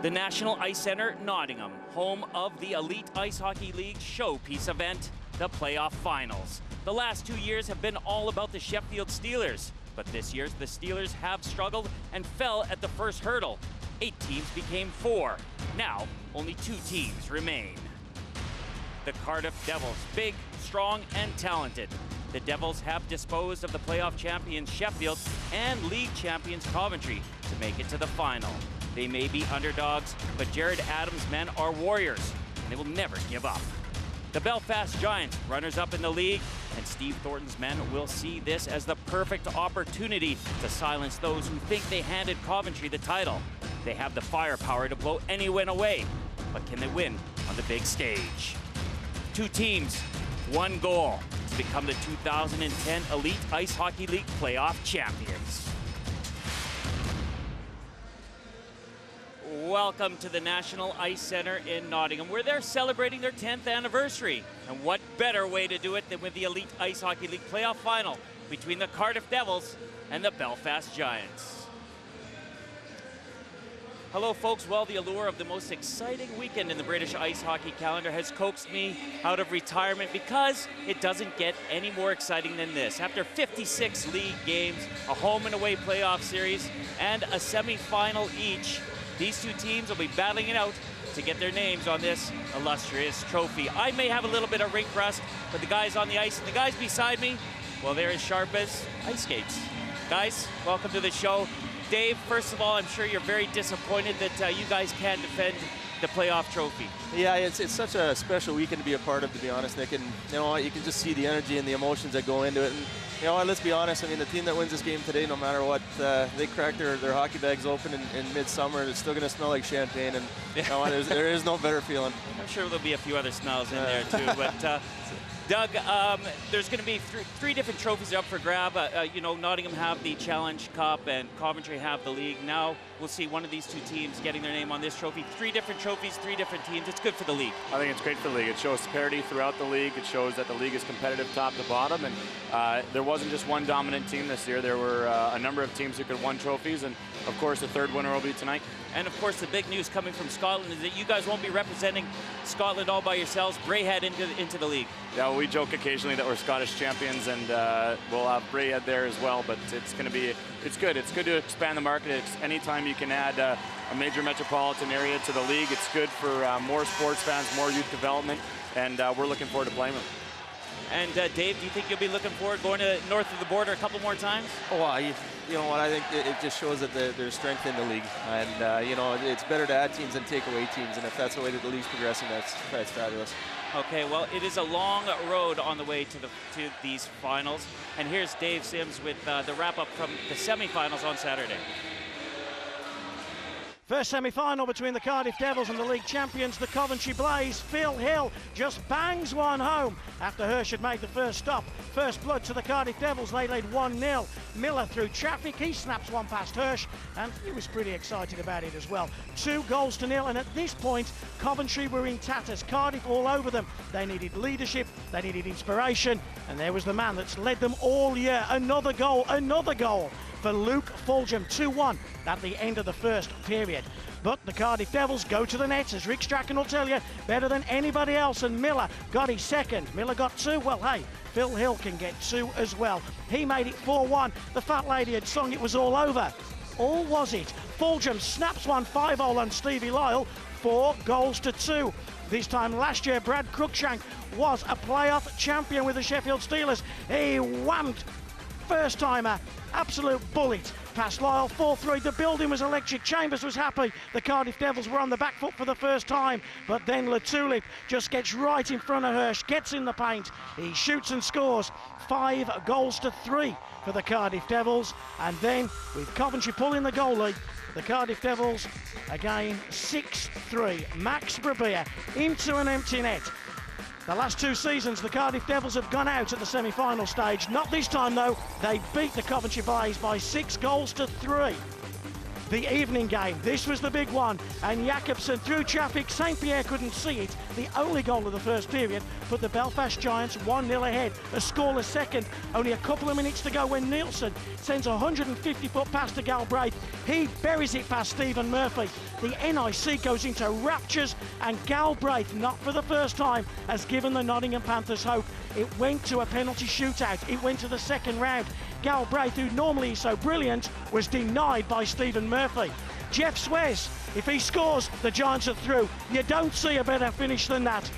The National Ice Centre, Nottingham, home of the Elite Ice Hockey League showpiece event, the playoff finals. The last 2 years have been all about the Sheffield Steelers, but this year the Steelers have struggled and fell at the first hurdle. 8 teams became 4. Now, only 2 teams remain. The Cardiff Devils, big, strong, and talented. The Devils have disposed of the playoff champions Sheffield and league champions Coventry to make it to the final. They may be underdogs, but Jared Adams' men are warriors, and they will never give up. The Belfast Giants, runners-up in the league, and Steve Thornton's men will see this as the perfect opportunity to silence those who think they handed Coventry the title. They have the firepower to blow any win away, but can they win on the big stage? 2 teams, 1 goal, to become the 2010 Elite Ice Hockey League playoff champions. Welcome to the National Ice Centre in Nottingham, where they're celebrating their 10th anniversary. And what better way to do it than with the Elite Ice Hockey League playoff final between the Cardiff Devils and the Belfast Giants. Hello folks, well, the allure of the most exciting weekend in the British ice hockey calendar has coaxed me out of retirement because it doesn't get any more exciting than this. After 56 league games, a home and away playoff series, and a semi-final each, these 2 teams will be battling it out to get their names on this illustrious trophy. I may have a little bit of rink rust, but the guys on the ice and the guys beside me, well, they're as sharp as ice skates. Guys, welcome to the show. Dave, first of all, I'm sure you're very disappointed that you guys can't defend the playoff trophy. Yeah, it's such a special weekend to be a part of, to be honest, Nick. And you know what, you can just see the energy and the emotions that go into it. And you know what, let's be honest, I mean, the team that wins this game today, no matter what, they crack their hockey bags open in midsummer, it's still going to smell like champagne. And you know what, there is no better feeling. I'm sure there'll be a few other smells in there too. But Doug, there's going to be 3 different trophies up for grab. You know, Nottingham have the Challenge Cup and Coventry have the league. Now we'll see one of these 2 teams getting their name on this trophy. 3 different trophies, 3 different teams. It's good for the league. I think it's great for the league. It shows parity throughout the league. It shows that the league is competitive top to bottom. And there wasn't just one dominant team this year. There were a number of teams who could have won trophies. And of course, the 3rd winner will be tonight. And of course, the big news coming from Scotland is that you guys won't be representing Scotland all by yourselves. Braehead into the league. Yeah, well, we joke occasionally that we're Scottish champions, and we'll have Braehead there as well. But it's going to be, it's good. It's good to expand the market. It's anytime you can add a major metropolitan area to the league, it's good for more sports fans, more youth development, and we're looking forward to playing them. And Dave, do you think you'll be looking forward going to north of the border a couple more times? Oh, well, you know what, I think it just shows that there's strength in the league. And, you know, it's better to add teams than take away teams. And if that's the way that the league's progressing, that's fabulous. Okay, well, it is a long road on the way to these finals. And here's Dave Sims with the wrap-up from the semifinals on Saturday. First semi-final between the Cardiff Devils and the league champions, the Coventry Blaze. Phil Hill just bangs one home after Hirsch had made the first stop. First blood to the Cardiff Devils, they led 1-0. Miller through traffic, he snaps one past Hirsch, and he was pretty excited about it as well. 2-0, and at this point, Coventry were in tatters. Cardiff all over them. They needed leadership, they needed inspiration, and there was the man that's led them all year. Another goal for Luke Fulgham, 2-1 at the end of the first period. But the Cardiff Devils go to the net, as Rick Strachan will tell you, better than anybody else, and Miller got his second. Miller got 2, well, hey, Phil Hill can get 2 as well. He made it 4-1. The fat lady had sung it was all over. Or was it? Fulgham snaps one 5-0 on Stevie Lyle, 4-2. This time last year, Brad Cruikshank was a playoff champion with the Sheffield Steelers. He whammed first-timer, absolute bullet past Lyle, 4-3. The building was electric. Chambers was happy. The Cardiff Devils were on the back foot for the first time, but then Latulip just gets right in front of Hirsch, gets in the paint. He shoots and scores. 5-3 for the Cardiff Devils. And then, with Coventry pulling the goal lead, the Cardiff Devils again 6-3. Max Brabia into an empty net. The last 2 seasons, the Cardiff Devils have gone out at the semi-final stage. Not this time, though. They beat the Coventry Blaze by 6-3. The evening game, this was the big one. And Jakobsen through traffic. St. Pierre couldn't see it. The only goal of the first period put the Belfast Giants 1-0 ahead. A scoreless second, only a couple of minutes to go when Nielsen sends a 150-foot pass to Galbraith. He buries it past Stephen Murphy. The NIC goes into raptures, and Galbraith, not for the first time, has given the Nottingham Panthers hope. It went to a penalty shootout. It went to the second round. Galbraith, who normally is so brilliant, was denied by Stephen Murphy. Jeff Swez, if he scores, the Giants are through. You don't see a better finish than that.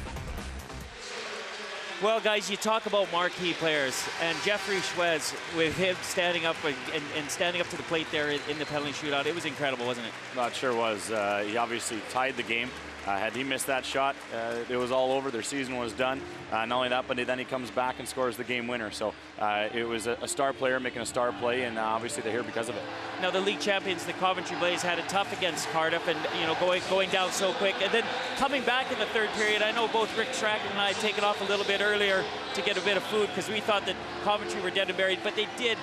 Well, guys, you talk about marquee players, and Jeffrey Schwez, with him standing up and standing up to the plate there in the penalty shootout, it was incredible, wasn't it? Well, it sure was. He obviously tied the game. Had he missed that shot, it was all over. Their season was done. Not only that, but then he comes back and scores the game winner. So it was a star player making a star play, and obviously they're here because of it. Now, the league champions, the Coventry Blaze, had it tough against Cardiff, and going down so quick, and then coming back in the third period. I know both Rick Strachan and I had taken off a little bit earlier to get a bit of food because we thought that Coventry were dead and buried, but they did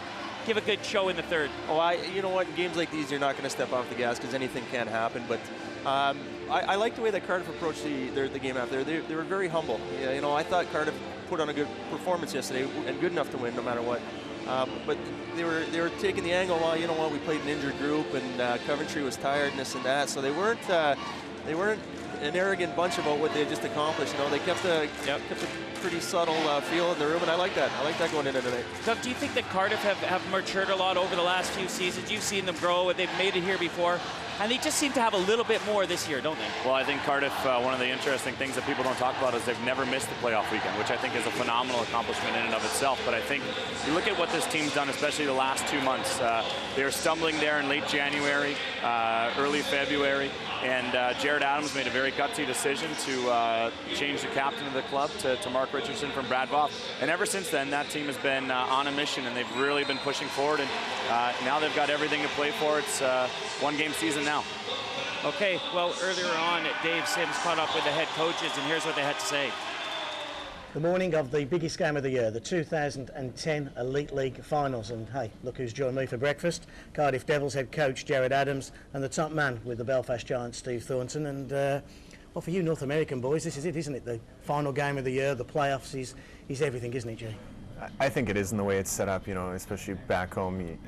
give a good show in the third. Oh, you know what? In games like these, you're not going to step off the gas because anything can happen. But I like the way that Cardiff approached the game after. They were very humble. Yeah, I thought Cardiff put on a good performance yesterday and good enough to win no matter what. But they were taking the angle. Well, you know what? We played an injured group, and Coventry was tired and this and that. So they weren't an arrogant bunch about what they had just accomplished. They kept a pretty subtle feel in the room, and I like that. I like that going into tonight. Doug, do you think that Cardiff have matured a lot over the last few seasons? You've seen them grow, and they've made it here before, and they just seem to have a little bit more this year, don't they? Well, I think Cardiff, one of the interesting things that people don't talk about is they've never missed the playoff weekend, which I think is a phenomenal accomplishment in and of itself. But I think you look at what this team's done, especially the last 2 months. They were stumbling there in late January, early February, and Jared Adams made a very gutsy decision to change the captain of the club to Mark Richardson from Bradvoff. And ever since then, that team has been on a mission, and they've really been pushing forward. And now they've got everything to play for. It's one-game season now. Okay, well, earlier on, Dave Sims caught up with the head coaches, and here's what they had to say. The morning of the biggest game of the year, the 2010 Elite League Finals. And hey, look who's joined me for breakfast. Cardiff Devils head coach Jared Adams and the top man with the Belfast Giants, Steve Thornton. And well, for you North American boys, this is it, isn't it? The final game of the year, the playoffs is everything, isn't it, Jay? I think it is in the way it's set up, especially back home.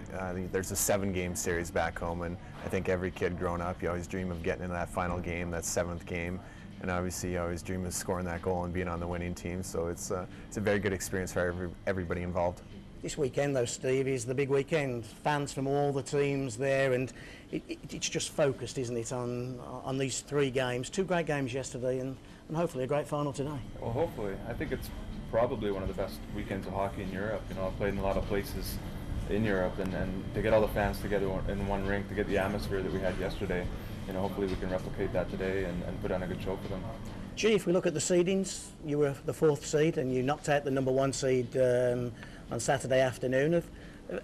There's a 7-game series back home, and I think every kid growing up, you always dream of getting into that final game, that 7th game. And obviously, you always dream of scoring that goal and being on the winning team. So it's a very good experience for everybody involved. This weekend, though, Steve, is the big weekend. Fans from all the teams there, and it's just focused, isn't it, on these 3 games. 2 great games yesterday, and hopefully a great final today. Well, hopefully. I think it's probably one of the best weekends of hockey in Europe. I've played in a lot of places in Europe, and to get all the fans together in one rink, to get the atmosphere that we had yesterday, hopefully we can replicate that today and put on a good show for them. Gee, if we look at the seedings, you were the 4th seed and you knocked out the number 1 seed on Saturday afternoon.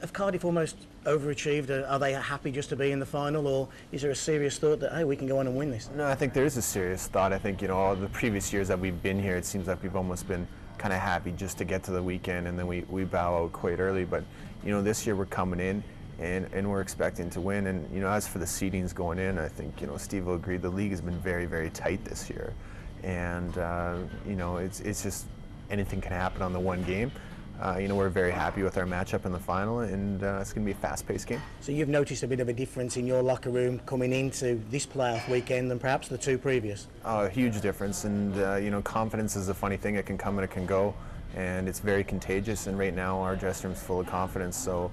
Have Cardiff almost overachieved? Are they happy just to be in the final, or is there a serious thought that, hey, we can go on and win this? No, I think there is a serious thought. I think, all the previous years that we've been here, it seems like we've almost been kind of happy just to get to the weekend, and then we bow out quite early. But, this year we're coming in, and we're expecting to win. And as for the seedings going in, I think Steve will agree the league has been very, very tight this year, and it's just anything can happen on the one game. We're very happy with our matchup in the final, and it's going to be a fast-paced game. So you've noticed a bit of a difference in your locker room coming into this playoff weekend than perhaps the 2 previous? A huge difference, and confidence is a funny thing. It can come and it can go, and it's very contagious. And right now, our dressing room's full of confidence. So.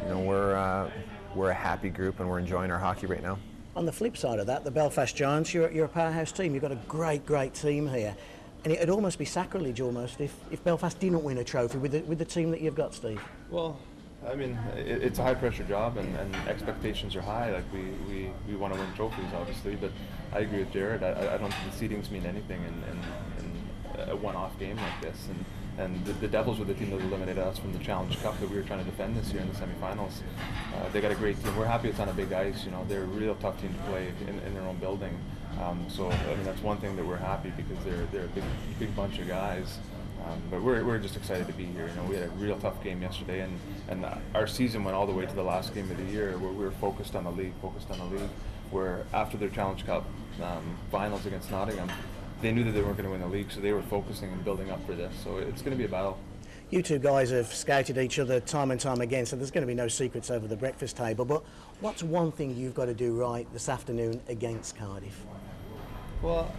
We're a happy group, and we're enjoying our hockey right now. On the flip side of that, the Belfast Giants, you're a powerhouse team. You've got a great team here. And it'd almost be sacrilege if Belfast didn't win a trophy with the team that you've got, Steve. Well, I mean, it's a high-pressure job, and expectations are high. Like, we want to win trophies, obviously, but I agree with Jared. I don't think the seedings mean anything in a one-off game like this. And the Devils were the team that eliminated us from the Challenge Cup that we were trying to defend this year in the semifinals. They got a great team. We're happy it's on a big ice. They're a real tough team to play in their own building. So I mean, that's one thing that we're happy, because they're a big bunch of guys. But we're just excited to be here. We had a real tough game yesterday, and our season went all the way to the last game of the year, where we were focused on the league. Where after their Challenge Cup finals against Nottingham, they knew that they weren't going to win the league, so they were focusing and building up for this. So it's going to be a battle. You two guys have scouted each other time and time again, so there's going to be no secrets over the breakfast table. But what's one thing you've got to do right this afternoon against Cardiff? Well,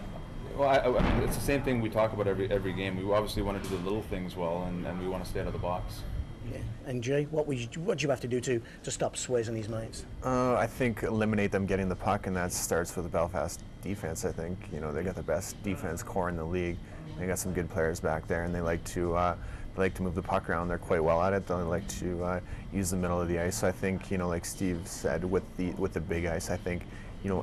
it's the same thing we talk about every game. We obviously want to do the little things well, and we want to stay out of the box. Yeah. And Jay, what do you have to do to stop Swez and his mates? I think eliminate them getting the puck, and that starts with the Belfast defense. I think they got the best defense core in the league. They got some good players back there, and they like to move the puck around. They're quite well at it. They like to use the middle of the ice. So I think like Steve said, with the big ice, I think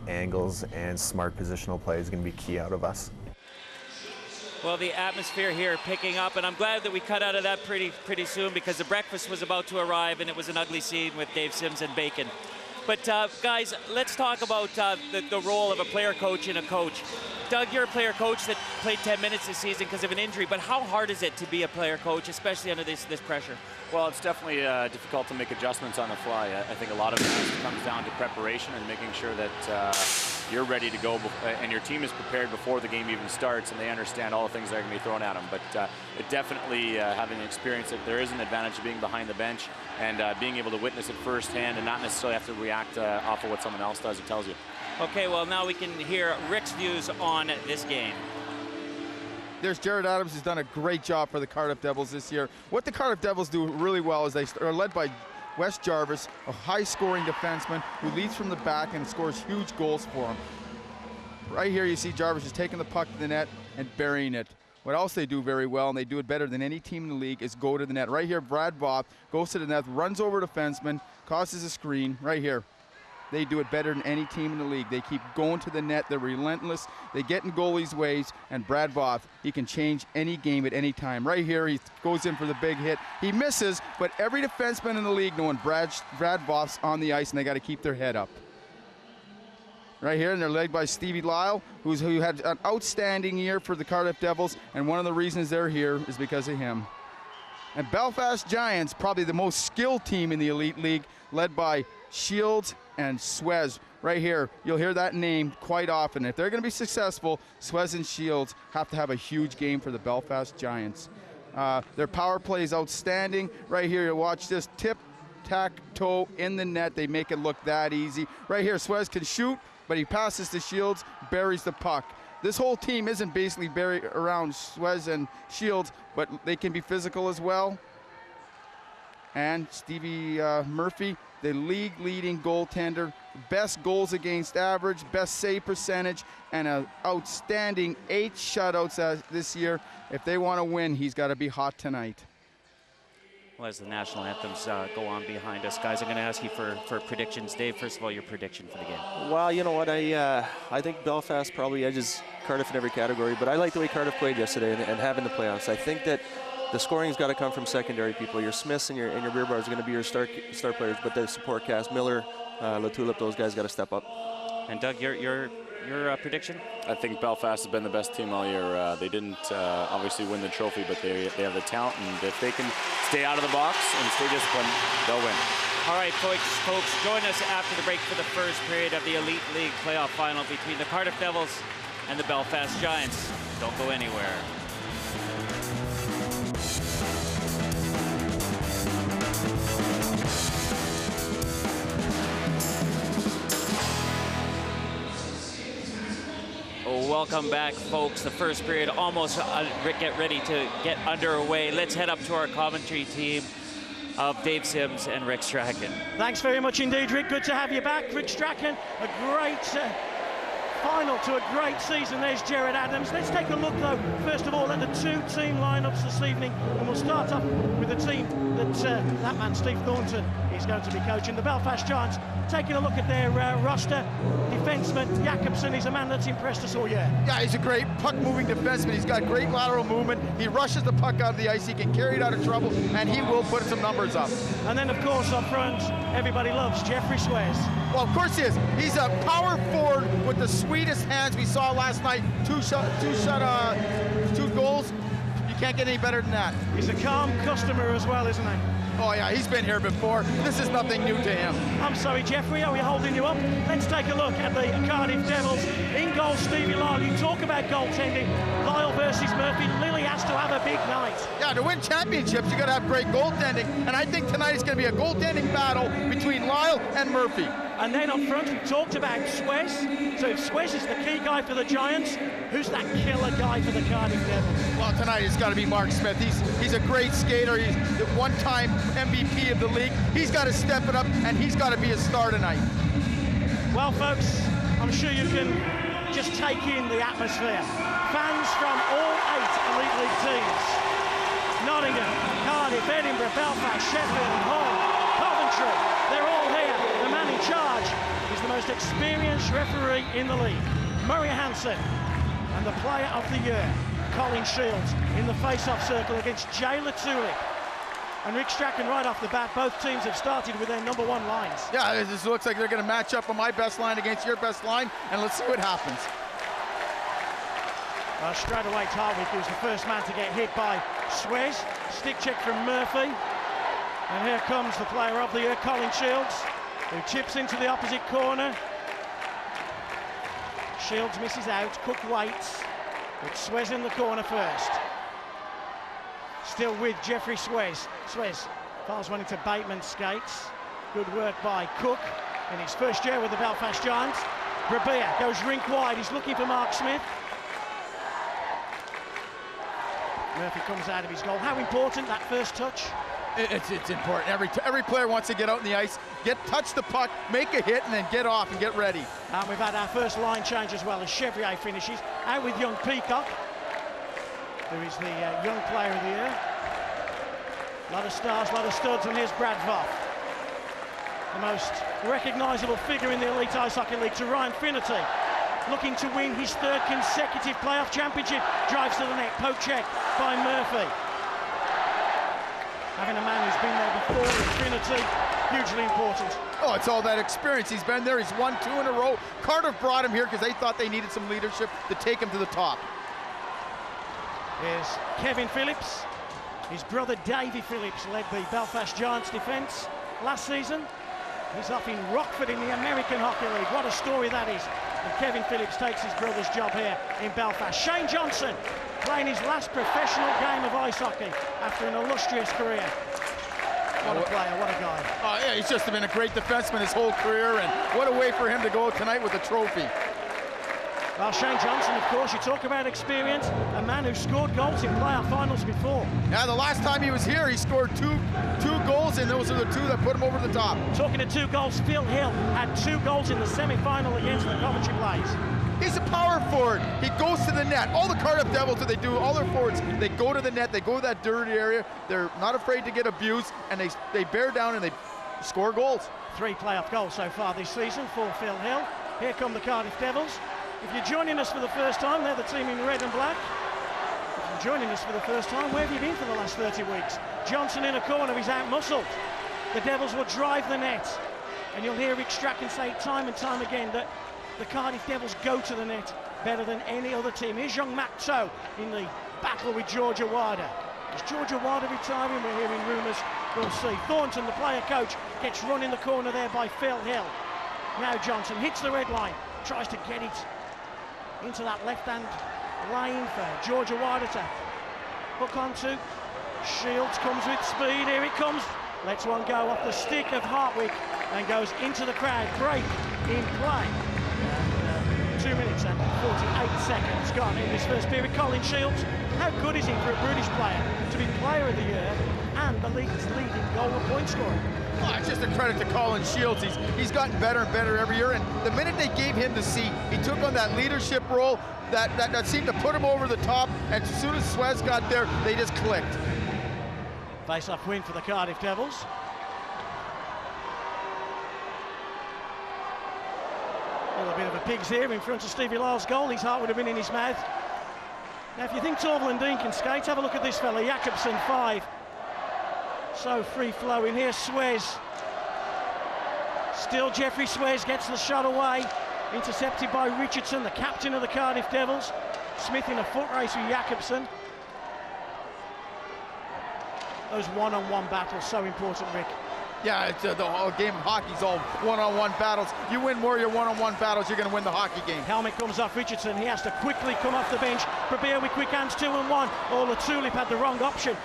angles and smart positional play is going to be key out of us. Well, the atmosphere here picking up, and I'm glad that we cut out of that pretty soon, because the breakfast was about to arrive, and it was an ugly scene with Dave Sims and bacon. But guys, let's talk about the role of a player coach and a coach. Doug, you're a player coach that played 10 minutes this season because of an injury, but how hard is it to be a player coach, especially under this pressure? Well, it's definitely difficult to make adjustments on the fly. I think a lot of it comes down to preparation and making sure that you're ready to go and your team is prepared before the game even starts, and they understand all the things that are going to be thrown at them. But it definitely, having the experience, that there is an advantage of being behind the bench and being able to witness it firsthand and not necessarily have to react off of what someone else does or tells you. Okay, well, now we can hear Rick's views on this game. There's Jared Adams, who's done a great job for the Cardiff Devils this year. What the Cardiff Devils do really well is they are led by Wes Jarvis, a high-scoring defenseman who leads from the back and scores huge goals for him. Right here you see Jarvis is taking the puck to the net and burying it. What else they do very well, and they do it better than any team in the league, is go to the net. Right here, Brad Bob goes to the net, runs over defenseman, causes a screen. Right here. They do it better than any team in the league. They keep going to the net. They're relentless. They get in goalies' ways. And Brad Both, he can change any game at any time. Right here, he goes in for the big hit. He misses, but every defenseman in the league knowing Brad Both's on the ice, and they got to keep their head up. Right here, and they're led by Stevie Lyle, who had an outstanding year for the Cardiff Devils, and one of the reasons they're here is because of him. And Belfast Giants, probably the most skilled team in the Elite League, led by Shields and Swez. Right here, you'll hear that name quite often. If they're going to be successful, Swez and Shields have to have a huge game for the Belfast Giants. Their power play is outstanding. Right here, you watch this tip-tack-toe in the net. They make it look that easy. Right here, Swez can shoot, but he passes to Shields, buries the puck. This whole team isn't basically buried around Swez and Shields, but they can be physical as well. And Stevie Murphy, the league-leading goaltender, best goals against average, best save percentage, and an outstanding 8 shutouts this year. If they want to win, he's got to be hot tonight. Well, as the national anthems go on behind us, guys, I'm going to ask you for predictions. Dave, first of all, your prediction for the game. Well, you know what? I think Belfast probably edges Cardiff in every category, but I like the way Cardiff played yesterday and having the playoffs. I think that the scoring's got to come from secondary people. Your Smiths and your beer bars are going to be your star players, but the support cast, Miller, Latulip, those guys got to step up. And Doug, your prediction? I think Belfast has been the best team all year. They didn't obviously win the trophy, but they have the talent, and if they can stay out of the box and stay disciplined, they'll win. All right, folks, join us after the break for the first period of the Elite League playoff final between the Cardiff Devils and the Belfast Giants. Don't go anywhere. Welcome back, folks. The first period almost get ready to get underway. Let's head up to our commentary team of Dave Sims and Rick Strachan. Thanks very much indeed, Rick. Good to have you back. Rick Strachan, a great final to a great season. There's Jared Adams. Let's take a look, though, first of all, at the 2 team lineups this evening. And we'll start off with the team that man, Steve Thornton, is going to be coaching. The Belfast Giants, taking a look at their roster. Defenseman Jakobsen is a man that's impressed us all year. Yeah, he's a great puck-moving defenseman. He's got great lateral movement. He rushes the puck out of the ice. He can carry it out of trouble, and he will put some numbers up. And then, of course, up front, everybody loves Jeffrey Swez. Well, of course he is. He's a power forward with the sweetest hands. We saw last night, 2 goals. You can't get any better than that. He's a calm customer as well, isn't he? Oh yeah, he's been here before. This is nothing new to him. I'm sorry, Jeffrey, are we holding you up? Let's take a look at the Cardiff Devils. In goal, Stevie Lyle. You talk about goaltending. Lyle versus Murphy. Lily has to have a big night. Yeah, to win championships, you got to have great goaltending. And I think tonight is going to be a goaltending battle between Lyle and Murphy. And then up front, we talked about Swez. So if Swez is the key guy for the Giants, who's that killer guy for the Cardiff Devils? Well, tonight it's got to be Mark Smith. He's a great skater. He's the one-time MVP of the league. He's got to step it up, and he's got to be a star tonight. Well, folks, I'm sure you can just take in the atmosphere. Fans from all 8 Elite League teams. Nottingham, Cardiff, Edinburgh, Belfast, Sheffield, Hull, Coventry. They're all here. The man in charge is the most experienced referee in the league, Murray Hansen. And the player of the year, Colin Shields, in the face-off circle against Jay Tulip. And Rick Strachan right off the bat, both teams have started with their number 1 lines. Yeah, this looks like they're going to match up on my best line against your best line, and let's see what happens. Straight away, Tarwick, who's the first man to get hit by Swez. Stick check from Murphy. And here comes the player of the year, Colin Shields, who chips into the opposite corner. Shields misses out, Cook waits, but Swez in the corner first. Still with Jeffrey Swez. Swez fires one into Bateman's skates. Good work by Cook in his first year with the Belfast Giants. Grabia goes rink wide, he's looking for Mark Smith. Murphy comes out of his goal. How important that first touch? It's important. Every player wants to get out in the ice, touch the puck, make a hit, and then get off and get ready. And we've had our first line change as well as Chevrier finishes. Out with young Peacock, who is the young player of the year. A lot of stars, a lot of studs, and here's Brad Voth, the most recognisable figure in the Elite Ice Hockey League, to Ryan Finnerty, looking to win his 3rd consecutive playoff championship. Drives to the net, poke check by Murphy. Having a man who's been there before in Finnerty, hugely important. Oh, it's all that experience. He's been there, he's won 2 in a row. Cardiff brought him here because they thought they needed some leadership to take him to the top. Here's Kevin Phillips. His brother Davy Phillips led the Belfast Giants defence last season. He's up in Rockford in the American Hockey League. What a story that is. And Kevin Phillips takes his brother's job here in Belfast. Shane Johnson playing his last professional game of ice hockey after an illustrious career. What a player, what a guy. Oh yeah, he's just been a great defenseman his whole career, and what a way for him to go tonight with a trophy. Well, Shane Johnson, of course, you talk about experience, a man who scored goals in playoff finals before. Yeah, the last time he was here, he scored two goals, and those are the 2 that put him over the top. Talking to 2 goals, Phil Hill had 2 goals in the semi-final against the Coventry Blaze. He's a power forward. He goes to the net. All the Cardiff Devils, what they do, all their forwards, they go to the net, they go to that dirty area. They're not afraid to get abused, and they bear down and they score goals. 3 playoff goals so far this season for Phil Hill. Here come the Cardiff Devils. If you're joining us for the first time, they're the team in red and black. If you're joining us for the first time, where have you been for the last 30 weeks? Johnson in a corner, he's out-muscled. The Devils will drive the net. And you'll hear Rick Strachan say time and time again that the Cardiff Devils go to the net better than any other team. Here's young Mac Toe in the battle with Georgia Wada. Is Georgia Wada retiring? We're hearing rumours. We'll see. Thornton, the player coach, gets run in the corner there by Phil Hill. Now Johnson hits the red line, tries to get it into that left-hand lane for Georgia Wada to hook onto. Shields comes with speed. Here it comes. Lets one go off the stick of Hartwick and goes into the crowd. Break in play. 2 minutes and 48 seconds gone in this first period. Colin Shields, how good is he for a British player to be player of the year and the league's leading goal and point scorer? Oh, it's just a credit to Colin Shields. He's gotten better and better every year, and the minute they gave him the seat, he took on that leadership role that seemed to put him over the top, and as soon as Swez got there, they just clicked. Face-off win for the Cardiff Devils. A little bit of a pig's ear in front of Stevie Lyle's goal. His heart would have been in his mouth. Now, if you think Torval and Dean can skate, have a look at this fella, Jakobsen, 5. So free-flowing. Here's Swez. Still Jeffrey Swez gets the shot away. Intercepted by Richardson, the captain of the Cardiff Devils. Smith in a foot race with Jakobsen. those one-on-one battles so important, Rick. Yeah, it's the whole game of hockey's all one-on-one battles. You win more of your one-on-one battles, you're going to win the hockey game. Helmet comes off Richardson. He has to quickly come off the bench. Beer with quick hands, 2-1. Oh, the Tulip had the wrong option.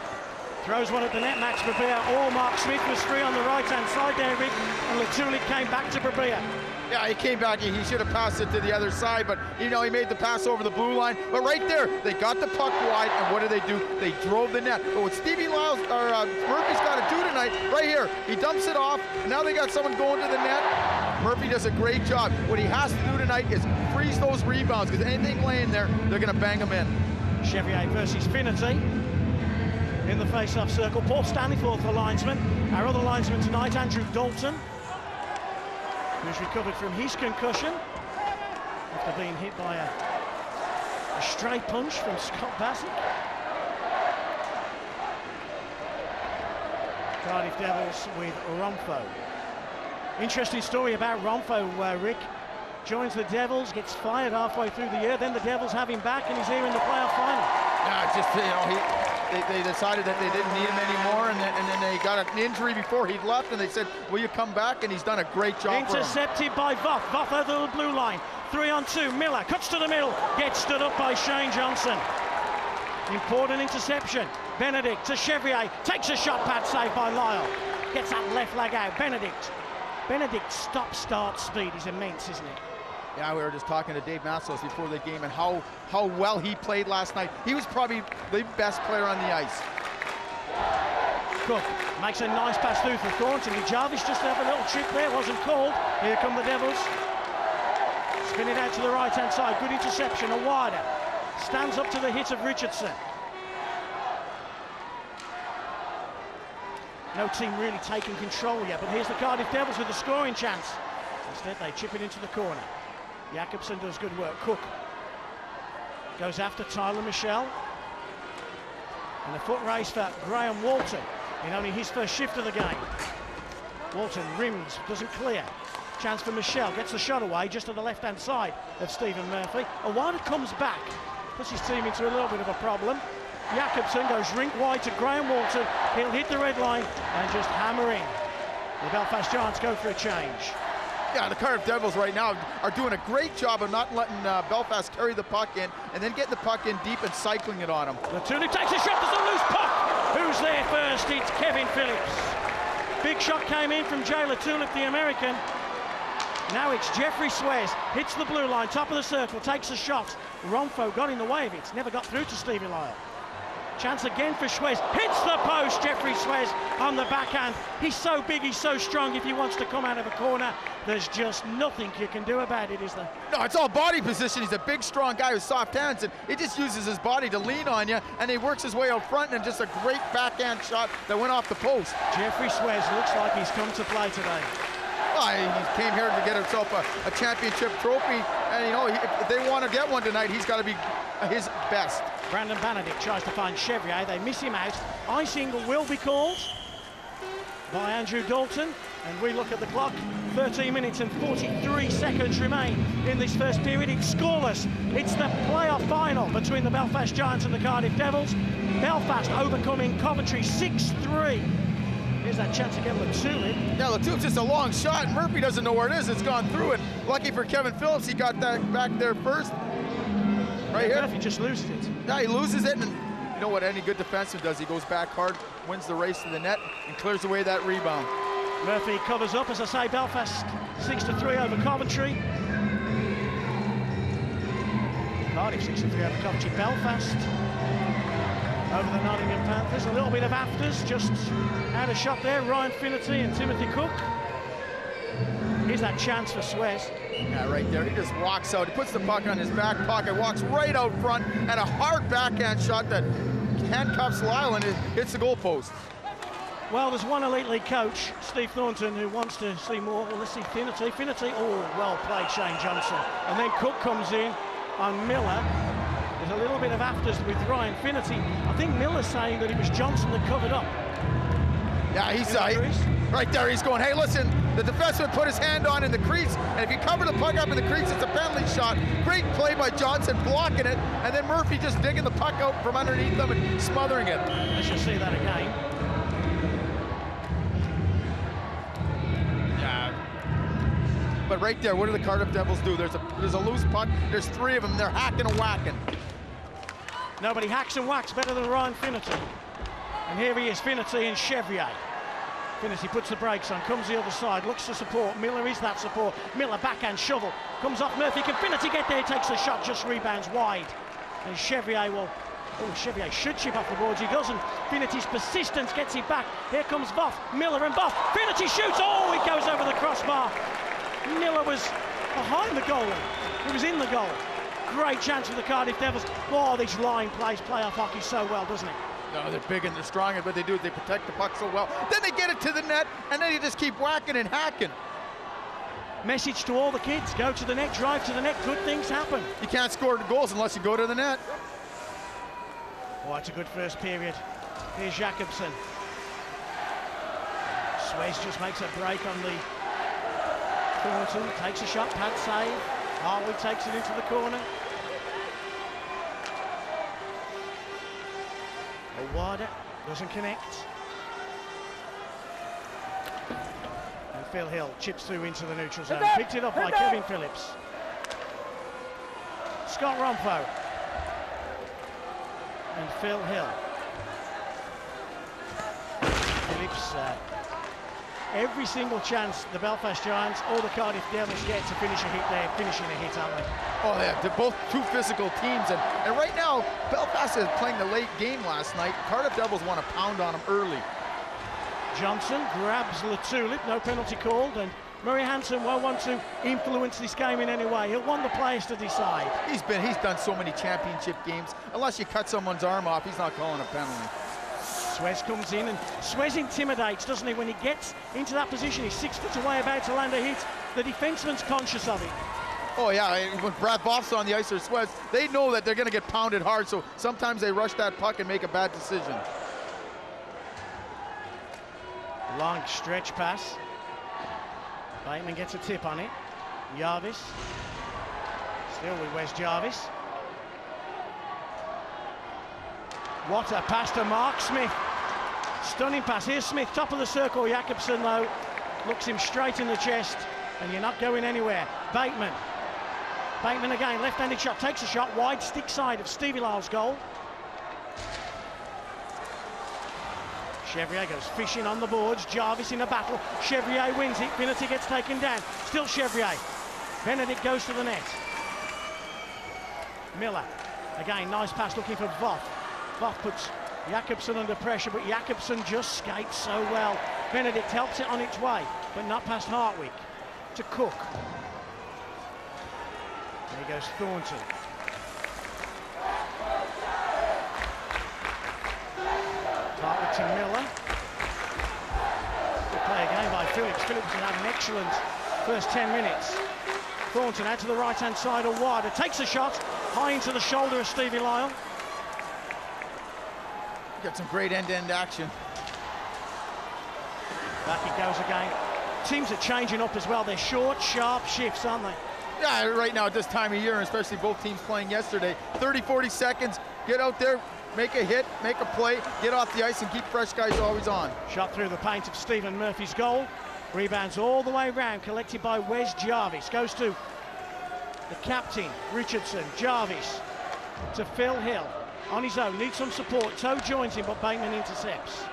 Throws one at the net, Max Beer. Oh, Mark Smith was free on the right-hand side there, Rick. And the Tulip came back to Beer. Yeah, he came back. He should have passed it to the other side, but you know, he made the pass over the blue line. But right there, they got the puck wide, and what do? They drove the net. But what Stevie Lyles or Murphy's got to do tonight, right here, he dumps it off. And now they got someone going to the net. Murphy does a great job. What he has to do tonight is freeze those rebounds, because anything laying there, they're going to bang them in. Chevrier versus Finnerty in the face-off circle. Paul Stanleyforth, the linesman. Our other linesman tonight, Andrew Dalton, who's recovered from his concussion after being hit by a stray punch from Scott Bassett. Cardiff Devils with Romfo. Interesting story about Romfo, Rick. Joins the Devils, gets fired halfway through the year, then the Devils have him back, and he's here in the playoff final. Yeah, just, you know, they decided that they didn't need him anymore, and then they got an injury before he left, and they said, will you come back? And he's done a great job. Intercepted by Voth. Voth over the blue line. 3-on-2. Miller cuts to the middle. Gets stood up by Shane Johnson. Important interception. Benedict to Chevrier. Takes a shot pad saved by Lyle. Gets that left leg out. Benedict's stop-start speed is immense, isn't it? Yeah, we were just talking to Dave Massos before the game and how well he played last night. He was probably the best player on the ice. Cook makes a nice pass through for Thornton. Jarvis just have a little trip there, wasn't called. Here come the Devils. Spin it out to the right-hand side. Good interception, a wider. Stands up to the hit of Richardson. No team really taking control yet, but here's the Cardiff Devils with a scoring chance. Instead, they chip it into the corner. Jakobsen does good work. Cook goes after Tyler Michelle. And a foot race for Graham Walton in only his first shift of the game. Walton rims, doesn't clear. Chance for Michelle, gets the shot away just to the left-hand side of Stephen Murphy. Awada comes back, puts his team into a little bit of a problem. Jakobsen goes rink wide to Graham Walton. He'll hit the red line and just hammer in. The Belfast Giants go for a change. Yeah, the Cardiff Devils right now are doing a great job of not letting Belfast carry the puck in and then getting the puck in deep and cycling it on them. Tulip takes a shot, there's a loose puck. Who's there first? It's Kevin Phillips. Big shot came in from Jay Tulip, the American. Now it's Jeffrey Swez, hits the blue line, top of the circle, takes a shot. Romfo got in the way of it, never got through to Stevie Lyle. Chance again for Swez, hits the post, Jeffrey Swez on the backhand. He's so big, he's so strong, if he wants to come out of a corner, there's just nothing you can do about it, is there? No, it's all body position. He's a big, strong guy with soft hands, and he just uses his body to lean on you, and he works his way out front, and just a great backhand shot that went off the post. Jeffrey Swez looks like he's come to play today. Well, he came here to get himself a championship trophy, and you know, if they want to get one tonight, he's got to be his best. Brandon Benedict tries to find Chevrier. They miss him out. Icing will be called by Andrew Dalton. And we look at the clock. 13 minutes and 43 seconds remain in this first period. It's scoreless. It's the playoff final between the Belfast Giants and the Cardiff Devils. Belfast overcoming Coventry 6-3. Here's that chance to get Latulip. Yeah, Latulip's just a long shot. Murphy doesn't know where it is. It's gone through it. Lucky for Kevin Phillips, he got that back there first. Right here. Murphy just loses it. Yeah, he loses it, and you know what any good defenseman does? He goes back hard, wins the race to the net, and clears away that rebound. Murphy covers up, as I say, Belfast 6-3 over Coventry. Cardiff 6-3 over Coventry. Belfast over the Nottingham Panthers. A little bit of afters, just had a shot there. Ryan Finnerty and Timothy Cook. Here's that chance for Swez. Yeah, right there. He just walks out. He puts the puck on his back pocket, walks right out front, and a hard backhand shot that handcuffs Lyle and it hits the goalpost. Well, there's one elite league coach, Steve Thornton, who wants to see more. Well, let's see Finnerty. Oh, well played, Shane Johnson. And then Cook comes in on Miller. There's a little bit of afters with Ryan Finnerty. I think Miller's saying that it was Johnson that covered up. Yeah, he's right there. He's going, hey, listen, the defenseman put his hand on in the crease, and if you cover the puck up in the crease, it's a penalty shot. Great play by Johnson, blocking it, and then Murphy just digging the puck out from underneath them and smothering it. Let's just see that again. But right there, what do the Cardiff Devils do? There's a loose puck. There's 3 of them. They're hacking and whacking. Nobody hacks and whacks better than Ryan Finnerty. And here he is, Finnerty and Chevrier. Finnerty puts the brakes on, comes the other side, looks to support. Miller is that support. Miller backhand shovel. Comes off Murphy. Can Finnerty get there? Takes the shot, just rebounds wide. And Chevrier will... Oh, Chevrier should chip off the boards. He doesn't. Finnerty's persistence gets it back. Here comes Voff. Miller and Voff. Finnerty shoots. Oh, it goes over the crossbar. Miller was behind the goal. He was in the goal. Great chance for the Cardiff Devils. Oh, this line plays playoff hockey so well, doesn't it? No, they're big and they're strong, and what they do is they protect the puck so well. Then they get it to the net, and then you just keep whacking and hacking. Message to all the kids, go to the net, drive to the net, good things happen. You can't score goals unless you go to the net. Oh, it's a good first period. Here's Jakobsen. Suez just makes a break on the Thornton, takes a shot, pad save. Harwood takes it into the corner. Owada doesn't connect. And Phil Hill chips through into the neutral zone. Picked it up by Kevin Phillips. Scott Rompo. And Phil Hill. Phillips, every single chance the Belfast Giants or the Cardiff Devils get to finish a hit, they're finishing a hit, aren't they? Oh, they're both 2 physical teams, and right now, Belfast is playing the late game last night. Cardiff Devils want to pound on them early. Johnson grabs Latulip, no penalty called, and Murray Hansen won't want to influence this game in any way. He'll want the players to decide. He's done so many championship games. Unless you cut someone's arm off, he's not calling a penalty. Suez comes in, and Suez intimidates, doesn't he? When he gets into that position, he's 6 foot away, about to land a hit. The defenseman's conscious of it. Oh yeah, when Brad Voff's on the ice or Suez, they know that they're going to get pounded hard, so sometimes they rush that puck and make a bad decision. Long stretch pass. Bateman gets a tip on it. Jarvis. Still with Wes Jarvis. What a pass to Mark Smith. Stunning pass. Here's Smith, top of the circle. Jakobsen, though, looks him straight in the chest, and you're not going anywhere. Bateman. Bateman again, left-handed shot, takes a shot wide, stick side of Stevie Lyle's goal. Chevrier goes fishing on the boards. Jarvis in a battle. Chevrier wins it. Finnerty gets taken down. Still Chevrier. Benedict goes to the net. Miller. Again, nice pass looking for Voff. Voff puts Jakobsen under pressure, but Jakobsen just skates so well. Benedict helps it on its way, but not past Hartwig. To Cook. There goes Thornton. Hartwig to Miller. Good play again by Phillips. Phillips has had an excellent first 10 minutes. Thornton out to the right-hand side of Wilder. Takes a shot high into the shoulder of Stevie Lyle. Got some great end-to-end action. Back it goes again. Teams are changing up as well. They're short, sharp shifts, aren't they? Yeah, right now at this time of year, and especially both teams playing yesterday, 30, 40 seconds, get out there, make a hit, make a play, get off the ice, and keep fresh guys always on. Shot through the paint of Stephen Murphy's goal. Rebounds all the way round, collected by Wes Jarvis. Goes to the captain, Richardson. Jarvis to Phil Hill. On his own, needs some support. Toe joins him, but Bateman intercepts.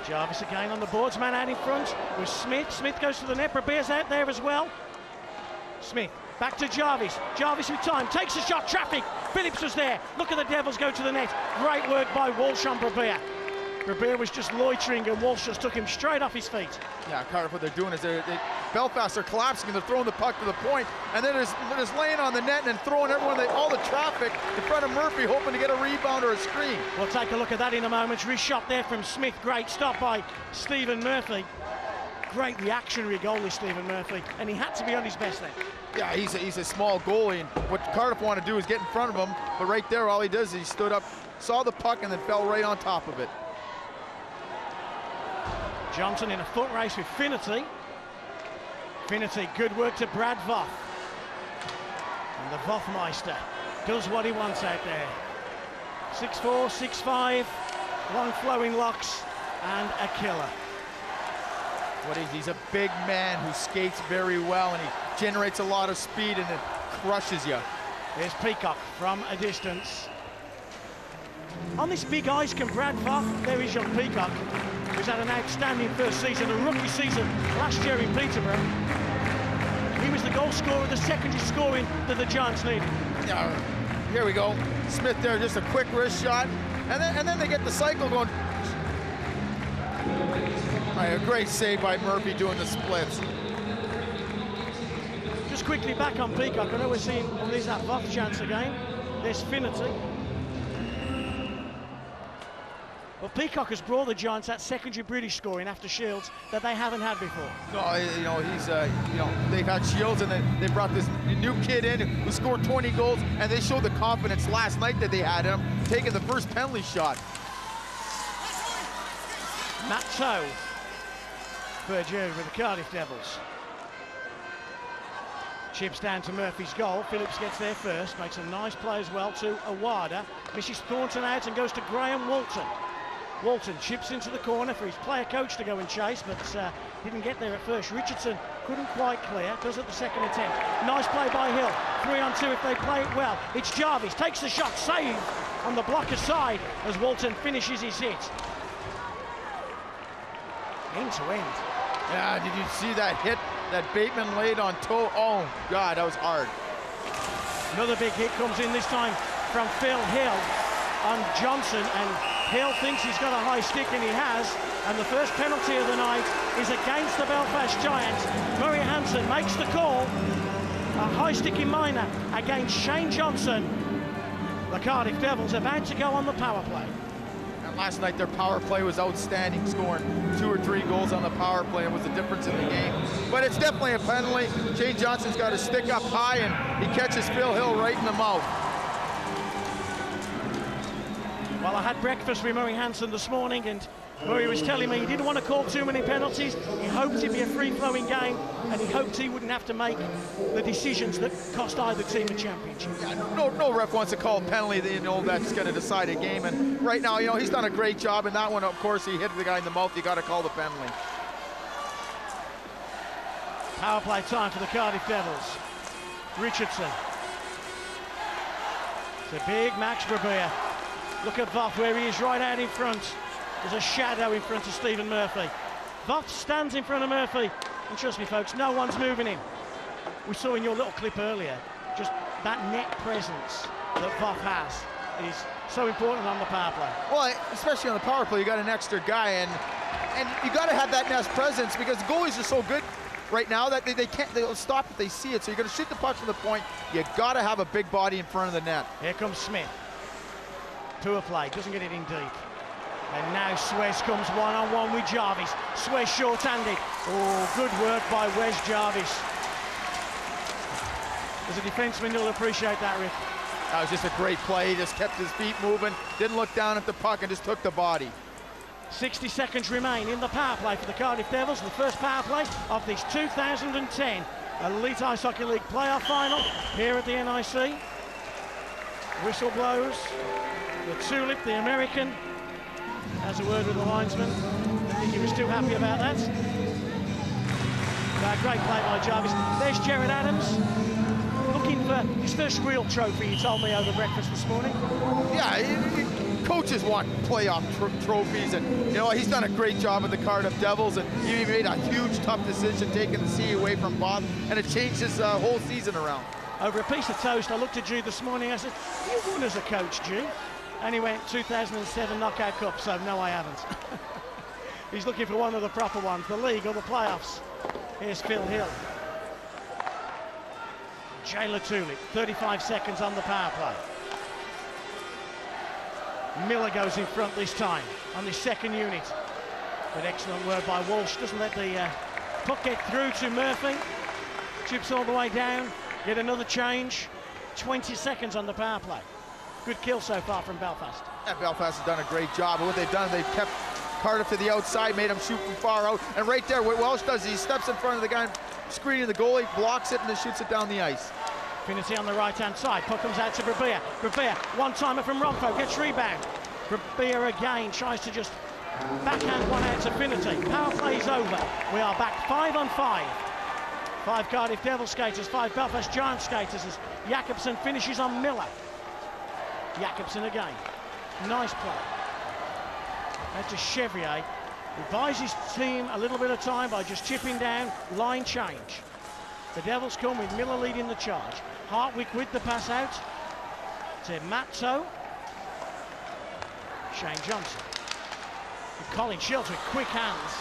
Jarvis again on the boards, man out in front with Smith. Smith goes to the net, Beer's out there as well. Smith, back to Jarvis. Jarvis with time, takes a shot, traffic. Phillips was there. Look at the Devils go to the net. Great work by Walsh on Beer. Beer was just loitering, and Walsh just took him straight off his feet. Yeah, Cardiff, what they're doing is Belfast are collapsing, and they're throwing the puck to the point, and then they're just laying on the net and then throwing all the traffic in front of Murphy, hoping to get a rebound or a screen. We'll take a look at that in a moment. Wrist shot there from Smith. Great stop by Stephen Murphy. Great reactionary goalie, Stephen Murphy, and he had to be on his best then. Yeah, he's a small goalie, and what Cardiff want to do is get in front of him, but right there, all he does is he stood up, saw the puck, and then fell right on top of it. Johnson in a foot race with Finnerty. Finnerty, good work to Brad Voff. And the Voffmeister does what he wants out there. 6'4", 6'5", long flowing locks, and a killer. He's a big man who skates very well, and he generates a lot of speed and it crushes you. Here's Peacock from a distance. On this big ice can Brad Voth. There is young Peacock, who's had an outstanding first season, a rookie season last year in Peterborough. He was the goal scorer, the secondary scoring that the Giants needed. Here we go. Smith there, just a quick wrist shot, and then they get the cycle going. A great save by Murphy doing the splits. Just quickly back on Peacock. I know we're seeing, well, there's that Voth chance again. There's Finnerty. Well, Peacock has brought the Giants that secondary British scoring after Shields that they haven't had before. No, he's, they've had Shields, and they brought this new kid in who scored 20 goals, and they showed the confidence last night that they had in him, taking the first penalty shot. Matt Toe, third year with the Cardiff Devils. Chips down to Murphy's goal. Phillips gets there first, makes a nice play as well to Awada. Misses Thornton out and goes to Graham Walton. Walton chips into the corner for his player coach to go and chase, but didn't get there at first. Richardson couldn't quite clear, does at the second attempt. Nice play by Hill. 3-on-2 if they play it well. It's Jarvis, takes the shot, save on the blocker's side as Walton finishes his hit. End to end. Yeah, did you see that hit that Bateman laid on Toe? Oh, God, that was hard. Another big hit comes in, this time from Phil Hill on Johnson, and Hill thinks he's got a high stick, and he has, and the first penalty of the night is against the Belfast Giants. Murray Hansen makes the call, a high-sticking minor against Shane Johnson. The Cardiff Devils about to go on the power play. Last night their power play was outstanding, scoring 2 or 3 goals on the power play, and was the difference in the game. But it's definitely a penalty. Shane Johnson's got his stick up high, and he catches Phil Hill right in the mouth. Well, I had breakfast with Murray Hansen this morning, and Murray was telling me he didn't want to call too many penalties. He hoped it'd be a free-flowing game, and he hoped he wouldn't have to make the decisions that cost either team a championship. Yeah, no ref wants to call a penalty that that's going to decide a game, and right now, he's done a great job in that one. Of course, he hit the guy in the mouth. You got to call the penalty. Power play time for the Cardiff Devils. Richardson. It's a big Max Brabia. Look at Voth where he is right out in front. There's a shadow in front of Stephen Murphy. Voth stands in front of Murphy, and trust me folks, no one's moving him. We saw in your little clip earlier, just that net presence that Voth has is so important on the power play. Well, especially on the power play, you got an extra guy, and you got to have that net presence, because the goalies are so good right now that they'll stop if they see it. So you're going to shoot the puck from the point. You got to have a big body in front of the net. Here comes Smith. Poor play, doesn't get it in deep. And now Swez comes one-on-one with Jarvis. Swez short-handed. Oh, good work by Wes Jarvis. As a defenseman, you'll appreciate that, Rick. That was just a great play. He just kept his feet moving, didn't look down at the puck, and just took the body. 60 seconds remain in the power play for the Cardiff Devils, the first power play of this 2010 Elite Ice Hockey League playoff final here at the NIC. Whistle blows. The Tulip, the American, has a word with the linesman. I think he was too happy about that. Great play by Jarvis. There's Jared Adams, looking for his first real trophy, he told me over breakfast this morning. Yeah, coaches want playoff trophies, and he's done a great job with the Cardiff Devils, and he made a huge, tough decision taking the C away from Bob, and it changed his whole season around. Over a piece of toast, I looked at G this morning, I said, you won as a coach, G. And he went 2007 Knockout Cup, so no, I haven't. He's looking for one of the proper ones, the league or the playoffs. Here's Phil Hill. Jayla Tulip, 35 seconds on the power play. Miller goes in front this time on the second unit. But excellent work by Walsh, doesn't let the puck get through to Murphy. Chips all the way down, get another change. 20 seconds on the power play. Good kill so far from Belfast. Yeah, Belfast has done a great job. And what they've done, they've kept Cardiff to the outside, made him shoot from far out. And right there, what Welsh does is he steps in front of the guy screening the goalie, blocks it, and then shoots it down the ice. Finnerty on the right-hand side. Puck comes out to Brabia. Brabia, one-timer from Ronco, gets rebound. Beer again tries to just backhand one out to Finity. Power play's over. We are back 5 on 5. 5 Cardiff Devils skaters, 5 Belfast Giants skaters as Jakobsen finishes on Miller. Jakobsen again. Nice play. Out to Chevrier. He buys his team a little bit of time by just chipping down, line change. The Devils come with Miller leading the charge. Hartwick with the pass out to Matto. Shane Johnson. And Colin Shields with quick hands.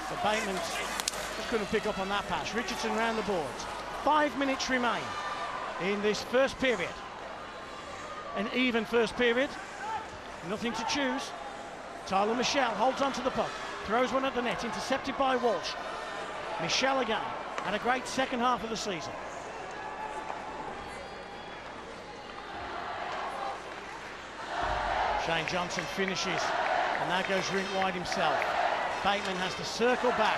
But Bateman just couldn't pick up on that pass. Richardson round the boards. 5 minutes remain in this first period. An even first period. Nothing to choose. Tyler Michelle holds onto the puck. Throws one at the net. Intercepted by Walsh. Michelle again. Had a great second half of the season. Shane Johnson finishes. And that goes rink wide himself. Bateman has to circle back.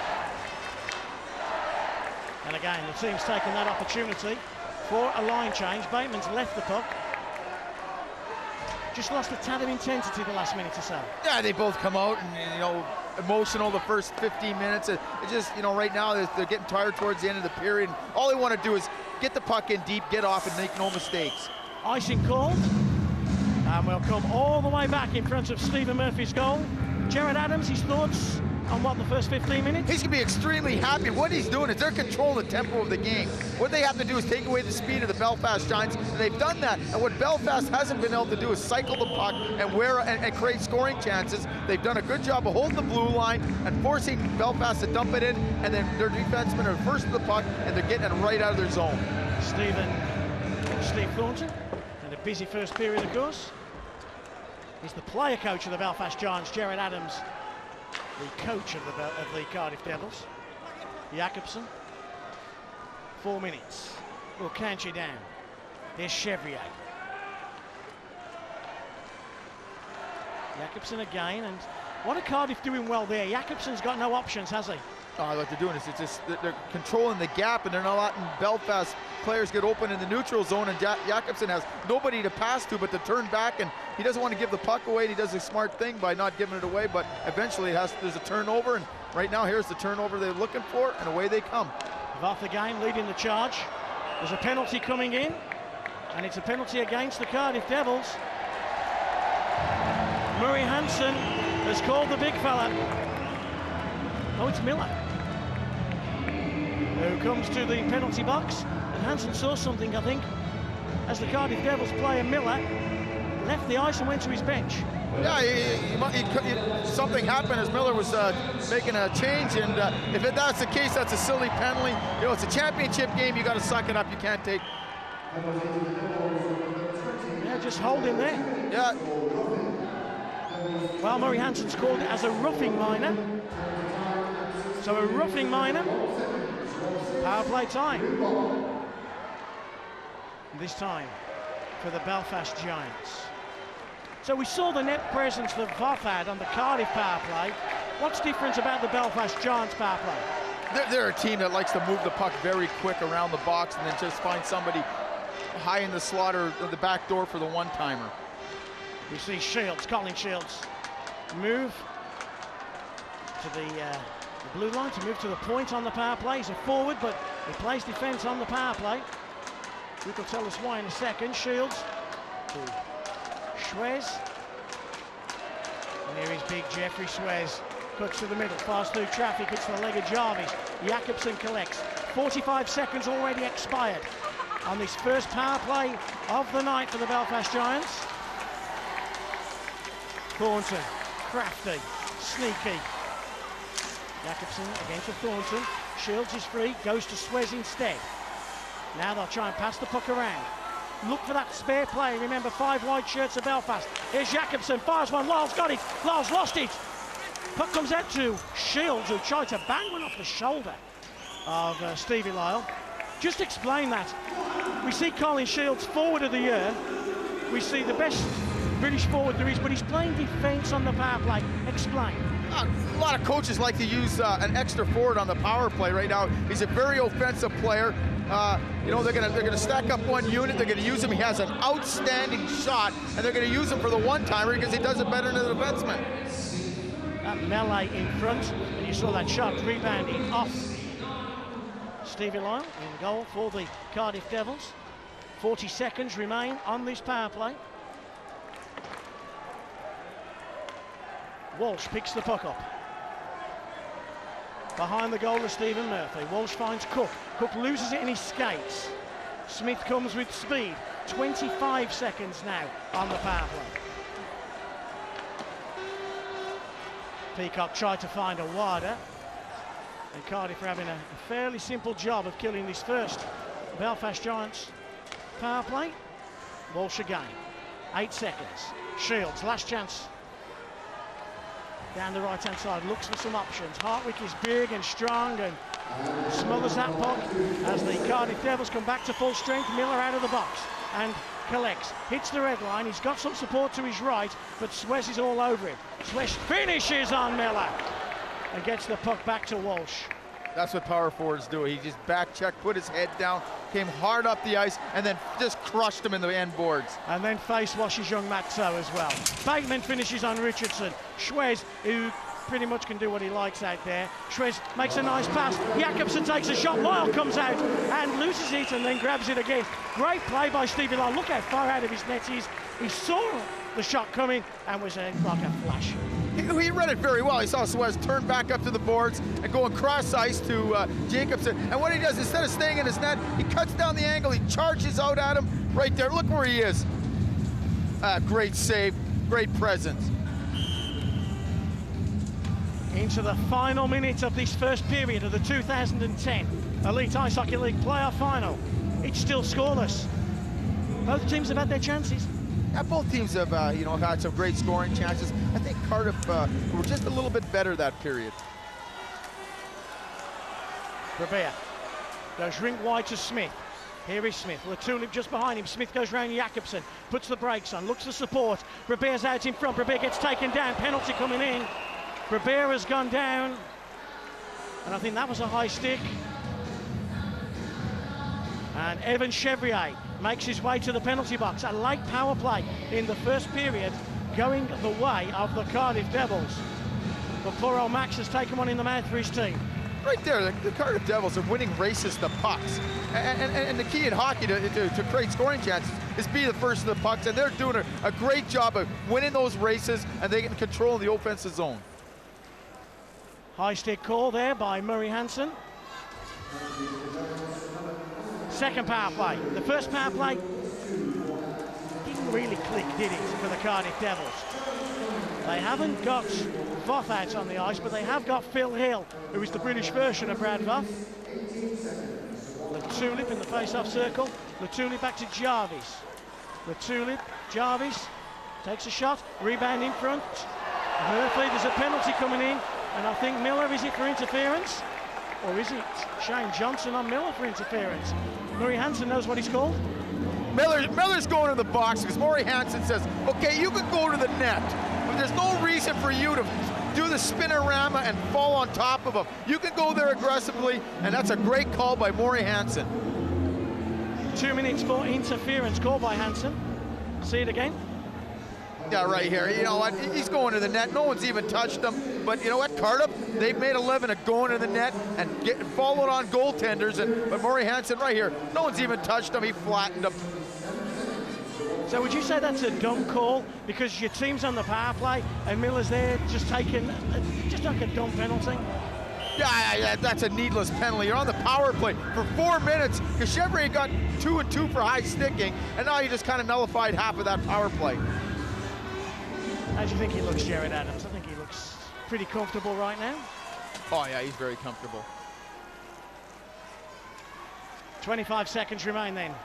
And again, the team's taken that opportunity for a line change. Bateman's left the puck. Just lost a tad of intensity the last minute or so. Yeah, they both come out and, you know, emotional the first 15 minutes. It just, you know, right now they're getting tired towards the end of the period. All they want to do is get the puck in deep, get off, and make no mistakes. Icing called. And we'll come all the way back in front of Stephen Murphy's goal. Jared Adams, his thoughts on what, the first 15 minutes? He's going to be extremely happy. What he's doing is they're controlling the tempo of the game. What they have to do is take away the speed of the Belfast Giants, and they've done that. And what Belfast hasn't been able to do is cycle the puck and create scoring chances. They've done a good job of holding the blue line and forcing Belfast to dump it in, and then their defensemen are first to the puck, and they're getting it right out of their zone. Steve Thornton, and a busy first period, of course. He's the player coach of the Belfast Giants. Jared Adams, the coach of the Cardiff Devils. Jakobsen, 4 minutes. Will count you down. There's Chevrier. Jakobsen again, and what are Cardiff doing well there? Jakobsen's got no options, has he? Oh, what they're doing is it's just they're controlling the gap, and they're not letting Belfast players get open in the neutral zone, and Jakobsen has nobody to pass to but to turn back, and he doesn't want to give the puck away. He does a smart thing by not giving it away, but eventually there's a turnover, and right now here's the turnover they're looking for, and away they come. Voth again leading the charge. There's a penalty coming in, and it's a penalty against the Cardiff Devils. Murray Hansen has called the big fella. Oh, it's Miller, who comes to the penalty box, and Hansen saw something, I think, as the Cardiff Devils player Miller left the ice and went to his bench. Yeah, something happened as Miller was making a change, and if that's the case, that's a silly penalty. You know, it's a championship game. You got to suck it up. You can't take. Yeah, just hold him there. Yeah. Well, Murray Hansen's called it as a roughing minor. So a roughing minor. Power play time. This time for the Belfast Giants. So we saw the net presence that Voth had on the Cardiff power play. What's different about the Belfast Giants power play? They're a team that likes to move the puck very quick around the box and then just find somebody high in the slot or the back door for the one-timer. We see Shields, Colin Shields, move to the blue line, to move to the point on the power play. He's a forward, but he plays defense on the power play. Rick will tell us why in a second. Shields to Schwez. And here is big Jeffrey Schwez. Cuts to the middle, fast through traffic, hits the leg of Jarvis. Jakobsen collects. 45 seconds already expired on this first power play of the night for the Belfast Giants. Thornton, crafty, sneaky. Jakobsen against Thornton. Shields is free, goes to Swez instead. Now they'll try and pass the puck around. Look for that spare play. Remember, 5 white shirts of Belfast. Here's Jakobsen, fires one. Lyle's got it. Lyle's lost it. Puck comes out to Shields, who tried to bang one off the shoulder of Stevie Lyle. Just explain that. We see Colin Shields forward of the year. We see the best British forward there is, but he's playing defence on the power play. Explain. A lot of coaches like to use an extra forward on the power play right now. He's a very offensive player. You know, they're gonna stack up one unit. They're gonna use him. He has an outstanding shot, and they're gonna use him for the one-timer because he does it better than the defenseman. That melee in front, and you saw that shot rebounding off Stevie Lyle in goal for the Cardiff Devils. 40 seconds remain on this power play. Walsh picks the puck up. Behind the goal of Stephen Murphy. Walsh finds Cook. Cook loses it and he skates. Smith comes with speed. 25 seconds now on the power play. Peacock tried to find a wider. And Cardiff are having a fairly simple job of killing this first Belfast Giants power play. Walsh again. 8 seconds. Shields, last chance. Down the right-hand side, looks for some options. Hartwick is big and strong and smothers that puck as the Cardiff Devils come back to full strength. Miller out of the box and collects, hits the red line. He's got some support to his right, but Swez is all over him. Swez finishes on Miller and gets the puck back to Walsh. That's what power forwards do. He just back checked, put his head down, came hard up the ice, and then just crushed him in the end boards. And then face washes young Matzo as well. Bateman finishes on Richardson. Schwez, who pretty much can do what he likes out there. Schwez makes a nice pass. Jakobsen takes a shot. Lyle comes out and loses it and then grabs it again. Great play by Stevie Lyle. Look how far out of his net he is. He saw the shot coming and was like a flash. He read it very well. He saw Suez turn back up to the boards and go across ice to Jacobson. And what he does, instead of staying in his net, he cuts down the angle. He charges out at him right there. Look where he is. Great save, great presence. Into the final minutes of this first period of the 2010 Elite Ice Hockey League playoff final. It's still scoreless. Both teams have had their chances. Yeah, both teams have, have had some great scoring chances. I think Cardiff were just a little bit better that period. Revere goes rink wide to Smith. Here is Smith. Latulip just behind him. Smith goes round Jakobsen, puts the brakes on, looks for support. Rebere's out in front. Rebere gets taken down. Penalty coming in. Rebere has gone down. And I think that was a high stick. And Evan Chevrier makes his way to the penalty box. A late power play in the first period going the way of the Cardiff Devils. But poor old Max has taken one in the mouth for his team. Right there, the Cardiff Devils are winning races to pucks. And the key in hockey to create scoring chances is be the first to the pucks. And they're doing a great job of winning those races and they can control the offensive zone. High stick call there by Murray Hansen. Second power play. The first power play didn't really click, did it, for the Cardiff Devils? They haven't got Voth out on the ice, but they have got Phil Hill, who is the British version of Brad Voth. Latulip in the face-off circle. Latulip back to Jarvis. Latulip, Jarvis takes a shot. Rebound in front. Murphy, there's a penalty coming in, and I think Miller, is it for interference? Or is it Shane Johnson on Miller for interference? Murray Hansen knows what he's called. Miller's going to the box because Murray Hansen says, okay, you can go to the net, but there's no reason for you to do the spinorama and fall on top of him. You can go there aggressively, and that's a great call by Murray Hansen. 2 minutes for interference called by Hansen. See it again. Yeah, right here. You know what? He's going to the net. No one's even touched him. But you know what? Cardiff, they've made 11 of going to the net and followed on goaltenders. But Murray Hansen right here, no one's even touched him. He flattened him. So would you say that's a dumb call because your team's on the power play and Miller's there just taking just like a dumb penalty? Yeah, that's a needless penalty. You're on the power play for 4 minutes because Chevrier got 2 and 2 for high sticking, and now you just kind of nullified half of that power play. How do you think he looks, Jared Adams? I think he looks pretty comfortable right now. Oh, yeah, he's very comfortable. 25 seconds remain then.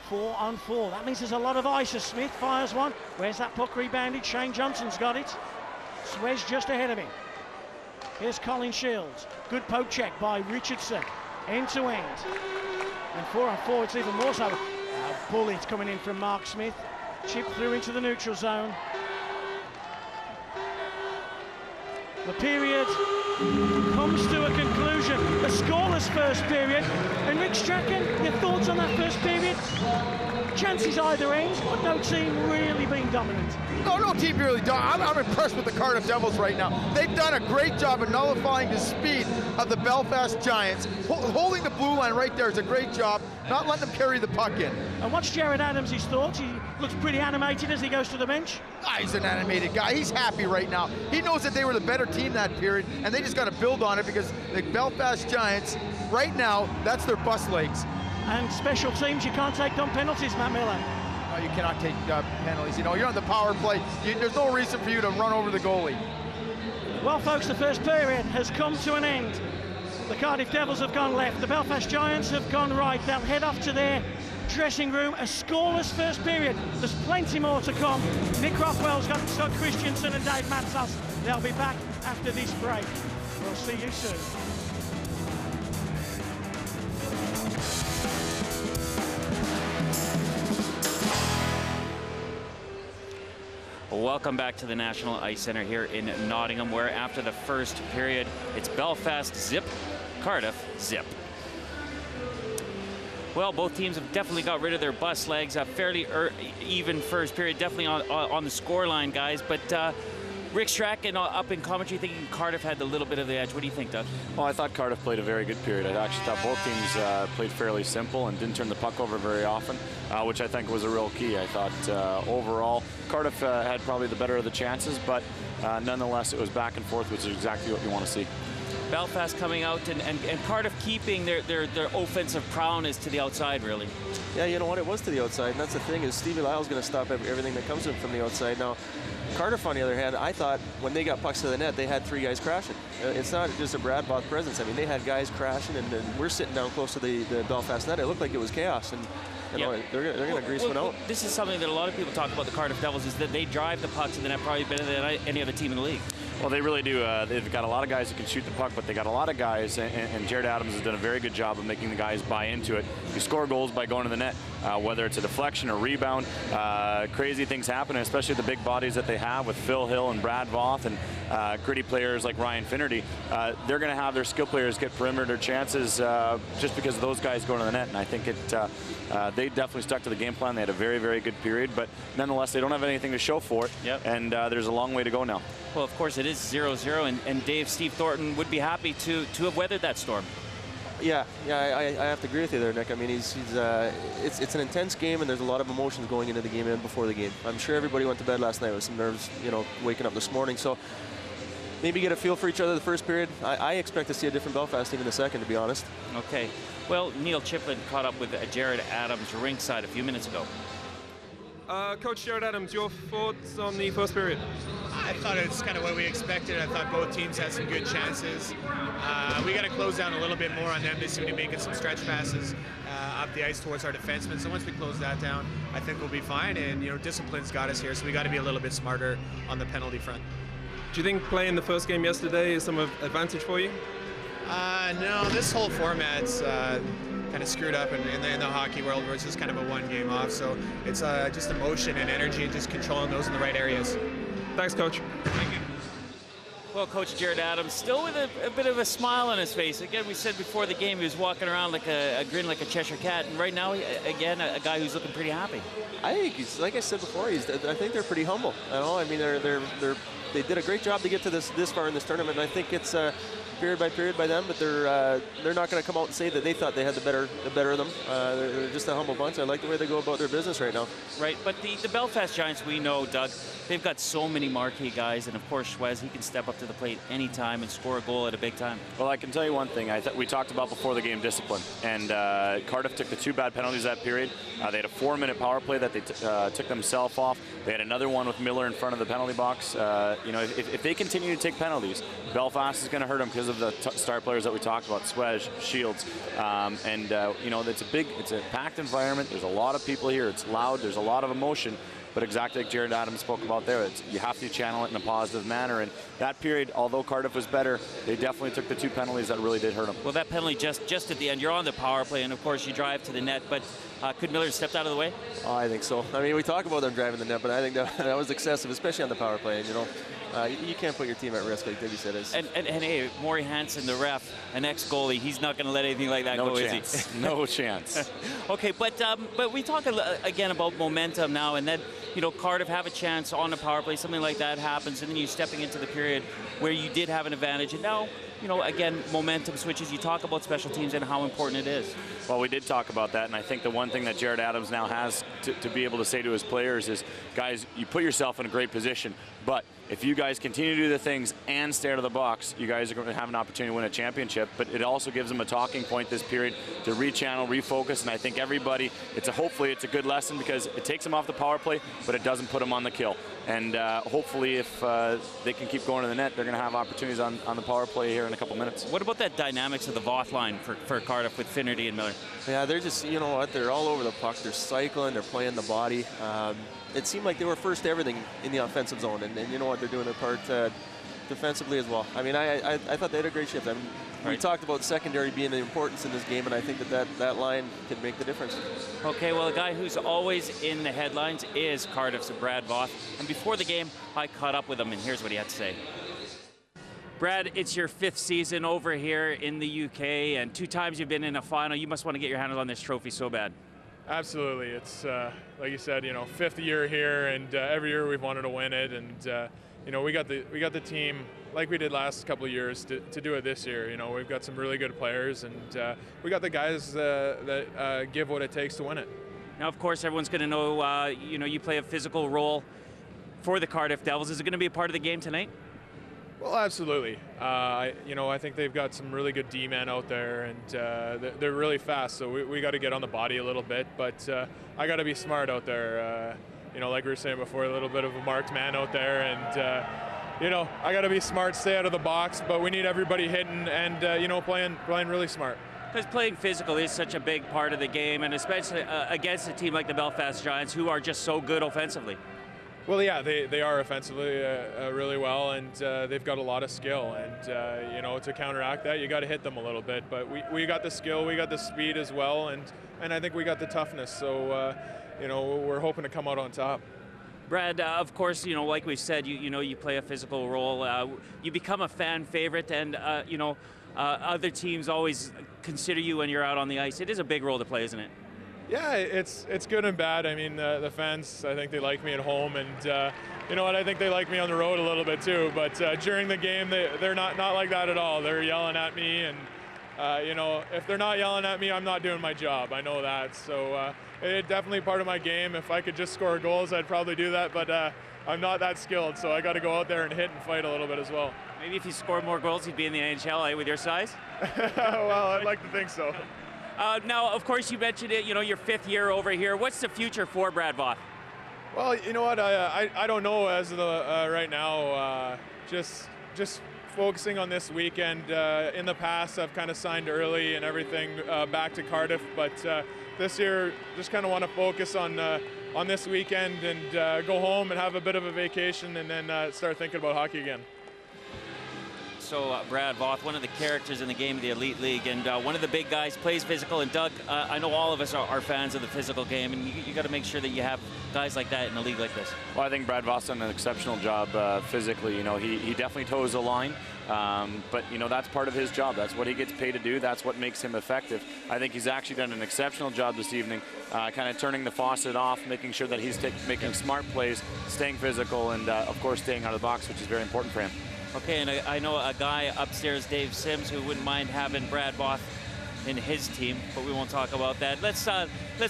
4 on 4. That means there's a lot of ice as Smith fires one. Where's that puck rebounded? Shane Johnson's got it. Swez just ahead of him. Here's Colin Shields. Good poke check by Richardson. End to end. And 4 on 4, it's even more so. A bullet coming in from Mark Smith. Chip through into the neutral zone. The period comes to a conclusion. A scoreless first period. And Rick Strachan, your thoughts on that first period? Chances either end, but no team really being dominant. No team really dominant. I'm impressed with the Cardiff Devils right now. They've done a great job of nullifying the speed of the Belfast Giants. Holding the blue line right there is a great job, not letting them carry the puck in. And what's Jared Adams' thoughts? He looks pretty animated as he goes to the bench. He's an animated guy. He's happy right now. He knows that they were the better team that period, and they just got to build on it because the Belfast Giants, right now, that's their bus legs. And special teams, you can't take dumb penalties, Matt Miller. No, you cannot take penalties. You know, you're on the power play. There's no reason for you to run over the goalie. Well, folks, the first period has come to an end. The Cardiff Devils have gone left. The Belfast Giants have gone right. They'll head off to their dressing room. A scoreless first period. There's plenty more to come. Nick Rothwell's got Scott Christensen and Dave Matzos. They'll be back after this break. We'll see you soon. Welcome back to the National Ice Centre here in Nottingham, where after the first period, it's Belfast zip, Cardiff zip. Well, both teams have definitely got rid of their bus legs. A fairly even first period, definitely on the scoreline, guys. But Rick Strachan up in commentary thinking Cardiff had a little bit of the edge. What do you think, Doug? Well, I thought Cardiff played a very good period. I actually thought both teams played fairly simple and didn't turn the puck over very often, which I think was a real key. I thought overall Cardiff had probably the better of the chances, but nonetheless it was back and forth, which is exactly what you want to see. Belfast coming out and Cardiff keeping their offensive prowess to the outside, really. Yeah, you know what? It was to the outside, and that's the thing is Stevie Lyle's going to stop everything that comes in from the outside. Now, Cardiff, on the other hand, I thought when they got pucks to the net, they had 3 guys crashing. It's not just a Brad Both presence. I mean, they had guys crashing, and we're sitting down close to the Belfast net. It looked like it was chaos, and you know, they're going to grease one out. This is something that a lot of people talk about the Cardiff Devils, is that they drive the puck to the net probably better than any other team in the league. Well, they really do. They've got a lot of guys who can shoot the puck, but they got a lot of guys, and Jared Adams has done a very good job of making the guys buy into it. You score goals by going to the net, whether it's a deflection or rebound. Crazy things happen, especially the big bodies that they have with Phil Hill and Brad Voth and gritty players like Ryan Finnerty. They're going to have their skill players get perimeter chances just because of those guys going to the net, and I think they definitely stuck to the game plan. They had a very, very good period, but nonetheless, they don't have anything to show for it, and there's a long way to go now. Well, of course, it is 0-0, and Steve Thornton would be happy to have weathered that storm. Yeah, I have to agree with you there, Nick. I mean, it's an intense game, and there's a lot of emotions going into the game and before the game. I'm sure everybody went to bed last night with some nerves, you know, waking up this morning. So maybe get a feel for each other the first period. I expect to see a different Belfast team in the second, to be honest. Okay. Well, Neil Chiplin caught up with Jared Adams ringside a few minutes ago. Coach Jared Adams, your thoughts on the first period? I thought it's kind of what we expected. I thought both teams had some good chances. We got to close down a little bit more on them. They seem to be making some stretch passes up the ice towards our defensemen. So once we close that down, I think we'll be fine. And, you know, discipline's got us here, so we got to be a little bit smarter on the penalty front. Do you think playing the first game yesterday is some advantage for you? No, this whole format's kind of screwed up in the hockey world, where it's just kind of a one game off. So it's just emotion and energy and just controlling those in the right areas. Thanks, Coach. Thank you. Well, Coach Jared Adams still with a bit of a smile on his face. Again, we said before the game he was walking around like a grin like a Cheshire cat, and right now, again, a guy who's looking pretty happy. I think he's, like I said before, I think they're pretty humble. You know, I mean, they did a great job to get to this far in this tournament, and I think it's period by period by them, but they're not going to come out and say that they thought they had the better of them. They're just a humble bunch. I like the way they go about their business right now. Right, but the Belfast Giants, we know, Doug, they've got so many marquee guys, and of course Schwez, he can step up to the plate anytime and score a goal at a big time. Well, I can tell you one thing. We talked about before the game discipline, and Cardiff took the 2 bad penalties that period. They had a 4-minute power play that they took themselves off. They had another one with Miller in front of the penalty box. You know, if they continue to take penalties, Belfast is going to hurt them because of the star players that we talked about, Swedge, Shields, you know, it's a packed environment. There's a lot of people here. It's loud. There's a lot of emotion. But exactly like Jared Adams spoke about there, you have to channel it in a positive manner. And that period, although Cardiff was better, they definitely took the 2 penalties that really did hurt them. Well, that penalty just at the end, you're on the power play, and of course you drive to the net. But Could Miller have stepped out of the way? Oh, I think so. I mean, we talk about them driving the net, but I think that was excessive, especially on the power play. And, you know, you can't put your team at risk like Debbie said. And hey, Maury Hansen, the ref, an ex-goalie, he's not going to let anything like that go, is he? No chance. Okay, but we talk again about momentum now, and then, you know, Cardiff have a chance on the power play, something like that happens, and then you're stepping into the period where you did have an advantage, and now, you know, again, momentum switches. You talk about special teams and how important it is. Well, we did talk about that, and I think the one thing that Jared Adams now has to be able to say to his players is, guys, you put yourself in a great position, but if you guys continue to do the things and stay out of the box, you guys are going to have an opportunity to win a championship. But it also gives them a talking point this period to rechannel, refocus, and I think everybody, hopefully it's a good lesson because it takes them off the power play, but it doesn't put them on the kill. And hopefully if they can keep going to the net, they're going to have opportunities on the power play here in a couple minutes. What about that dynamics of the Voth line for Cardiff with Finnerty and Miller? Yeah, they're just, you know what, they're all over the puck. They're cycling, they're playing the body. It seemed like they were first to everything in the offensive zone, and you know what, they're doing their part defensively as well. I mean, I thought they had a great shift. I mean, we talked about secondary being the importance in this game, and I think that line could make the difference. Okay, well, a guy who's always in the headlines is Cardiff's Brad Voth. And before the game, I caught up with him, and here's what he had to say. Brad, it's your 5th season over here in the UK, and 2 times you've been in a final. You must want to get your hands on this trophy so bad. Absolutely. It's, like you said, you know, 5th year here, and every year we've wanted to win it. And, you know, we got the team, like we did last couple of years, to do it this year. You know, we've got some really good players, and we got the guys that give what it takes to win it. Now, of course, everyone's going to know, you know, you play a physical role for the Cardiff Devils. Is it going to be a part of the game tonight? Well, absolutely. You know, I think they've got some really good D-men out there, and they're really fast, so we got to get on the body a little bit, but I got to be smart out there. You know, like we were saying before, a little bit of a marked man out there, and you know, I got to be smart, stay out of the box, but we need everybody hitting and, you know, playing really smart. Because playing physical is such a big part of the game, and especially against a team like the Belfast Giants, who are just so good offensively. Well, yeah, they are offensively really well, and they've got a lot of skill. And you know, to counteract that, you got to hit them a little bit. But we got the skill, we got the speed as well, and I think we got the toughness. So you know, we're hoping to come out on top. Brad, of course, you know, like we said, you know, you play a physical role. You become a fan favorite, and you know, other teams always consider you when you're out on the ice. It is a big role to play, isn't it? Yeah, it's good and bad. I mean, the fans, I think they like me at home, and you know what, I think they like me on the road a little bit too. But during the game, they're not like that at all. They're yelling at me, and you know, if they're not yelling at me, I'm not doing my job. I know that. So it's definitely part of my game. If I could just score goals, I'd probably do that. But I'm not that skilled, so I got to go out there and hit and fight a little bit as well. Maybe if you scored more goals, you'd be in the NHL, with your size? Well, I'd like to think so. Now, of course, you mentioned it, you know, your 5th year over here. What's the future for Brad Voth? Well, you know what, I don't know as of right now. Just focusing on this weekend. In the past, I've kind of signed early and everything back to Cardiff, but this year, just kind of want to focus on this weekend and go home and have a bit of a vacation, and then start thinking about hockey again. So Brad Voth, one of the characters in the game of the Elite League, and one of the big guys, plays physical. And Doug, I know all of us are fans of the physical game, and you got to make sure that you have guys like that in a league like this. Well, I think Brad Voth's done an exceptional job physically. You know, he definitely toes the line, but you know, that's part of his job. That's what he gets paid to do. That's what makes him effective. I think he's actually done an exceptional job this evening, kind of turning the faucet off, making sure that he's making smart plays, staying physical, and of course staying out of the box, which is very important for him. Okay, and I know a guy upstairs, Dave Sims, who wouldn't mind having Brad Voth in his team, but we won't talk about that. Let's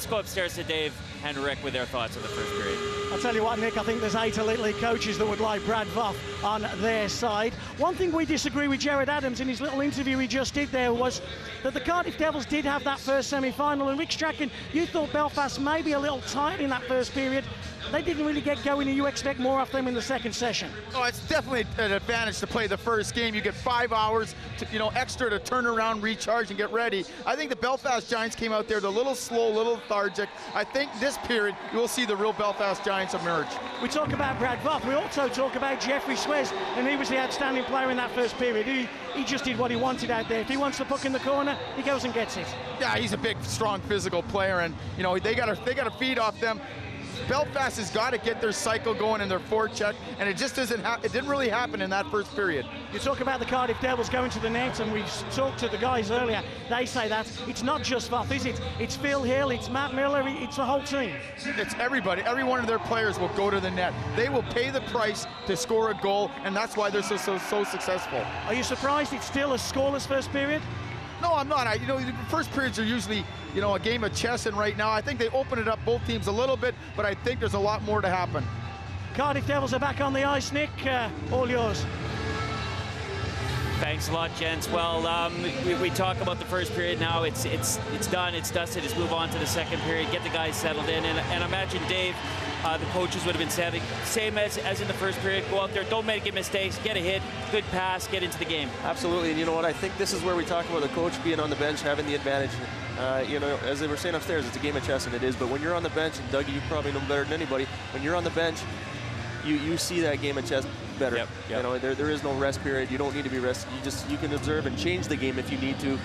go upstairs to Dave and Rick with their thoughts of the first period. I'll tell you what, Nick, I think there's 8 Elite League coaches that would like Brad Voth on their side. One thing we disagree with Jared Adams in his little interview he just did there was that the Cardiff Devils did have that first semi-final, and Rick Strachan, you thought Belfast may be a little tight in that first period. they didn't really get going, and you expect more of them in the second session. Oh, it's definitely an advantage to play the first game. You get 5 hours to, extra to turn around, recharge, and get ready. I think the Belfast Giants came out there a little slow, a little lethargic. I think this period, you will see the real Belfast Giants emerge. We talk about Brad Voth. We also talk about Jeffrey Swez, and he was the outstanding player in that first period. He just did what he wanted out there. If he wants the puck in the corner, he goes and gets it. Yeah, he's a big, strong, physical player, and they got to feed off them. Belfast has got to get their cycle going in their forecheck, and it just doesn't. It didn't really happen in that first period. You talk about the Cardiff Devils going to the net, and we've talked to the guys earlier. They say that it's not just Voth, is it? It's Phil Hill, it's Matt Miller, it's the whole team. It's everybody. Every one of their players will go to the net. They will pay the price to score a goal, and that's why they're so successful. Are you surprised it's still a scoreless first period? No, I'm not. The first periods are usually, a game of chess, and right now I think they open it up, both teams, a little bit, but I think there's a lot more to happen. Cardiff Devils are back on the ice, Nick. All yours. Thanks a lot, gents. Well, we talk about the first period now. It's done, it's dusted. Let's move on to the second period, get the guys settled in, and imagine, Dave, the coaches would have been saying, same as in the first period, go out there, don't make mistakes, get a hit, good pass, get into the game. Absolutely, and you know what, I think this is where we talk about the coach being on the bench, having the advantage. As they were saying upstairs, it's a game of chess, and it is, but when you're on the bench, and Dougie, you probably know better than anybody, when you're on the bench, you see that game of chess better. Yep. There is no rest period. You don't need to be rested. You can observe and change the game if you need to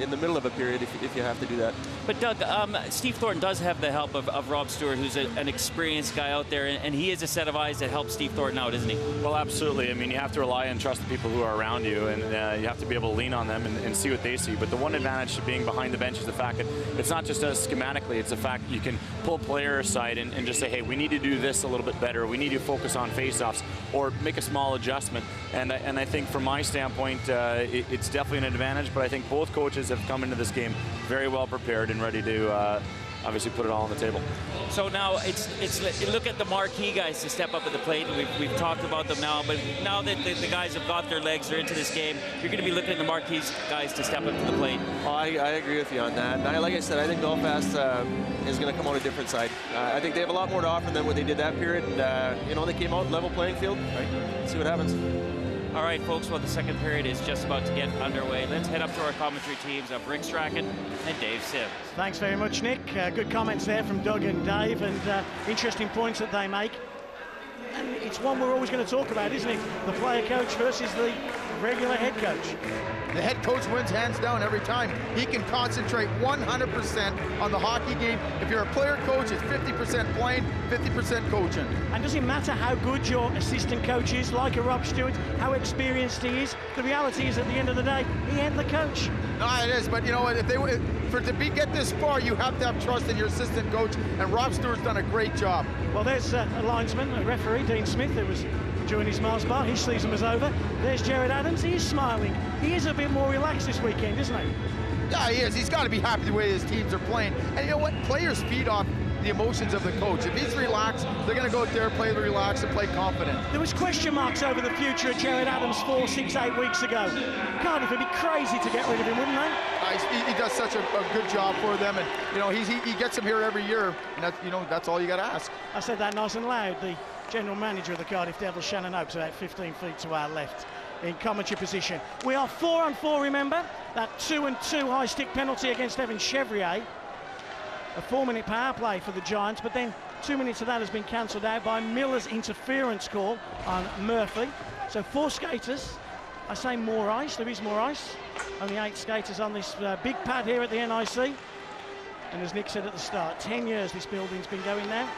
in the middle of a period if you have to do that. But Doug, Steve Thornton does have the help of Rob Stewart, who's an experienced guy out there, and he is a set of eyes that helps Steve Thornton out, isn't he? Well, absolutely. I mean, you have to rely and trust the people who are around you, and you have to be able to lean on them and see what they see. But the one advantage to being behind the bench is the fact that it's not just schematically, it's the fact that you can pull players aside and just say, hey, we need to do this a little bit better. We need to focus on face-offs or make a small adjustment. And I think from my standpoint, it's definitely an advantage, but I think both coaches have come into this game very well prepared and ready to obviously put it all on the table. So now it's look at the marquee guys to step up at the plate, and we've talked about them now, but now that the guys have got their legs, they're into this game, you're going to be looking at the marquee guys to step up to the plate. Oh, I agree with you on that. And like I said, I think Belfast is going to come out a different side. I think they have a lot more to offer than what they did that period, and they came out level playing field. Right? See what happens. All right, folks, well, the second period is just about to get underway. Let's head up to our commentary teams of Rick Strachan and Dave Sims. Thanks very much, Nick. Good comments there from Doug and Dave, and interesting points that they make. And it's one we're always going to talk about, isn't it? The player coach versus the regular head coach. The head coach wins hands down every time. He can concentrate 100% on the hockey game. If you're a player coach, it's 50% playing, 50% coaching. And does it matter how good your assistant coach is, like a Rob Stewart, how experienced he is? The reality is, at the end of the day, he ain't the coach. No, it is, but you know what? Get this far, you have to have trust in your assistant coach, and Rob Stewart's done a great job. Well, there's a linesman, a referee, Dean Smith, who was enjoying his Mars bar. His season was over. There's Jared Adams. He's smiling. He is a bit more relaxed this weekend, isn't he? Yeah, he is. He's got to be happy the way his teams are playing. And you know what? Players feed off the emotions of the coach. If he's relaxed, they're going to go out there, play relaxed, and play confident. There was question marks over the future of Jared Adams 4, 6, 8 weeks ago. Cardiff would be crazy to get rid of him, wouldn't they? He does such a good job for them, and he gets them here every year, and that's all you got to ask. I said that nice and loud. The general manager of the Cardiff Devils, Shannon Oakes, about 15 feet to our left in commentary position. We are 4-on-4, remember? That 2-on-2 high stick penalty against Evan Chevrier. A 4-minute power play for the Giants, but then 2 minutes of that has been cancelled out by Miller's interference call on Murphy. So 4 skaters. I say more ice. There is more ice. Only 8 skaters on this big pad here at the NIC. And as Nick said at the start, 10 years this building's been going now.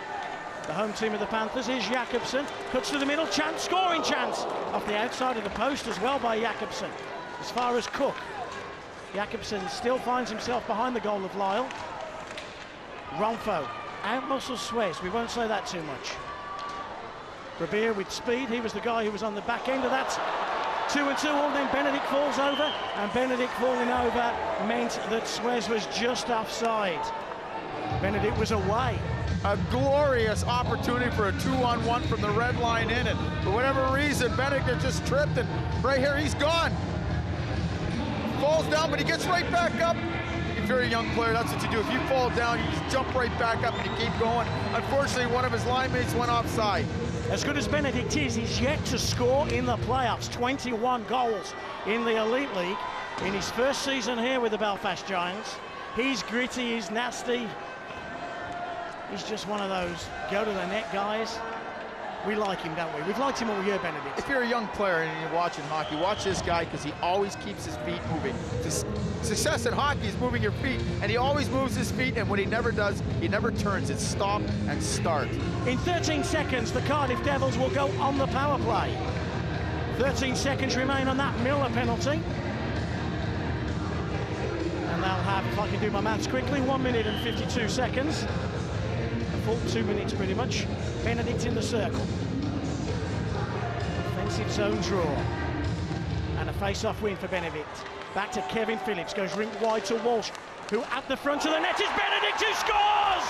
The home team of the Panthers is Jakobsen. Cuts to the middle, chance, scoring chance. Off the outside of the post as well by Jakobsen. As far as Cook. Jakobsen still finds himself behind the goal of Lyle. Ronfo, out-muscle Swez. We won't say that too much. Rabir with speed. He was the guy who was on the back end of that 2-on-2, and then Benedict falls over. And Benedict falling over meant that Swez was just offside. Benedict was away. A glorious opportunity for a 2-on-1 from the red line in, and for whatever reason, Benedict just tripped, and right here, he's gone. Falls down, but he gets right back up. He you're a young player, that's what you do. If you fall down, you just jump right back up and you keep going. Unfortunately, one of his line mates went offside. As good as Benedict is, he's yet to score in the playoffs. 21 goals in the Elite League in his first season here with the Belfast Giants. He's gritty, he's nasty. He's just one of those go-to-the-net guys. We like him, don't we? We've liked him all year, Benedict. If you're a young player and you're watching hockey, watch this guy because he always keeps his feet moving. Success in hockey is moving your feet, and he always moves his feet, and what he never does, he never turns. It's stop and start. In 13 seconds, the Cardiff Devils will go on the power play. 13 seconds remain on that Miller penalty. And they'll have, if I can do my maths quickly, 1 minute and 52 seconds. A full 2 minutes, pretty much. Benedict in the circle. Offensive zone draw. And a face-off win for Benedict. Back to Kevin Phillips, goes rink wide to Walsh, who at the front of the net is Benedict, who scores!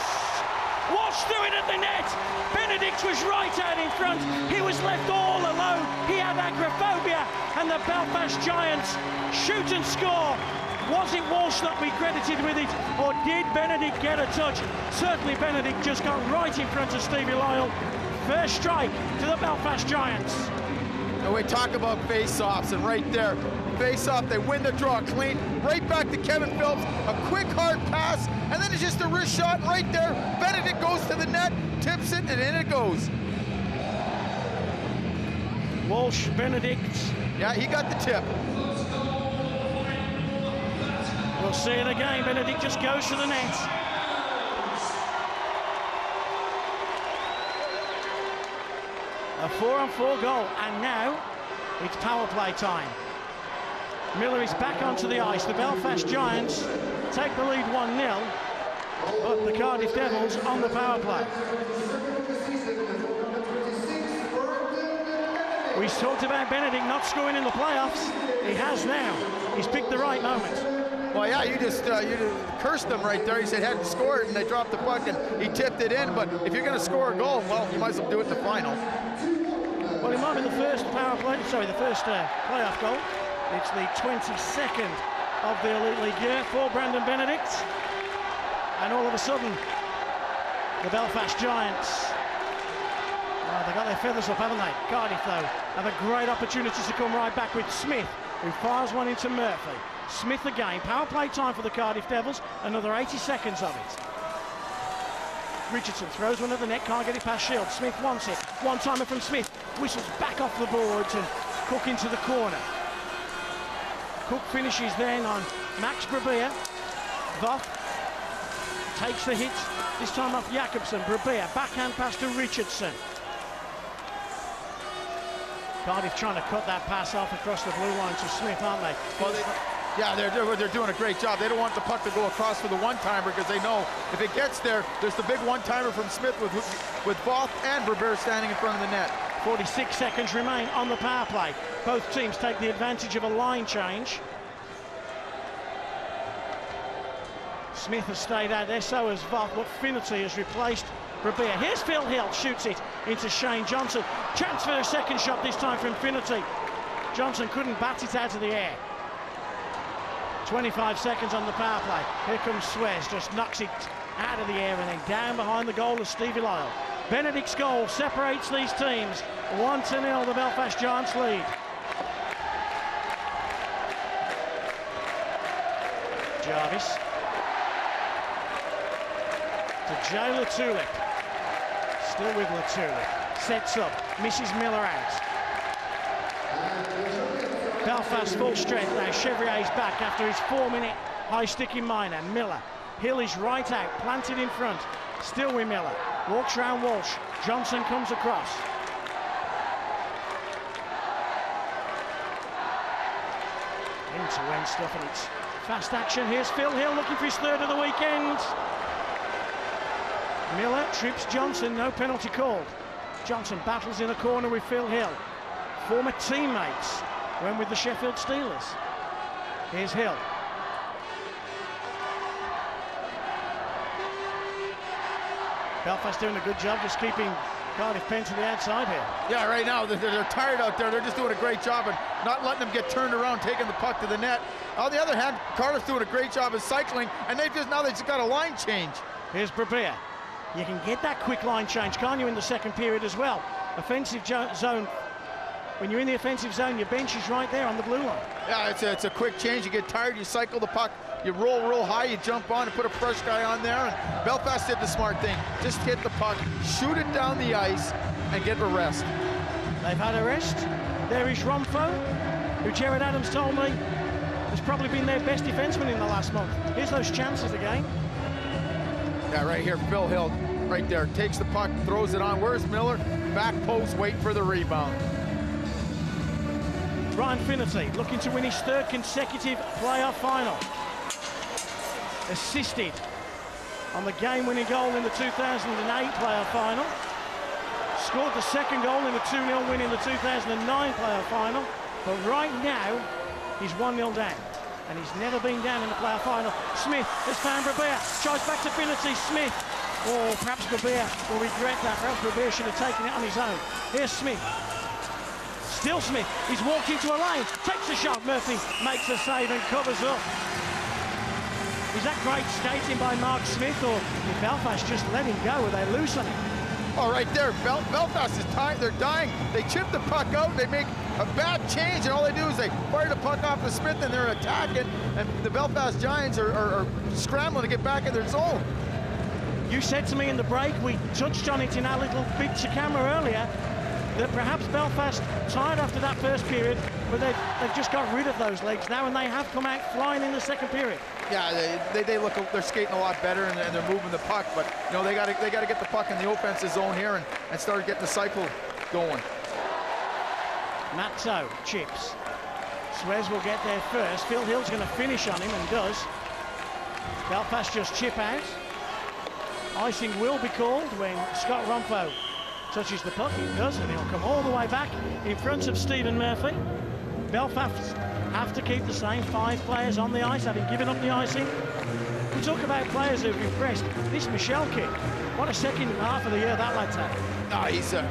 Walsh threw it at the net. Benedict was right out in front. He was left all alone. He had agoraphobia, and the Belfast Giants shoot and score. Was it Walsh that we credited with it, or did Benedict get a touch? Certainly Benedict just got right in front of Stevie Lyle. First strike to the Belfast Giants. And we talk about face-offs, and right there, face-off, they win the draw clean. Right back to Kevin Phillips, a quick, hard pass, and then it's just a wrist shot right there. Benedict goes to the net, tips it, and in it goes. Walsh, Benedict. Yeah, he got the tip. We'll see it again. Benedict just goes to the net. A 4-on-4 goal, and now it's power play time. Miller is back onto the ice. The Belfast Giants take the lead 1-0, but the Cardiff Devils on the power play. We talked about Benedict not scoring in the playoffs. He has now. He's picked the right moment. Well, yeah, you just cursed them right there. He said he hadn't scored, and they dropped the puck, and he tipped it in. But if you're going to score a goal, well, you might as well do it in the final. Well, it might be the first playoff goal. It's the 22nd of the Elite League year for Brandon Benedict. And all of a sudden, the Belfast Giants, they got their feathers up, haven't they? Cardiff, though, have a great opportunity to come right back with Smith, who fires one into Murphy. Smith again, power play time for the Cardiff Devils, another 80 seconds of it. Richardson throws one at the net, can't get it past Shields. Smith wants it, one-timer from Smith, whistles back off the boards and Cook into the corner. Cook finishes then on Max Brabia. Voth takes the hit, this time off Jakobsen. Brabia, backhand pass to Richardson. Cardiff trying to cut that pass off across the blue line to Smith, aren't they? Well, yeah, they're doing a great job. They don't want the puck to go across for the one-timer because they know if it gets there, there's the big one-timer from Smith with Voth and Brabir standing in front of the net. 46 seconds remain on the power play. Both teams take the advantage of a line change. Smith has stayed out there, so has Voth, but Finnerty has replaced Brabir. Here's Phil Hill, shoots it into Shane Johnson. Chance for a second shot, this time from Finnerty. Johnson couldn't bat it out of the air. 25 seconds on the power play. Here comes Suez, just knocks it out of the air and then down behind the goal of Stevie Lyle. Benedict's goal separates these teams. 1-0, the Belfast Giants lead. Jarvis. To Joe Latulip. Still with Latulip. Sets up, misses Miller out. Belfast full strength now. Chevrier's back after his 4-minute high stick in minor. Miller. Hill is right out, planted in front. Still with Miller. Walks round Walsh. Johnson comes across. End-to-end stuff, and it's fast action. Here's Phil Hill looking for his third of the weekend. Miller trips Johnson, no penalty called. Johnson battles in a corner with Phil Hill. Former teammates when with the Sheffield Steelers. Here's Hill. Belfast doing a good job just keeping Cardiff pen to the outside here. Yeah, right now they're tired out there. They're just doing a great job of not letting them get turned around, taking the puck to the net. On the other hand, Cardiff's doing a great job of cycling, and they just got a line change. Here's Brabir. You can get that quick line change, can't you, in the second period as well? Offensive zone. When you're in the offensive zone, your bench is right there on the blue line. Yeah, it's a quick change. You get tired, you cycle the puck, you roll real high, you jump on and put a fresh guy on there. And Belfast did the smart thing. Just hit the puck, shoot it down the ice, and get a rest. They've had a rest. There is Romfo, who Jared Adams told me has probably been their best defenseman in the last month. Here's those chances again. Yeah, right here, Phil Hill, right there. Takes the puck, throws it on. Where's Miller? Back post, waiting for the rebound. Ryan Finnerty looking to win his third consecutive playoff final. Assisted on the game-winning goal in the 2008 playoff final. Scored the second goal in the 2-0 win in the 2009 playoff final. But right now, he's 1-0 down. And he's never been down in the playoff final. Smith has found Brabir. Tries back to Finnerty. Smith. Oh, perhaps Brabir will regret that. Perhaps Brabir should have taken it on his own. Here's Smith. Still Smith. He's walked into a lane. Takes a shot. Murphy makes a save and covers up. Is that great skating by Mark Smith, or did Belfast just let him go? Or they loosen him? Oh, right there. Belfast is tired. They're dying. They chip the puck out. They make a bad change, and all they do is they fire the puck off the Smith, and they're attacking. And the Belfast Giants are scrambling to get back in their zone. You said to me in the break, we touched on it in our little bit to camera earlier, that perhaps Belfast tired after that first period, but they've just got rid of those legs now, and they have come out flying in the second period. Yeah, they're skating a lot better, and they're moving the puck, but you know they got to get the puck in the offensive zone here and start getting the cycle going. Matzo chips. Suez will get there first. Phil Hill's going to finish on him, and does. Belfast just chip out. Icing will be called when Scott Romfo touches the puck. He does, and he'll come all the way back in front of Stephen Murphy. Belfast have to keep the same 5 players on the ice, having given up the icing. We talk about players who've impressed. This Michelle kid, what a second half of the year that lad's had. No, he's a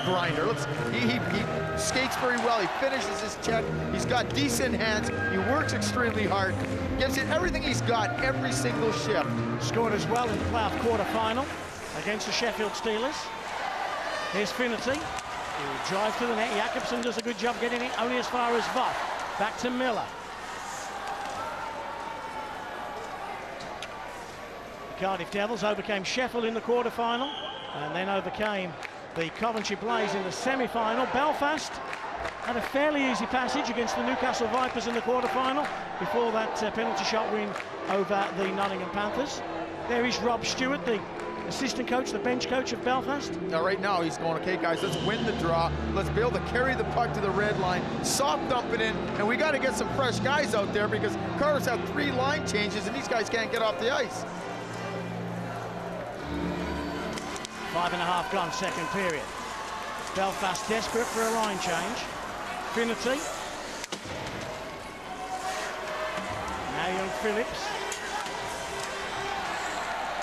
grinder. He skates very well. He finishes his check. He's got decent hands. He works extremely hard. Gives it everything he's got every single shift. Scored as well in the playoff quarter-final against the Sheffield Steelers. Here's Finnerty. He'll drive to the net. Jakobsen does a good job getting it only as far as Voth. Back to Miller. The Cardiff Devils overcame Sheffield in the quarter-final and then overcame the Coventry Blaze in the semi-final. Belfast had a fairly easy passage against the Newcastle Vipers in the quarter-final before that penalty shot win over the Nottingham Panthers. There is Rob Stewart, the assistant coach, the bench coach of Belfast. Now, right now, he's going, okay, guys, let's win the draw. Let's be able to carry the puck to the red line, soft dump it in, and we got to get some fresh guys out there because Carter's had 3 line changes, and these guys can't get off the ice. 5.5 gone, second period. Belfast desperate for a line change. Finnerty. Now young Phillips.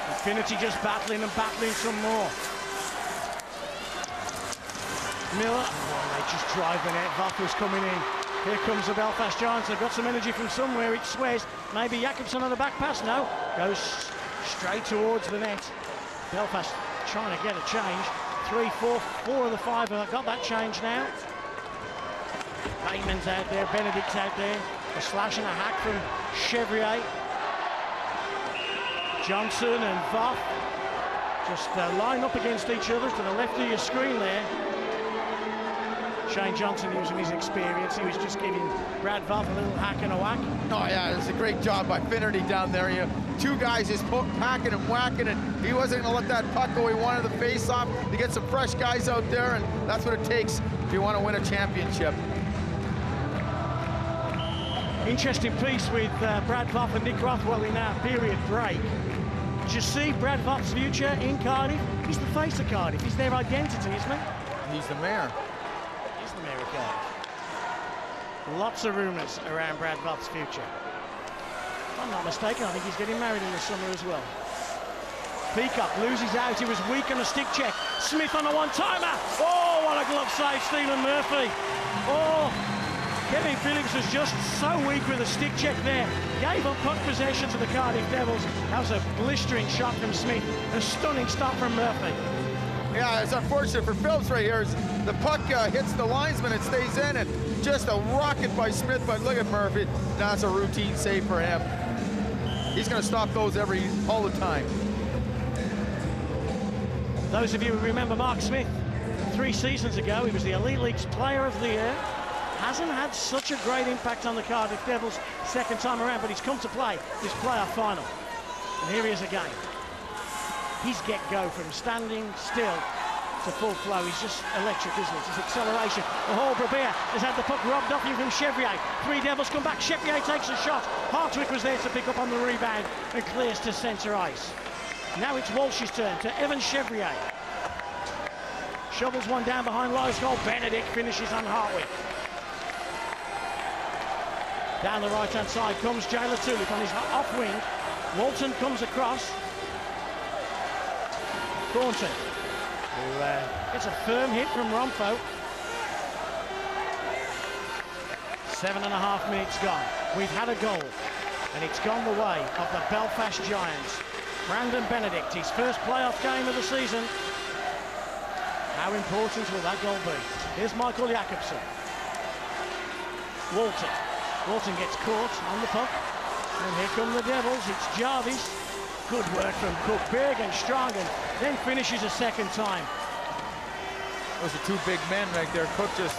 And Finnerty just battling and battling some more. Miller. Oh, they just drive the net. Voth coming in. Here comes the Belfast Giants. They've got some energy from somewhere. It's Suez. Maybe Jakobsen on the back pass. No. Goes straight towards the net. Belfast trying to get a change. 3, 4 of the 5 have got that change now. Bateman's out there, Benedict's out there. A slash and a hack from Chevrier. Johnson and Voth just line up against each other to the left of your screen there. Shane Johnson using his experience. He was just giving Brad Voth a little hack and a whack. Oh yeah, it's a great job by Finnerty down there. You know, 2 guys just packing and whacking, and he wasn't going to let that puck go. He wanted the face-off to get some fresh guys out there, and that's what it takes if you want to win a championship. Interesting piece with Brad Voth and Nick Rothwell in our period break. Did you see Brad Voth's future in Cardiff? He's the face of Cardiff. He's their identity, isn't he? He's the mayor. He's the mayor of Cardiff. Lots of rumours around Brad Voth's future. If I'm not mistaken, I think he's getting married in the summer as well. Peacock loses out. He was weak on a stick check. Smith on a one-timer. Oh, what a glove save, Stephen Murphy. Oh, Kevin Phillips was just so weak with a stick check there. Gave up puck possession to the Cardiff Devils. That was a blistering shot from Smith. A stunning stop from Murphy. Yeah, it's unfortunate for Phillips right here. The puck hits the linesman and stays in, and just a rocket by Smith, but look at Murphy. That's a routine save for him. He's going to stop those all the time. Those of you who remember Mark Smith, 3 seasons ago, he was the Elite League's Player of the Year. Hasn't had such a great impact on the Cardiff Devils second time around, but he's come to play this playoff final. And here he is again. His get-go from standing still to full flow. He's just electric, isn't it? His acceleration. Oh, Brabia has had the puck robbed off him from Chevrier. 3 Devils come back. Chevrier takes a shot. Hartwick was there to pick up on the rebound and clears to centre ice. Now it's Walsh's turn to Evan Chevrier. Shovels one down behind Lyle's goal. Benedict finishes on Hartwick. Down the right-hand side comes Jayla Tulip on his off wing. Walton comes across. Thornton, who gets a firm hit from Romfo. 7.5 minutes gone. We've had a goal, and it's gone the way of the Belfast Giants. Brandon Benedict, his first playoff game of the season. How important will that goal be? Here's Michael Jakobsen. Walton. Walton gets caught on the puck. And here come the Devils. It's Jarvis. Good work from Cook. Big and strong, and then finishes a second time. Those are 2 big men right there. Cook just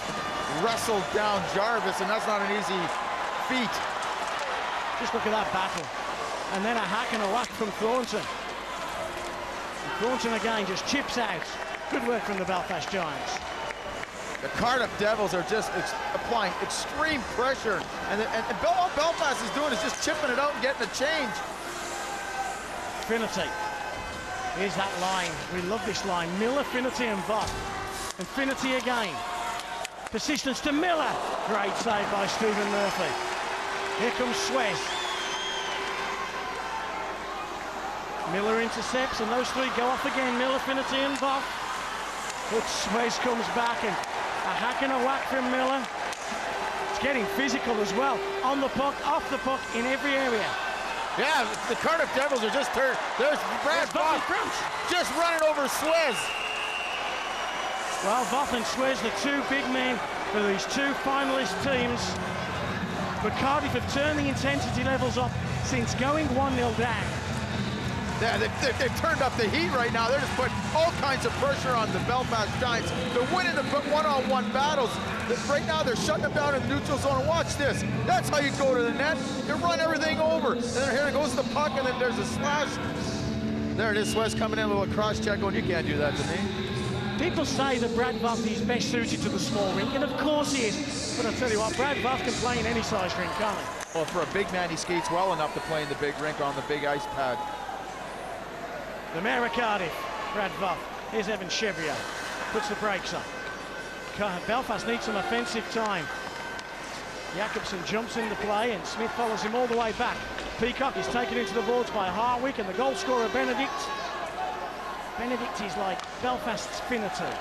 wrestled down Jarvis, and that's not an easy feat. Just look at that battle. And then a hack and a whack from Thornton. And Thornton again just chips out. Good work from the Belfast Giants. The Cardiff Devils are just applying extreme pressure, and all Belfast is doing is just chipping it out and getting a change. Finnerty. Here's that line. We love this line. Miller, Finnerty and Vaught. And Finnerty again. Persistence to Miller. Great save by Stephen Murphy. Here comes Suez. Miller intercepts, and those 3 go off again. Miller, Finnerty and Vaught. But Suez comes back, and a hack and a whack from Miller. It's getting physical as well. On the puck, off the puck, in every area. Yeah, the Cardiff Devils are just turned. There's Brad Vaught just running over Suez. Well, Vaught and Suez, the 2 big men for these 2 finalist teams. But Cardiff have turned the intensity levels up since going 1-0 down. Yeah, they've turned up the heat right now. They're just putting all kinds of pressure on the Belfast Giants. They're winning the one-on-one battles. Right now, they're shutting them down in the neutral zone. And watch this. That's how you go to the net. You run everything over. And then here goes the puck, and then there's a slash. There it is, Suez coming in, a little cross-check going, you can't do that to me. People say that Brad Vaught is best suited to the small rink, and of course he is. But I tell you what, Brad Vaught can play in any size rink, can't he? Well, for a big man, he skates well enough to play in the big rink on the big ice pad. The Mayor of Cardiff, Brad Vaught. Here's Evan Chevrier. Puts the brakes on. Belfast needs some offensive time. Jakobsen jumps into play, and Smith follows him all the way back. Peacock is taken into the boards by Hartwick, and the goal scorer Benedict. Benedict is like Belfast's Finnerty.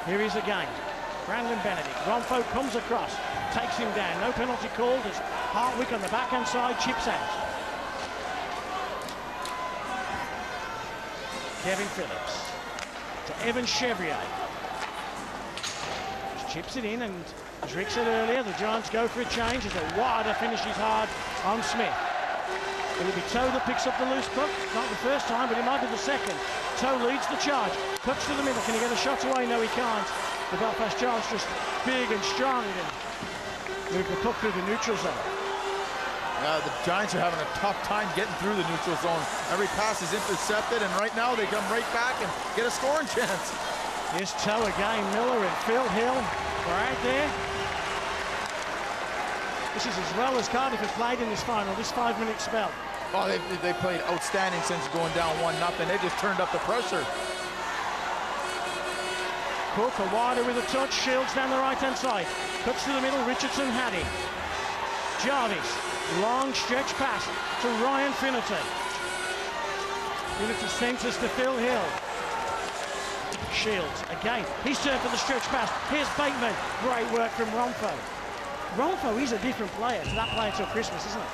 Here he is again. Brandon Benedict. Romfo comes across, takes him down. No penalty called as Hartwick on the backhand side chips out. Kevin Phillips to Evan Chevrier. Just chips it in, and as Rick said earlier, the Giants go for a change as a wider finishes hard on Smith. It'll be Toe that picks up the loose puck. Not the first time, but it might be the second. Toe leads the charge. Pucks to the middle. Can he get a shot away? No, he can't. The Belfast Giants just big and strong and move the puck through the neutral zone. The Giants are having a tough time getting through the neutral zone. Every pass is intercepted, and right now they come right back and get a scoring chance. Here's Toe again. Miller and Phil Hill right there. This is as well as Cardiff have played in this final, this 5-minute spell. Oh, they played outstanding since going down 1-0. They just turned up the pressure. Cook, a wider with a touch, Shields down the right-hand side. Cuts to the middle, Richardson had him. Jarvis, long stretch pass to Ryan Finnerty. Unity centres to Phil Hill. Shields again. He's turned for the stretch pass. Here's Bateman. Great work from Ronfo. Ronfo, he's a different player to that player till Christmas, isn't it?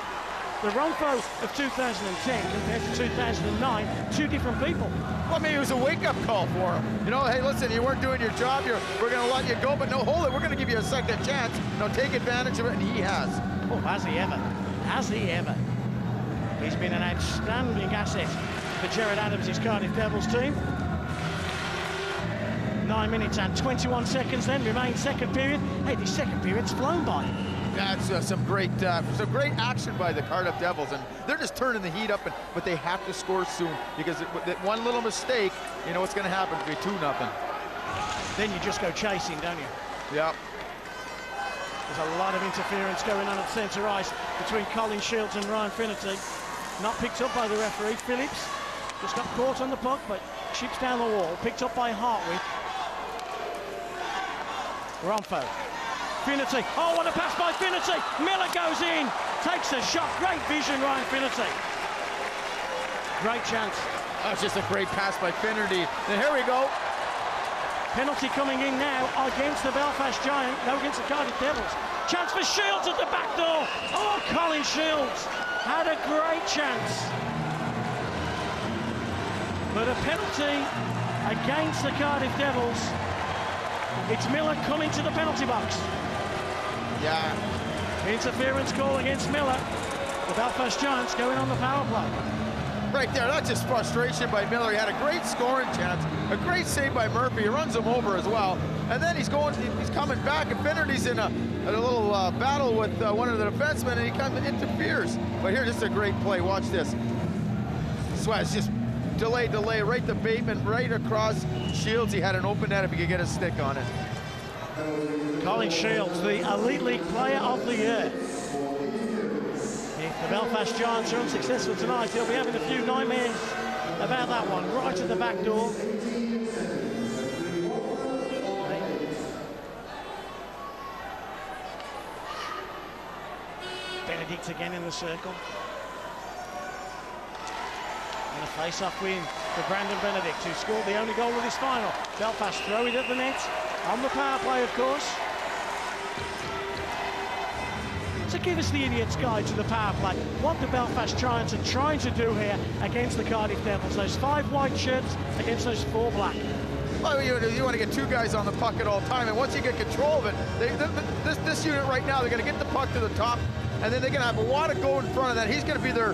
The Ronfo of 2010 compared to 2009, two different people. Well, maybe it was a wake-up call for him. You know, hey, listen, you weren't doing your job. We're going to let you go, but no, hold it. We're going to give you a second chance. Now take advantage of it, and he has. Oh, has he ever? Has he ever? He's been an outstanding asset for Gerard Adams' Cardiff Devils team. 9 minutes and 21 seconds then remain second period. Hey, the second period's flown by. That's some great action by the Cardiff Devils, and they're just turning the heat up, but they have to score soon, because that one little mistake, you know what's going to happen, it'll be 2-0. Then you just go chasing, don't you? Yep. There's a lot of interference going on at centre ice between Colin Shields and Ryan Finnerty. Not picked up by the referee. Phillips just got caught on the puck, but chips down the wall. Picked up by Hartwig. Ronfo. Finnerty. Oh, what a pass by Finnerty. Miller goes in. Takes a shot. Great vision, Ryan Finnerty. Great chance. That's just a great pass by Finnerty. And here we go. Penalty coming in now against the Belfast Giant. No, against the Cardiff Devils. Chance for Shields at the back door. Oh, Colin Shields had a great chance. But a penalty against the Cardiff Devils. It's Miller coming to the penalty box. Yeah. Interference call against Miller. The Belfast Giants going on the power play. Right there, that's just frustration by Miller. He had a great scoring chance, a great save by Murphy. He runs him over as well. And then he's coming back, and Finnerty's in a little battle with one of the defensemen, and he kind of interferes. But here's just a great play. Watch this. Swaz just delay, right to Bateman, right across Shields. He had an open net if he could get a stick on it. Colin Shields, the Elite League Player of the Year. If the Belfast Giants are unsuccessful tonight, he'll be having a few nightmares about that one. Right at the back door. Benedict again in the circle. And a face-off win for Brandon Benedict, who scored the only goal of this final. Belfast throw it at the net, on the power play, of course. So give us the idiot's guide to the power play. What the Belfast Giants are trying to do here against the Cardiff Devils. Those 5 white shirts against those 4 black. Well, you want to get 2 guys on the puck at all time, and once you get control of it, this unit right now, they're going to get the puck to the top, and then they're going to have Awada go in front of that. He's going to be their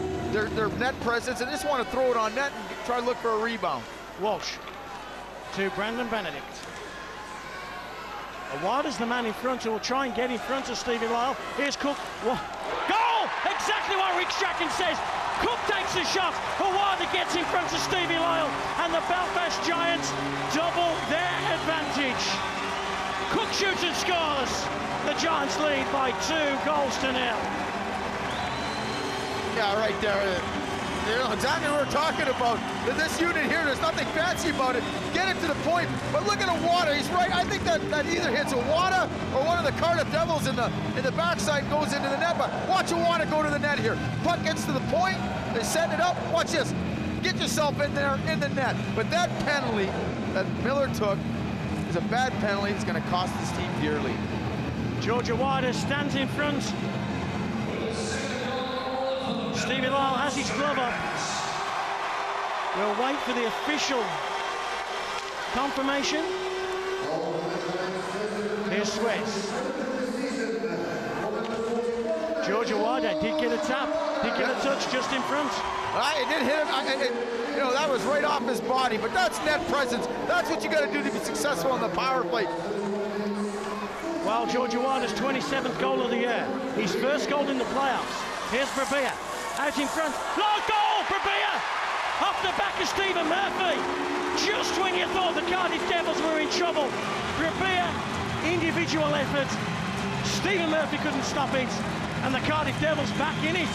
net presence, and just want to throw it on net and try to look for a rebound. Walsh to Brandon Benedict. Awada's the man in front who will try and get in front of Stevie Lyle. Here's Cook. Goal! Exactly what Rick Strachan says. Cook takes the shot. Awada gets in front of Stevie Lyle, and the Belfast Giants double their advantage. Cook shoots and scores. The Giants lead by 2-0. Yeah, right there. You know exactly what we're talking about. This unit here, there's nothing fancy about it. Get it to the point, but look at Awada. He's right. I think that either hits Awada or one of the Cardiff Devils in the backside goes into the net. But watch Awada go to the net here. Puck gets to the point. They set it up. Watch this. Get yourself in there in the net. But that penalty that Miller took is a bad penalty. It's going to cost his team dearly. George Awada stands in front. Stevie Lyle has his glove up. We'll wait for the official confirmation. Here's Swez. George Awada did get a tap, did get a touch just in front. It did hit him. You know, that was right off his body, but that's net presence. That's what you got to do to be successful on the power play. Well, George Awada's 27th goal of the year. His first goal in the playoffs. Here's Brabia. Out in front. Long goal, Brabia! Off the back of Stephen Murphy. Just when you thought the Cardiff Devils were in trouble. Brabia, individual effort. Stephen Murphy couldn't stop it. And the Cardiff Devils back in it.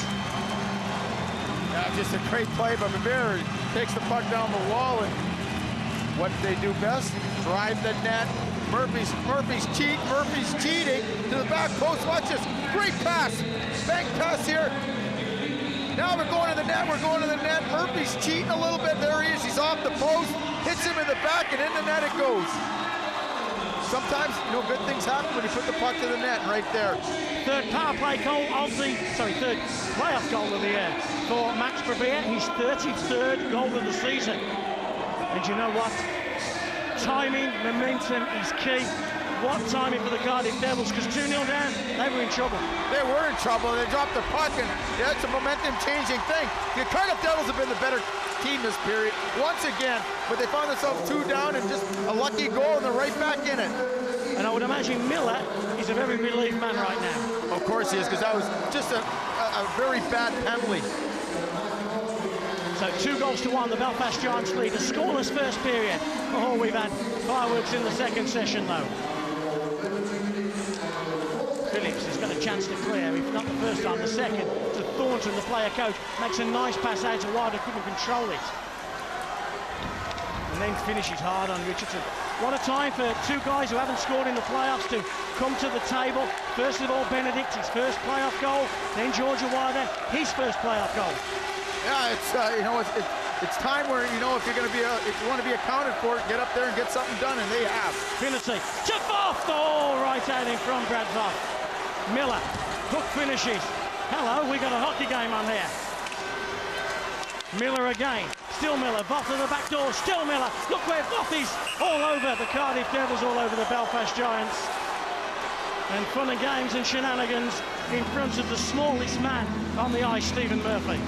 Yeah, just a great play by Brabia. Takes the puck down the wall, and what they do best, drive the net. Murphy's cheating to the back post. Watch this, great pass, bank pass here. Now we're going to the net, Murphy's cheating a little bit. There he is, he's off the post, hits him in the back, and in the net it goes. Sometimes, you know, good things happen when you put the puck to the net right there. Third power play goal of the, third playoff goal of the year for Max Brevere, his 33rd goal of the season. And you know what? Timing, momentum is key. What timing for the Cardiff Devils, because 2-0 down, they were in trouble. They were in trouble, they dropped the puck, and that's a momentum-changing thing. The Cardiff Devils have been the better team this period, once again, but they found themselves 2 down and just a lucky goal, and they're right back in it. And I would imagine Miller is a very relieved man right now. Of course he is, because that was just a very bad penalty. So 2-1, the Belfast Giants lead. A scoreless first period. Oh, we've had fireworks in the second session, though. Phillips has got a chance to clear, if not the first time, the second, to Thornton, the player coach. Makes a nice pass out to Wilder, couldn't control it. And then finishes hard on Richardson. What a time for 2 guys who haven't scored in the playoffs to come to the table. First of all, Benedict, his first playoff goal. Then Georgia Wilder, his first playoff goal. Yeah, it's you know, it's time where, you know, if you're going to be if you want to be accounted for, get up there and get something done, and they have. Finity to Voth, oh, right out in front, Brad Voth. Miller, hook finishes. Hello, we got a hockey game on here. Miller again, still Miller, Voth to the back door, still Miller. Look where Voth is, all over the Cardiff Devils, all over the Belfast Giants. And fun and games and shenanigans in front of the smallest man on the ice, Stephen Murphy.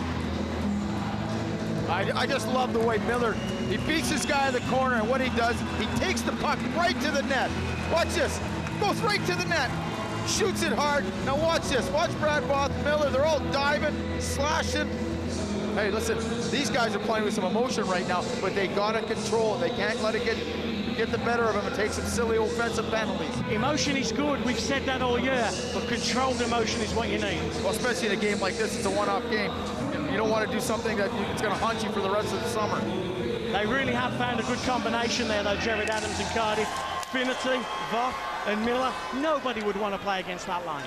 I just love the way Miller, he beats this guy in the corner, and what he does, he takes the puck right to the net. Watch this, goes right to the net, shoots it hard. Now watch this, watch Brad Voth, Miller, they're all diving, slashing. Hey, listen, these guys are playing with some emotion right now, but they gotta control it. They can't let it get the better of them and take some silly offensive penalties. Emotion is good, we've said that all year, but controlled emotion is what you need. Well, especially in a game like this, it's a one-off game. You don't want to do something that it's going to haunt you for the rest of the summer. They really have found a good combination there, though, Jared Adams and Cardiff. Finity, Voth, and Miller. Nobody would want to play against that line.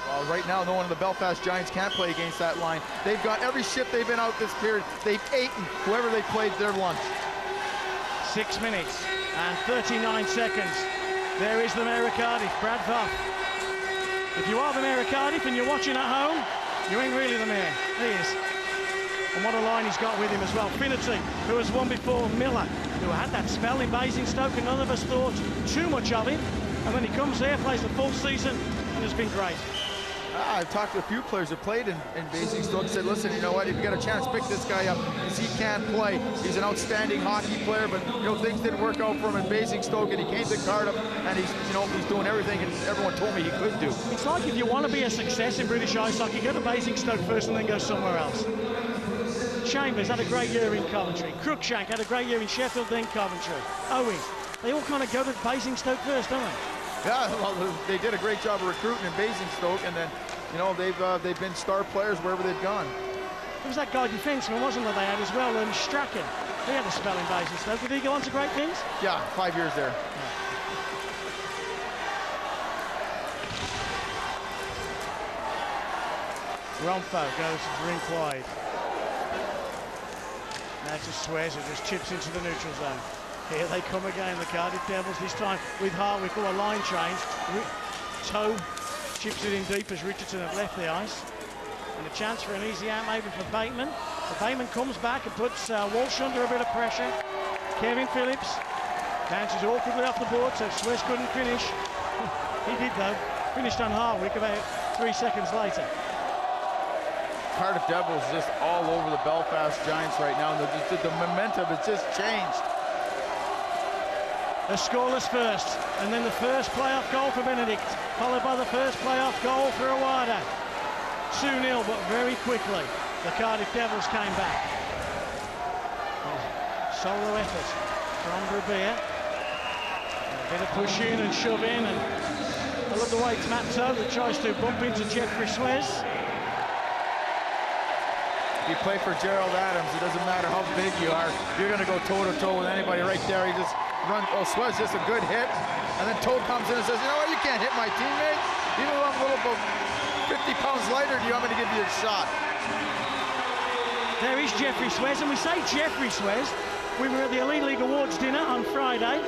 Well, right now, no one of the Belfast Giants can't play against that line. They've got every shift they've been out this period. They've eaten whoever they played their lunch. 6 minutes and 39 seconds. There is the Mayor of Cardiff, Brad Voth. If you are the Mayor of Cardiff and you're watching at home, you ain't really the Mayor. He is. And what a line he's got with him as well. Finity, who has won before, Miller, who had that spell in Basingstoke, and none of us thought too much of him. And when he comes here, plays the full season, and has been great. I've talked to a few players who played in Basingstoke and said, listen, you know what, if you get a chance, pick this guy up, because he can play. He's an outstanding hockey player, but, you know, things didn't work out for him in Basingstoke, and he came to Cardiff, and he's, you know, he's doing everything and everyone told me he could do. It's like if you want to be a success in British ice hockey, go to Basingstoke first and then go somewhere else. Chambers had a great year in Coventry. Cruikshank had a great year in Sheffield, then Coventry. Owings, they all kind of go to Basingstoke first, don't they? Yeah, well, they did a great job of recruiting in Basingstoke, and then, you know, they've been star players wherever they've gone. There was that guy defenseman, wasn't there, they had as well, Strachan. He had a spell in Basingstoke. Did he go on to great things? Yeah, 5 years there. Romfo goes to drink wide. Now to Suez, who just chips into the neutral zone. Here they come again, the Cardiff Devils, this time with Hartwick, or a line change. Toe chips it in deep as Richardson have left the ice. And a chance for an easy out maybe for Bateman. But Bateman comes back and puts Walsh under a bit of pressure. Kevin Phillips bounces awkwardly off the board, so Suez couldn't finish. He did though, finished on Hartwick about 3 seconds later. Cardiff Devils just all over the Belfast Giants right now, and the momentum has just changed. A scoreless first, and then the first playoff goal for Benedict, followed by the first playoff goal for Awada. 2-0, but very quickly, the Cardiff Devils came back. Solo effort from Brevere. A bit of push in and shove in, and I love the way it's Matt Toe that tries to bump into Jeffrey Suez. You play for Gerald Adams, it doesn't matter how big you are, you're going to go toe-to-toe with anybody right there. He just runs, oh, Suez just a good hit, and then Toe comes in and says, you know what, you can't hit my teammate. Even though I'm a little about 50 pounds lighter, do you want me to give you a shot? There is Jeffrey Swez, and we say Jeffrey Swez. We were at the Elite League Awards dinner on Friday,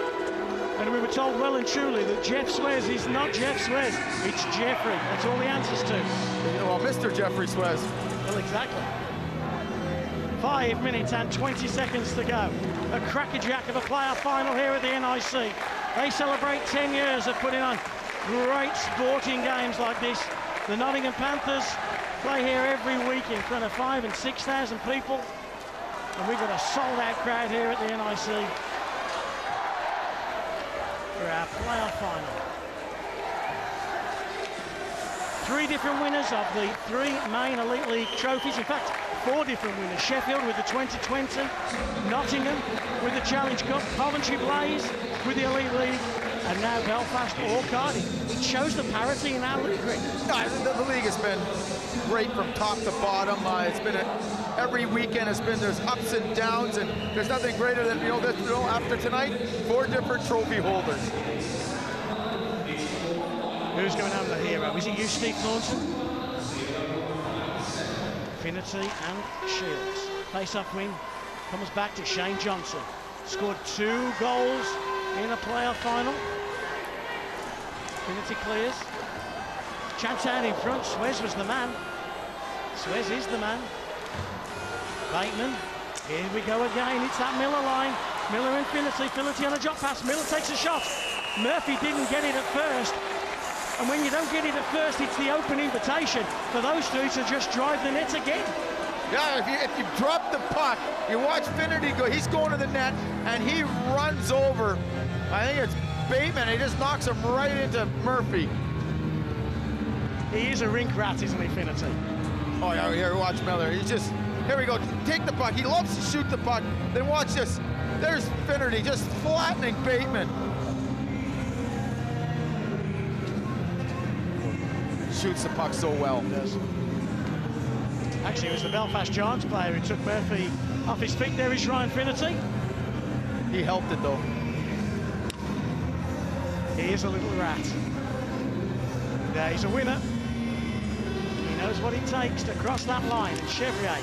and we were told well and truly that Jeff Swez is not Jeff Swez, it's Jeffrey. That's all the answers to. Well, Mr. Jeffrey Swez. Well, exactly. 5 minutes and 20 seconds to go. A crackerjack of a playoff final here at the NIC. They celebrate 10 years of putting on great sporting games like this. The Nottingham Panthers play here every week in front of 5,000 and 6,000 people. And we've got a sold-out crowd here at the NIC for our playoff final. 3 different winners of the 3 main Elite League trophies. In fact, 4 different winners. Sheffield with the 2020, Nottingham with the Challenge Cup, Coventry Blaze with the Elite League, and now Belfast or Cardiff. It shows the parity in our league. The league has been great from top to bottom. It's been every weekend. There's ups and downs, and there's nothing greater than after tonight, 4 different trophy holders. Who's going home the hero? Is it you, Steve Thornton? Finnerty and Shields. Face-off win comes back to Shane Johnson. Scored 2 goals in a playoff final. Finnerty clears. Chance out in front. Swez was the man. Swez is the man. Bateman. Here we go again. It's that Miller line. Miller and Finnerty. Finnerty on a drop pass. Miller takes a shot. Murphy didn't get it at first. And when you don't get it at first, it's the open invitation for those 2 to just drive the net again. Yeah, if you drop the puck, you watch Finnerty go, he's going to the net, and he runs over, I think it's Bateman, he just knocks him right into Murphy. He is a rink rat, isn't he, Finnerty? Oh, yeah, here, watch Miller. He's just, here we go, take the puck. He loves to shoot the puck. Then watch this. There's Finnerty just flattening Bateman. Shoots the puck so well. He does. Actually, it was the Belfast Giants player who took Murphy off his feet. There is Ryan Finnerty. He helped it, though. He is a little rat. There, he's a winner. He knows what it takes to cross that line. And Chevrier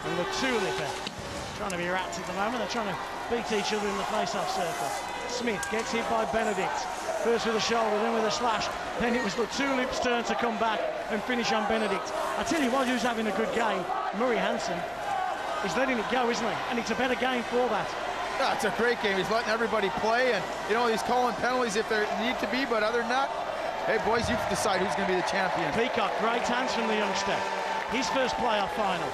and the Tulip are trying to be rats at the moment. They're trying to beat each other in the face-off circle. Smith gets hit by Benedict. First with a shoulder, then with a slash. Then it was the Tulip's turn to come back and finish on Benedict. I tell you what, who's having a good game? Murray Hansen. He's letting it go, isn't he? And it's a better game for that. Yeah, it's a great game. He's letting everybody play, and he's calling penalties if there need to be. But other than that, hey boys, you decide who's going to be the champion. Peacock, great hands from the youngster. His first playoff final.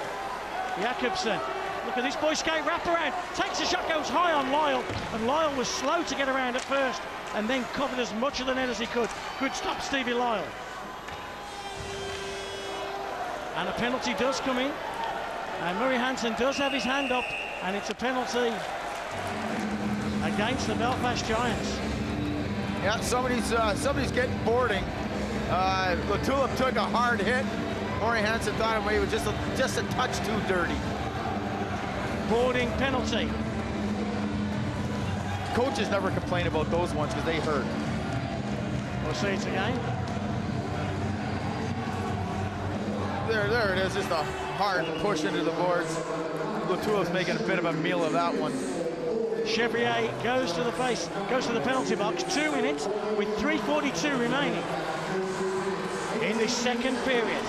Jakobsen. Look at this boy skate wraparound. Takes a shot, goes high on Lyle, and Lyle was slow to get around at first, and then covered as much of the net as he could. Good stop, Stevie Lyle. And a penalty does come in. And Murray Hansen does have his hand up, and it's a penalty against the Belfast Giants. Yeah, somebody's getting boarding. The Tulip took a hard hit. Murray Hansen thought he was just a touch too dirty. Boarding penalty. Coaches never complain about those ones because they hurt. We'll see it again. There it is, just a hard push into the boards. Latula's making a bit of a meal of that one. Chevrier goes to the penalty box, 2 minutes with 3:42 remaining in this second period.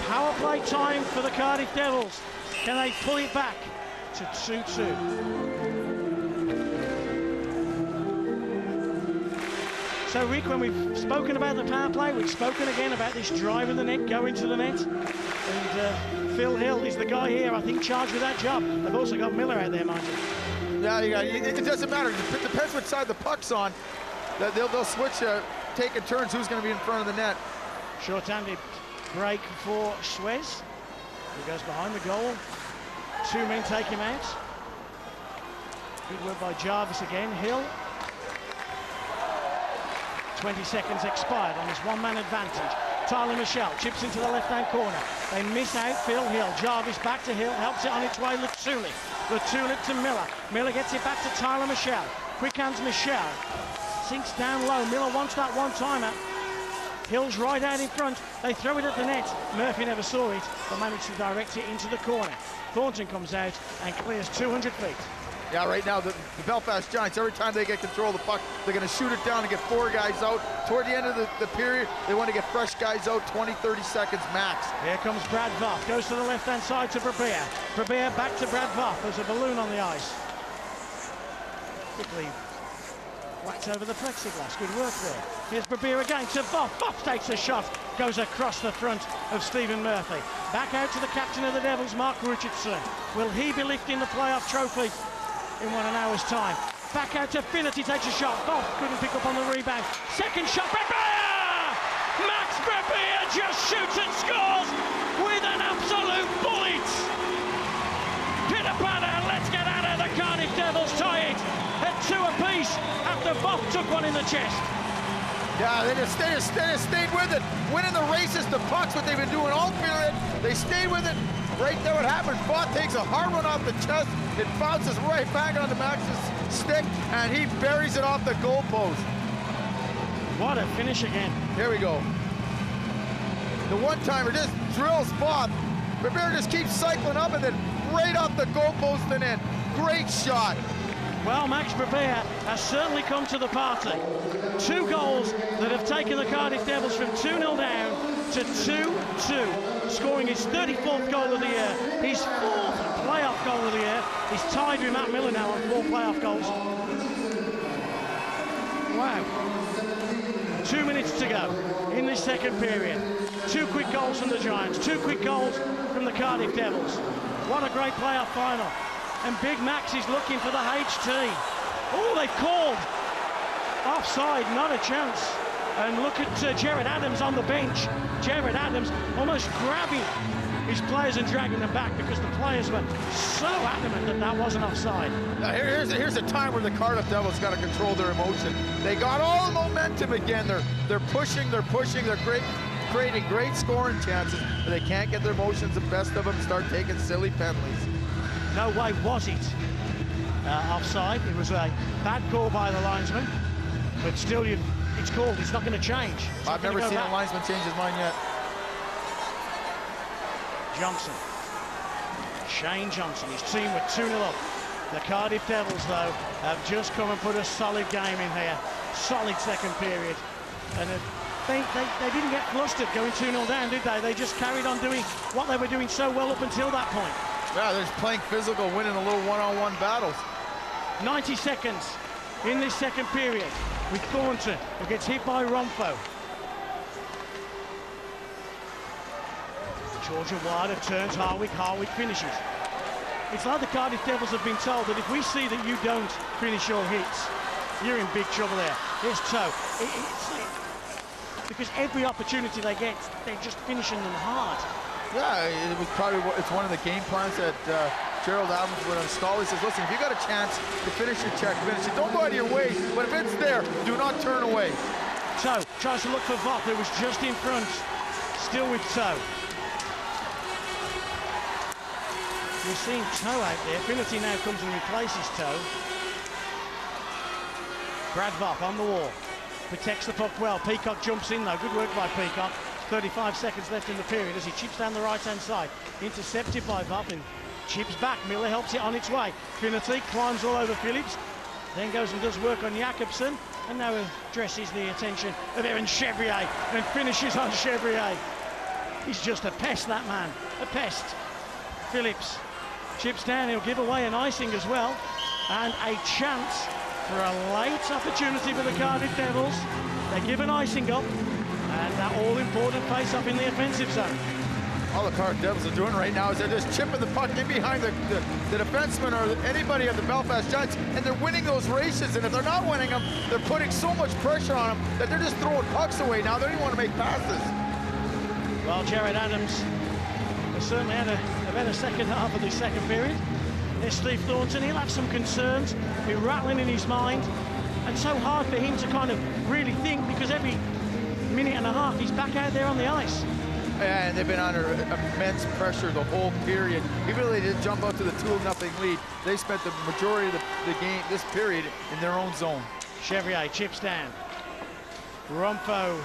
Power play time for the Cardiff Devils. Can they pull it back to 2-2? So Rick, when we've spoken about the power play, we've spoken again about this drive of the net, going to the net. And Phil Hill is the guy here, I think, charged with that job. They've also got Miller out there, mind you. Yeah, it doesn't matter. It depends which side the puck's on. They'll switch, taking turns who's going to be in front of the net. Short-handed break for Swez. He goes behind the goal. 2 men take him out. Good work by Jarvis again. Hill. 20 seconds expired on his one-man advantage. Tyler Michelle chips into the left-hand corner. They miss out Phil Hill. Jarvis back to Hill, helps it on its way. Latulip to Miller. Miller gets it back to Tyler Michelle. Quick hands Michelle. Sinks down low. Miller wants that one-timer. Hill's right out in front. They throw it at the net. Murphy never saw it, but managed to direct it into the corner. Thornton comes out and clears 200 feet. Yeah, right now the Belfast Giants, every time they get control of the puck, they're going to shoot it down and get 4 guys out. Toward the end of the period, they want to get fresh guys out, 20, 30 seconds max. Here comes Brad Voff, goes to the left-hand side to Brabea. Brabea back to Brad Voff. There's a balloon on the ice. Quickly whacks over the plexiglass. Good work there. Here's Brabea again to Voff. Voff takes a shot, goes across the front of Stephen Murphy. Back out to the captain of the Devils, Mark Richardson. Will he be lifting the playoff trophy in 1 hour's time? Back out to Finnerty, takes a shot. Voff couldn't pick up on the rebound. Second shot, Brabea! Max Brabea just shoots and scores with an absolute bullet. Pitter-patter, let's get out of the Cardiff Devils tie it at 2 apiece after Voff took one in the chest. Yeah, they just stayed with it, winning the races to pucks, what they've been doing all period. They stayed with it. Right there what happens, Voff takes a hard one off the chest, it bounces right back onto Max's stick, and he buries it off the goalpost. What a finish again. Here we go. The one-timer just drills Voff. Brabea just keeps cycling up and then right off the goalpost and in. Great shot. Well, Max Brabea has certainly come to the party. 2 goals that have taken the Cardiff Devils from 2-0 down to 2-2, scoring his 34th goal of the year, his 4th playoff goal of the year. He's tied with Matt Miller now on 4 playoff goals. Wow. 2 minutes to go in this second period. 2 quick goals from the Giants, 2 quick goals from the Cardiff Devils. What a great playoff final. And Big Max is looking for the HT. Oh, they've called. Offside, not a chance. And look at Jared Adams on the bench. Jared Adams almost grabbing his players and dragging them back because the players were so adamant that that wasn't offside. Now here's a time where the Cardiff Devils got to control their emotion. They got all the momentum again. They're pushing, they're creating great scoring chances, but they can't get their emotions the best of them and start taking silly penalties. No way was it offside. It was a bad call by the linesman, but still it's called. It's not going to change. I've never seen a linesman change his mind yet. Johnson. Shane Johnson, his team were 2-0 up. The Cardiff Devils, though, have just come and put a solid game in here. Solid second period. And they didn't get flustered going 2-0 down, did they? They just carried on doing what they were doing so well up until that point. Yeah, they're just playing physical, winning a little one-on-one battles. 90 seconds in this second period with Thornton, who gets hit by Romfo. Georgia Wilder turns Harwick, Harwick finishes. It's like the Cardiff Devils have been told that if we see that you don't finish your hits, you're in big trouble there. Here's Toe. Because every opportunity they get, they're just finishing them hard. Yeah, it's one of the game plans that Gerald Adams would install. He says, listen, if you got a chance to finish your check, finish it. Don't go out of your way, but if it's there, do not turn away. Toe tries to look for Voff, who was just in front, still with Toe. We're seeing Toe out there. Finnerty now comes and replaces Toe. Brad Voff on the wall. Protects the puck well. Peacock jumps in though. Good work by Peacock. 35 seconds left in the period as he chips down the right-hand side. Intercepted by Voff and chips back. Miller helps it on its way. Finnerty climbs all over Phillips. Then goes and does work on Jakobsen. And now addresses the attention of Evan Chevrier and finishes on Chevrier. He's just a pest, that man. A pest. Phillips chips down. He'll give away an icing as well. And a chance for a late opportunity for the Cardiff Devils. They give an icing up. And that all-important face-up in the offensive zone. All the Cardiff Devils are doing right now is they're just chipping the puck in behind the defenseman or anybody of the Belfast Giants, and they're winning those races. And if they're not winning them, they're putting so much pressure on them that they're just throwing pucks away now. They don't even want to make passes. Well, Jared Adams has certainly had a better second half of the second period. There's Steve Thornton. He'll have some concerns, be rattling in his mind, and so hard for him to kind of really think because every minute and a half he's back out there on the ice. And they've been under immense pressure the whole period. Even though they did jump out to the 2-0 lead, they spent the majority of the game, this period, in their own zone. Chevrier chips down. Romfo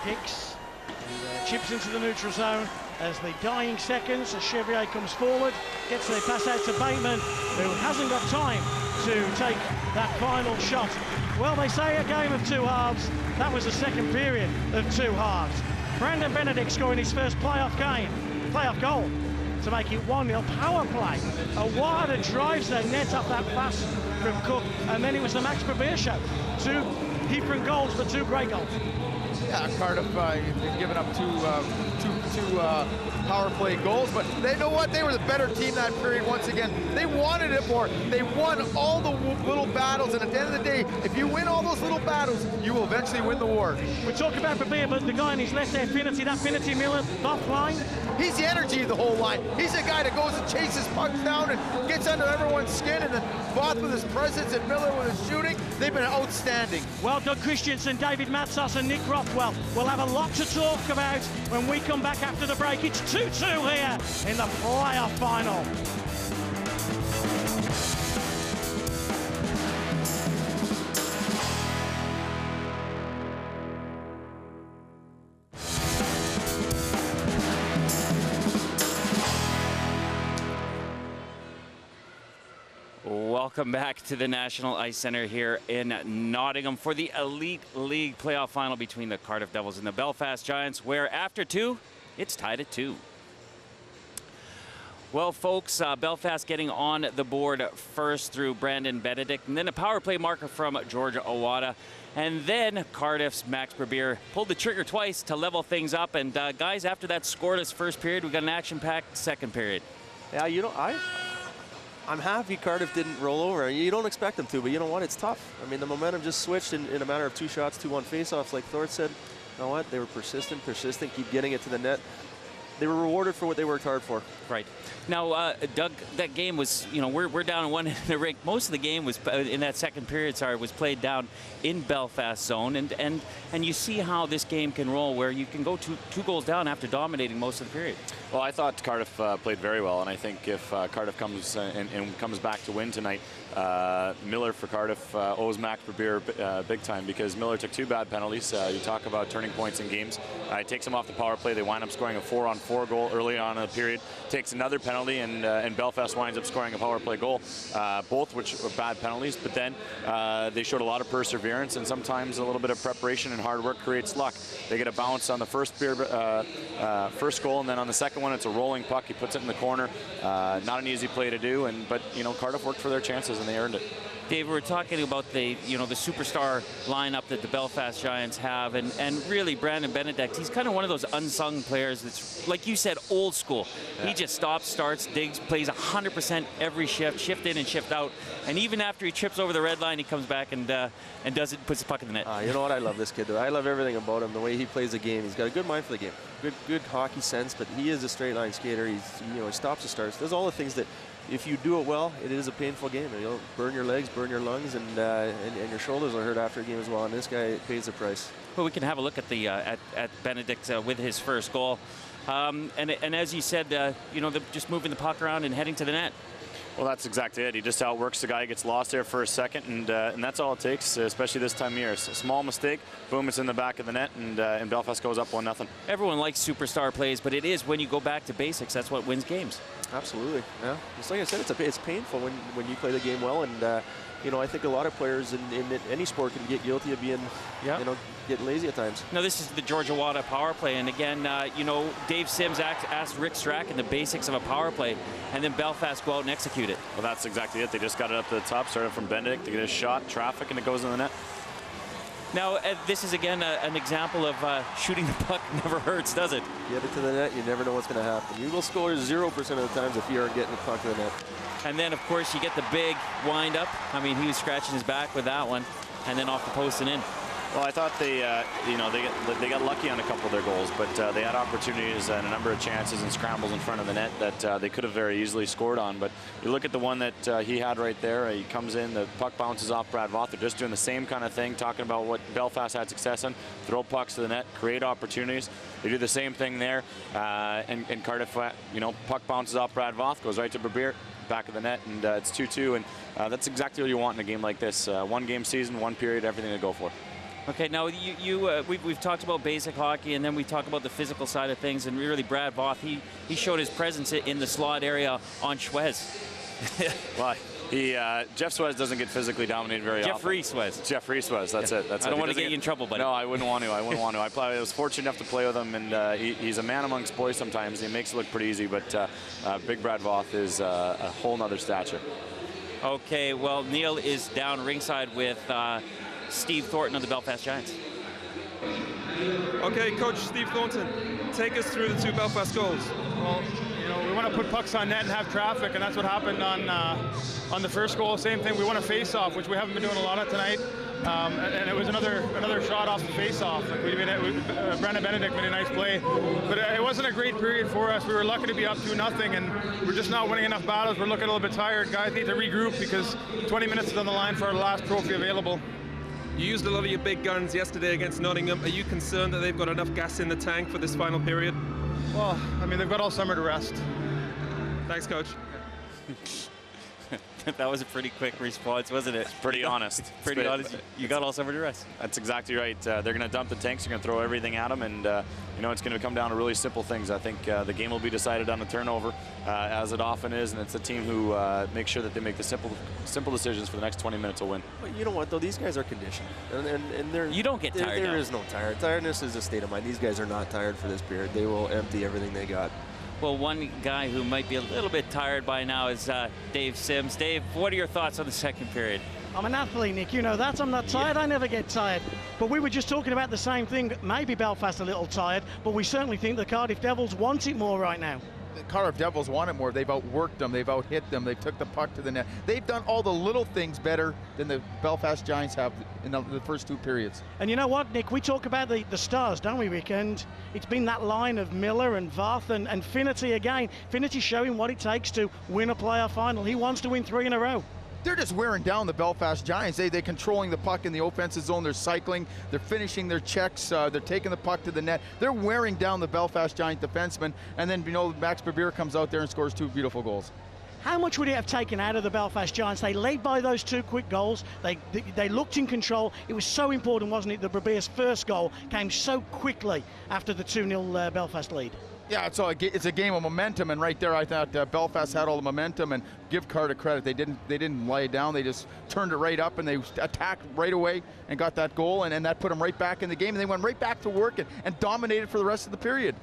Kicks and chips into the neutral zone as the dying seconds, as Chevier comes forward, gets the pass out to Bateman, who hasn't got time to take that final shot. Well, they say a game of two halves. That was the second period of two halves. Brandon Benedict scoring his first playoff goal to make it 1-0. Power play. Awada drives the net up that pass from Cook, and then it was the Max Beer show. Two different goals, but two great goals. Yeah, Cardiff they've given up two power play goals, but they know what? They were the better team that period once again. They wanted it more. They won all the little battles, and at the end of the day, if you win all those little battles, you will eventually win the war. We talk about Beer, but the guy on his left there, Finity Miller, off line. He's the energy of the whole line. He's the guy that goes and chases pucks down and gets under everyone's skin, and then Voth with his presence and Miller with his shooting, they've been outstanding. Well, Doug Christensen, David Matsas and Nick Rothwell will have a lot to talk about when we come back after the break. It's 2-2 here in the playoff final. Welcome back to the National Ice Centre here in Nottingham for the Elite League playoff final between the Cardiff Devils and the Belfast Giants, where after two, it's tied at 2. Well, folks, Belfast getting on the board first through Brandon Benedict, and then a power play marker from Georgia Awada. And then Cardiff's Max Beer pulled the trigger twice to level things up. And guys, after that scoreless first period, we got an action-packed second period. Yeah, you know, I'm happy Cardiff didn't roll over. You don't expect them to, but you know what? It's tough. I mean, the momentum just switched in a matter of 2 shots, 2-1 faceoffs. Like Thor said, you know what? They were persistent, keep getting it to the net. They were rewarded for what they worked hard for. Right. Now, Doug, that game was, you know, we're down 1 in the rink. Most of the game was, in that second period, was played down in Belfast zone. And you see how this game can roll, where you can go two goals down after dominating most of the period. Well, I thought Cardiff played very well, and I think if Cardiff comes and comes back to win tonight, Miller for Cardiff owes Max Beer big time, because Miller took 2 bad penalties. You talk about turning points in games. It takes him off the power play. They wind up scoring a 4-on-4 goal early on in the period. Takes another penalty, and Belfast winds up scoring a power play goal, both which were bad penalties. But then they showed a lot of perseverance, and sometimes a little bit of preparation and hard work creates luck. They get a bounce on the first goal, and then on the second one, it's a rolling puck. He puts it in the corner. Not an easy play to do, but you know, Cardiff worked for their chances and they earned it. Dave, we're talking about the superstar lineup that the Belfast Giants have, and really Brandon Benedict, he's kind of one of those unsung players that's, like you said, old school. Yeah. He just stops, starts, digs, plays 100% every shift in and shift out, and even after he trips over the red line, he comes back and does it, puts the puck in the net. You know what? I love this kid, though. I love everything about him, the way he plays the game. He's got a good mind for the game, good hockey sense, but he is a straight line skater. He stops and starts, does all the things that, if you do it well, it is a painful game. You'll burn your legs, burn your lungs, and your shoulders will hurt after a game as well. And this guy pays the price. Well, we can have a look at the at Benedict with his first goal, and as you said, just moving the puck around and heading to the net. Well, that's exactly it. He just outworks the guy, gets lost there for a second, and that's all it takes, especially this time of year. It's a small mistake, boom, it's in the back of the net, and Belfast goes up 1-0. Everyone likes superstar plays, but it is when you go back to basics, that's what wins games. Absolutely, yeah. Just like I said, it's painful when you play the game well, and I think a lot of players in any sport can get guilty of being, get lazy at times. Now, this is the Georgia Awada power play, and again, Dave Sims asked Rick Strachan the basics of a power play, and then Belfast go out and execute it. Well, that's exactly it. They just got it up to the top, started from Benedict, they get a shot, traffic, and it goes in the net. Now, this is, again, an example of shooting the puck never hurts, does it? Get it to the net, you never know what's going to happen. You will score 0% of the times if you aren't getting the puck to the net. And then, of course, you get the big wind-up. I mean, he was scratching his back with that one, and then off the post and in. Well, I thought they got lucky on a couple of their goals, but they had opportunities and a number of chances and scrambles in front of the net that they could have very easily scored on. But you look at the one that he had right there. He comes in, the puck bounces off Brad Voth. They're just doing the same kind of thing, talking about what Belfast had success in: throw pucks to the net, create opportunities. They do the same thing there, and Cardiff, puck bounces off Brad Voth, goes right to Beer, back of the net, and it's 2-2, and that's exactly what you want in a game like this. One game season, one period, everything to go for. Okay, now we've talked about basic hockey, and then we talk about the physical side of things, and really Brad Voth, he showed his presence in the slot area on Schwez. Well, Jeff Swez doesn't get physically dominated very often. Jeffrey Swez. Jeffrey Swez, that's it. I don't want to get you in trouble, buddy. No, I wouldn't want to. I was fortunate enough to play with him, and he's a man amongst boys sometimes. He makes it look pretty easy, but Big Brad Voth is a whole nother stature. Okay, well, Neil is down ringside with Steve Thornton of the Belfast Giants. Okay, Coach Steve Thornton, take us through the 2 Belfast goals. Well, you know, we want to put pucks on net and have traffic, and that's what happened on the first goal. Same thing, we want to face off, which we haven't been doing a lot of tonight. And it was another shot off the face-off. Like Brandon Benedict made a nice play, but it wasn't a great period for us. We were lucky to be up 2-0, and we're just not winning enough battles. We're looking a little bit tired. Guys need to regroup because 20 minutes is on the line for our last trophy available. You used a lot of your big guns yesterday against Nottingham. Are you concerned that they've got enough gas in the tank for this final period? Well, I mean, they've got all summer to rest. Thanks, Coach. That was a pretty quick response, wasn't it? Pretty honest. Pretty honest. You got all summer to rest. That's exactly right. They're going to dump the tanks. They're going to throw everything at them, and you know, it's going to come down to really simple things. I think the game will be decided on a turnover, as it often is, and it's a team who makes sure that they make the simple decisions for the next 20 minutes will win. But you know what, though? These guys are conditioned, and they're. You don't get tired. There is no tired. Tiredness is a state of mind. These guys are not tired for this period. They will empty everything they got. Well, one guy who might be a little bit tired by now is Dave Sims. Dave, what are your thoughts on the second period? I'm an athlete, Nick. You know that. I'm not tired. I never get tired. But we were just talking about the same thing. Maybe Belfast a little tired, but we certainly think the Cardiff Devils want it more right now. The Cardiff Devils want it more. They've outworked them. They've out-hit them. They've took the puck to the net. They've done all the little things better than the Belfast Giants have in the first 2 periods. And you know what, Nick? We talk about the stars, don't we, Rick? And it's been that line of Miller and Voth and Finnerty again. Finnerty showing what it takes to win a playoff final. He wants to win 3 in a row. They're just wearing down the Belfast Giants. They're controlling the puck in the offensive zone. They're cycling. They're finishing their checks. They're taking the puck to the net. They're wearing down the Belfast Giant defensemen. And then, you know, Max Beer comes out there and scores 2 beautiful goals. How much would it have taken out of the Belfast Giants? They led by those 2 quick goals. They looked in control. It was so important, wasn't it, that Beer's first goal came so quickly after the 2-0 Belfast lead. Yeah, it's a game of momentum, and right there I thought Belfast had all the momentum, and give Cardiff credit. They didn't lay down. They just turned it right up, and they attacked right away and got that goal, and that put them right back in the game, and they went right back to work and dominated for the rest of the period.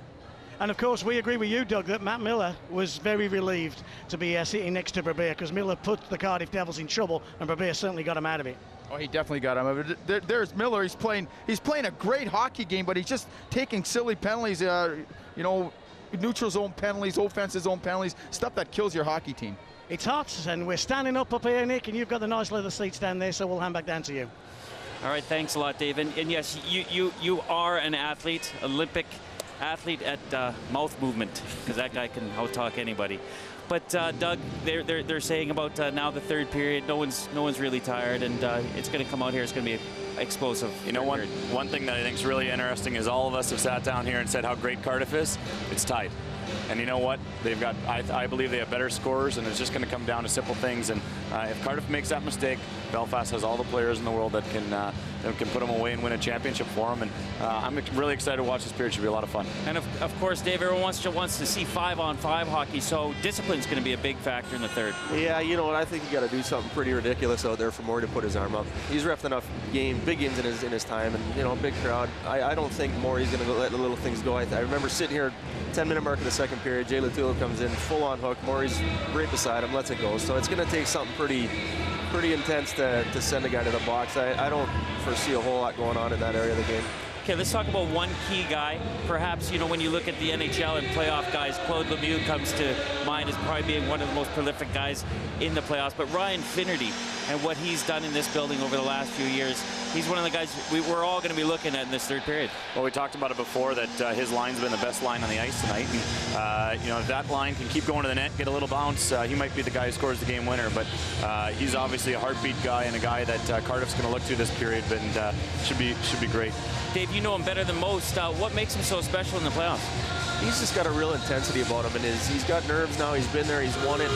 And of course, we agree with you, Doug, that Matt Miller was very relieved to be sitting next to Beer, because Miller put the Cardiff Devils in trouble, and Beer certainly got him out of it. Oh, he definitely got him. There's Miller. He's playing a great hockey game, but he's just taking silly penalties. You know, neutral zone penalties, offensive zone penalties, stuff that kills your hockey team. It's hot, and we're standing up here, Nick, and you've got the nice leather seats down there, so we'll hand back down to you. All right, thanks a lot, Dave. And yes, you are an athlete, Olympic athlete at mouth movement, because that guy can out-talk anybody. But Doug, they're saying about now the 3rd period, no one's really tired, and it's going to come out here. It's going to be explosive. You know, one thing that I think is really interesting is all of us have sat down here and said how great Cardiff is. It's tied. And you know what? They've got, I believe they have better scorers, and it's just going to come down to simple things. And if Cardiff makes that mistake, Belfast has all the players in the world that can put them away and win a championship for them. And I'm really excited to watch this period. It should be a lot of fun. And of course, Dave, everyone wants to see 5-on-5 hockey, so discipline's going to be a big factor in the 3rd. Yeah, you know what? I think you got to do something pretty ridiculous out there for Maury to put his arm up. He's reffed enough big games in his time, and you know, big crowd. I don't think Maury's going to let the little things go. I remember sitting here 10-minute mark of the 2nd period. Jay Latula comes in full on hook. Maury's right beside him, lets it go. So it's going to take something pretty intense to send a guy to the box. I don't foresee a whole lot going on in that area of the game. Okay, let's talk about one key guy. Perhaps, you know, when you look at the NHL and playoff guys, Claude Lemieux comes to mind as probably being one of the most prolific guys in the playoffs. But Ryan Finnerty and what he's done in this building over the last few years, he's one of the guys we're all going to be looking at in this 3rd period. Well, we talked about it before that his line's been the best line on the ice tonight. And, you know, if that line can keep going to the net, get a little bounce, he might be the guy who scores the game winner. But he's obviously a heartbeat guy and a guy that Cardiff's going to look to this period, and should be great. Dave, you know him better than most. What makes him so special in the playoffs? he's just got a real intensity about him, and he's got nerves now. He's been there, he's won it.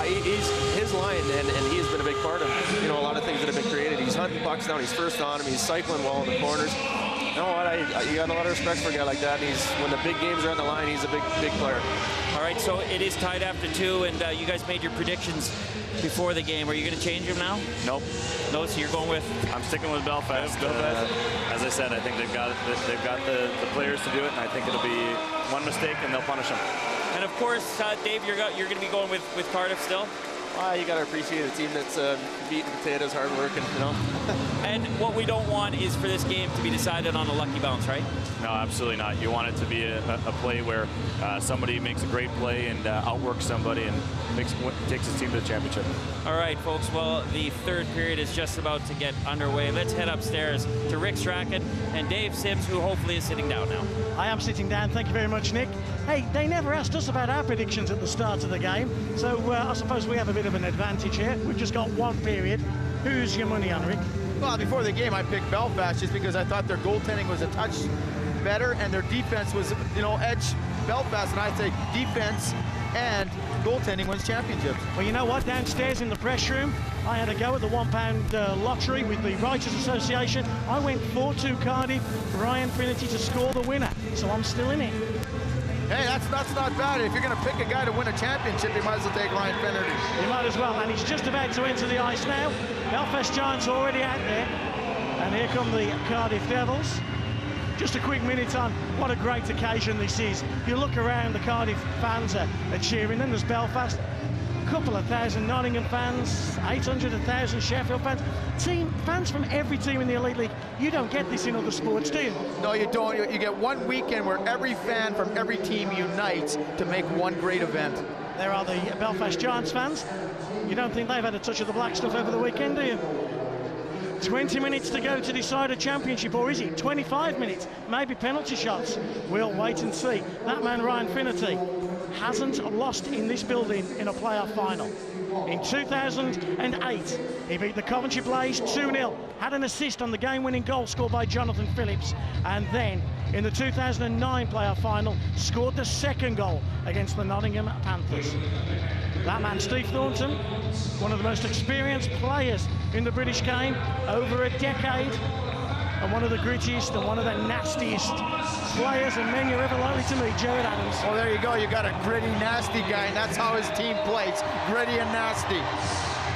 He's his line, and he has been a big part of, you know, a lot of things that have been created. He's hunting pucks down, he's first on him, he's cycling well in the corners. You know what, you got a lot of respect for a guy like that. And when the big games are on the line, he's a big player. All right, so it is tied after 2, and you guys made your predictions before the game. Are you going to change them now? Nope. No, so you're going with? I'm sticking with Belfast. As I said, I think they've got the players to do it, and I think it'll be one mistake and they'll punish them. And of course, Dave, you're going to be going with Cardiff still? You got to appreciate a team that's beating potatoes, hard working, you know. And what we don't want is for this game to be decided on a lucky bounce, right? No, absolutely not. You want it to be a play where somebody makes a great play and outworks somebody and takes his team to the championship. All right, folks. Well, the third period is just about to get underway. Let's head upstairs to Rick Strachan and Dave Sims, who hopefully is sitting down now. I am sitting down. Thank you very much, Nick. Hey, they never asked us about our predictions at the start of the game, so I suppose we have a bit of an advantage here. We've just got one period. Who's your money on, Rick? Well, before the game, I picked Belfast just because I thought their goaltending was a touch better and their defense was, you know, edge Belfast, and I'd say defense and goaltending wins championships. Well, you know what? Downstairs in the press room, I had a go at the £1 lottery with the Writers Association. I went 4-2 Cardiff, Ryan Finnerty to score the winner, so I'm still in it. Hey, that's not bad. If you're going to pick a guy to win a championship, you might as well take Ryan Finnerty. You might as well, and he's just about to enter the ice now. Belfast Giants already out there, and here come the Cardiff Devils. Just a quick minute on what a great occasion this is. You look around, the Cardiff fans are cheering, then there's Belfast. A couple of thousand Nottingham fans, 800, 1,000 Sheffield fans. Fans from every team in the Elite League. You don't get this in other sports, do you? No, you don't. You get one weekend where every fan from every team unites to make one great event. There are the Belfast Giants fans. You don't think they've had a touch of the black stuff over the weekend, do you? 20 minutes to go to decide a championship, or is it 25 minutes? Maybe penalty shots. We'll wait and see. That man, Ryan Finnerty, hasn't lost in this building in a playoff final. In 2008, he beat the Coventry Blaze 2-0, had an assist on the game-winning goal scored by Jonathan Phillips, and then in the 2009 playoff final, scored the second goal against the Nottingham Panthers. That man, Steve Thornton, one of the most experienced players in the British game, over a decade, and one of the grittiest and one of the nastiest players and men you're ever likely to meet, Jared Adams. Well, there you go. You got a gritty, nasty guy, and that's how his team plays, gritty and nasty.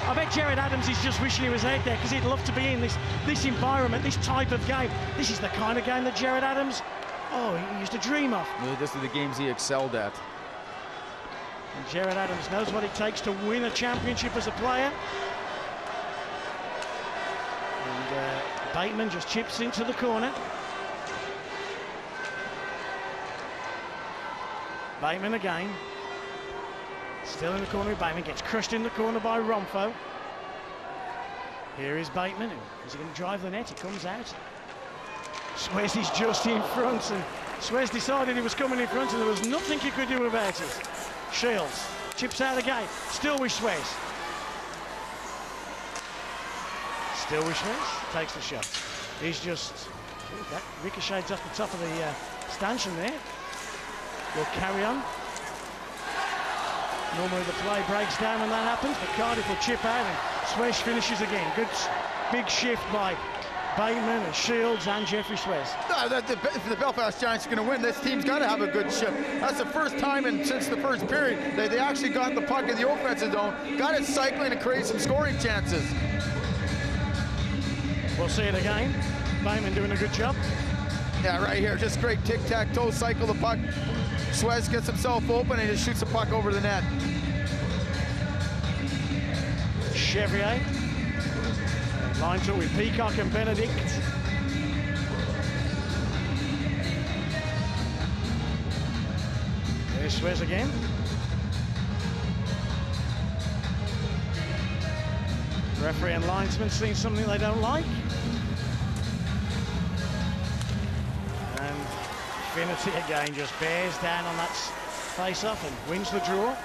I bet Jared Adams is just wishing he was out there because he'd love to be in this environment, this type of game. This is the kind of game that Jared Adams, he used to dream of. Yeah, this is the games he excelled at. And Jared Adams knows what it takes to win a championship as a player. And Bateman just chips into the corner. Bateman again. Still in the corner. Bateman gets crushed in the corner by Romfo. Here is Bateman. Is he going to drive the net? He comes out. Swez is just in front, and Swez decided he was coming in front, and there was nothing he could do about it. Shields chips out again. Still with Swez. Still with Swez. Takes the shot. He's just... that ricochets off the top of the stanchion there. Will carry on. Normally the play breaks down when that happens, but Cardiff will chip out and Swez finishes again. Good big shift by Bateman and Shields and Jeffrey Swez. No, if the Belfast Giants are going to win, this team's got to have a good shift. That's the first time since the first period they actually got the puck in the offensive zone, got it cycling and create some scoring chances. We'll see it again. Bateman doing a good job. Yeah, right here, just great tic-tac-toe, cycle the puck. Swez gets himself open and just shoots the puck over the net. Chevrier lines up with Peacock and Benedict. There's Swez again. Referee and linesman seeing something they don't like. Finnerty again just bears down on that face-off and wins the draw.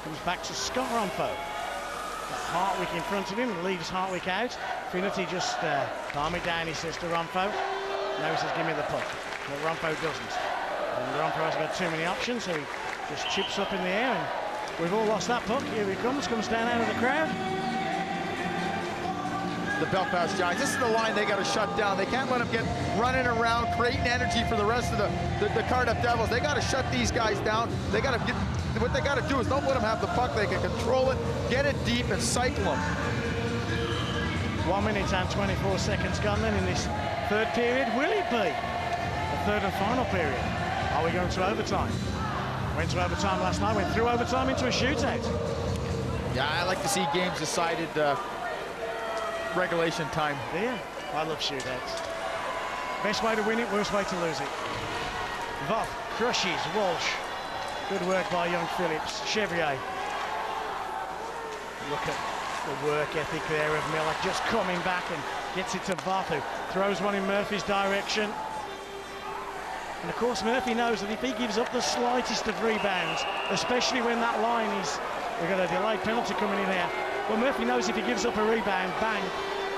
Comes back to Scott Romfo. Got Hartwick in front of him and leaves Hartwick out. Finnerty just calm it down, he says to Romfo. Now he says, give me the puck. But Rompo doesn't. And Rompo hasn't got too many options, so he just chips up in the air, and we've all lost that puck. Here he comes down out of the crowd. The Belfast Giants, this is the line they got to shut down. They can't let them get running around, creating energy for the rest of the Cardiff Devils. They got to shut these guys down. They got to get, what they got to do is don't let them have the puck. They can control it, get it deep, and cycle them. 1 minute and 24 seconds gone then in this third period. Will it be the third and final period? Are we going to overtime? Went to overtime last night, went through overtime into a shootout. Yeah, I like to see games decided regulation time. Yeah, I love shootouts. Best way to win it, worst way to lose it. Voth crushes Walsh. Good work by young Phillips. Chevrier. Look at the work ethic there of Miller, just coming back and gets it to Voth, who throws one in Murphy's direction. And of course Murphy knows that if he gives up the slightest of rebounds, especially when that line is, we've got a delayed penalty coming in here. Well, Murphy knows if he gives up a rebound, bang,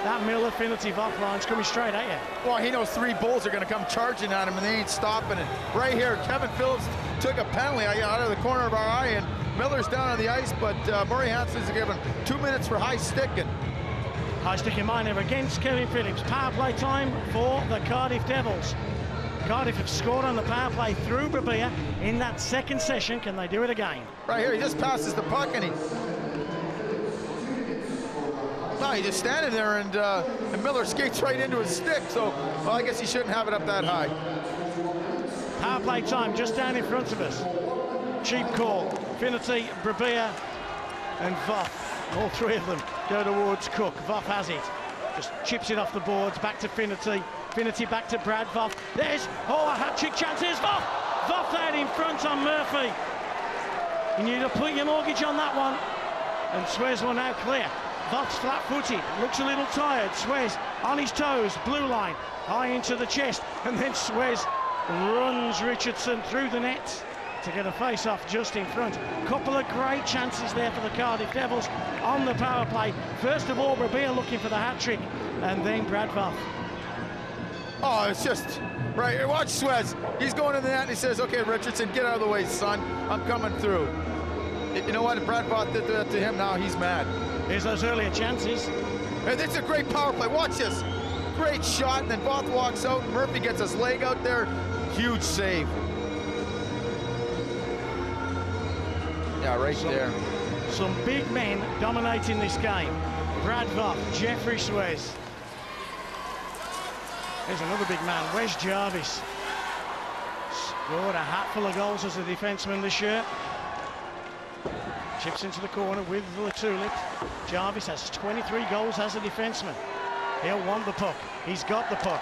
that Miller, Finnerty, Voth line's coming straight at you. Well, he knows 3 Bulls are going to come charging at him, and they ain't stopping it. Right here, Kevin Phillips took a penalty out of the corner of our eye, and Miller's down on the ice, but Murray Hansen's given 2 minutes for high sticking. High sticking minor against Kevin Phillips. Power play time for the Cardiff Devils. Cardiff have scored on the power play through Brabia in that second session. Can they do it again? Right here, he just passes the puck, and he's just standing there, and Miller skates right into his stick, so, well, I guess he shouldn't have it up that high. Power play time just down in front of us. Cheap call. Finnerty, Brabia, and Voth. All 3 of them go towards Cook. Voth has it. Just chips it off the boards, back to Finnerty. Finnerty back to Brad Voth. There's, a hat-trick chance. Here's Voth. Voth out in front on Murphy. You need to put your mortgage on that one. And Suez will now clear. Voth's flat-footed, looks a little tired. Suez on his toes, blue line, high into the chest. And then Suez runs Richardson through the net to get a face-off just in front. Couple of great chances there for the Cardiff Devils on the power play. First of all, Brabia looking for the hat-trick, and then Brad Voth. Oh, it's just, right here, watch Suez. He's going in the net, and he says, okay, Richardson, get out of the way, son. I'm coming through. You know what, Brad Voth did that to him, now he's mad. Here's those earlier chances. And it's a great power play, watch this. Great shot, and then Voth walks out, and Murphy gets his leg out there. Huge save. Yeah, right there. Some big men dominating this game. Brad Voth, Jeffrey Suez. There's another big man, Wes Jarvis. Scored a hatful of goals as a defenseman this year. Chips into the corner with the tulip. Jarvis has 23 goals as a defenseman. He'll want the puck. He's got the puck.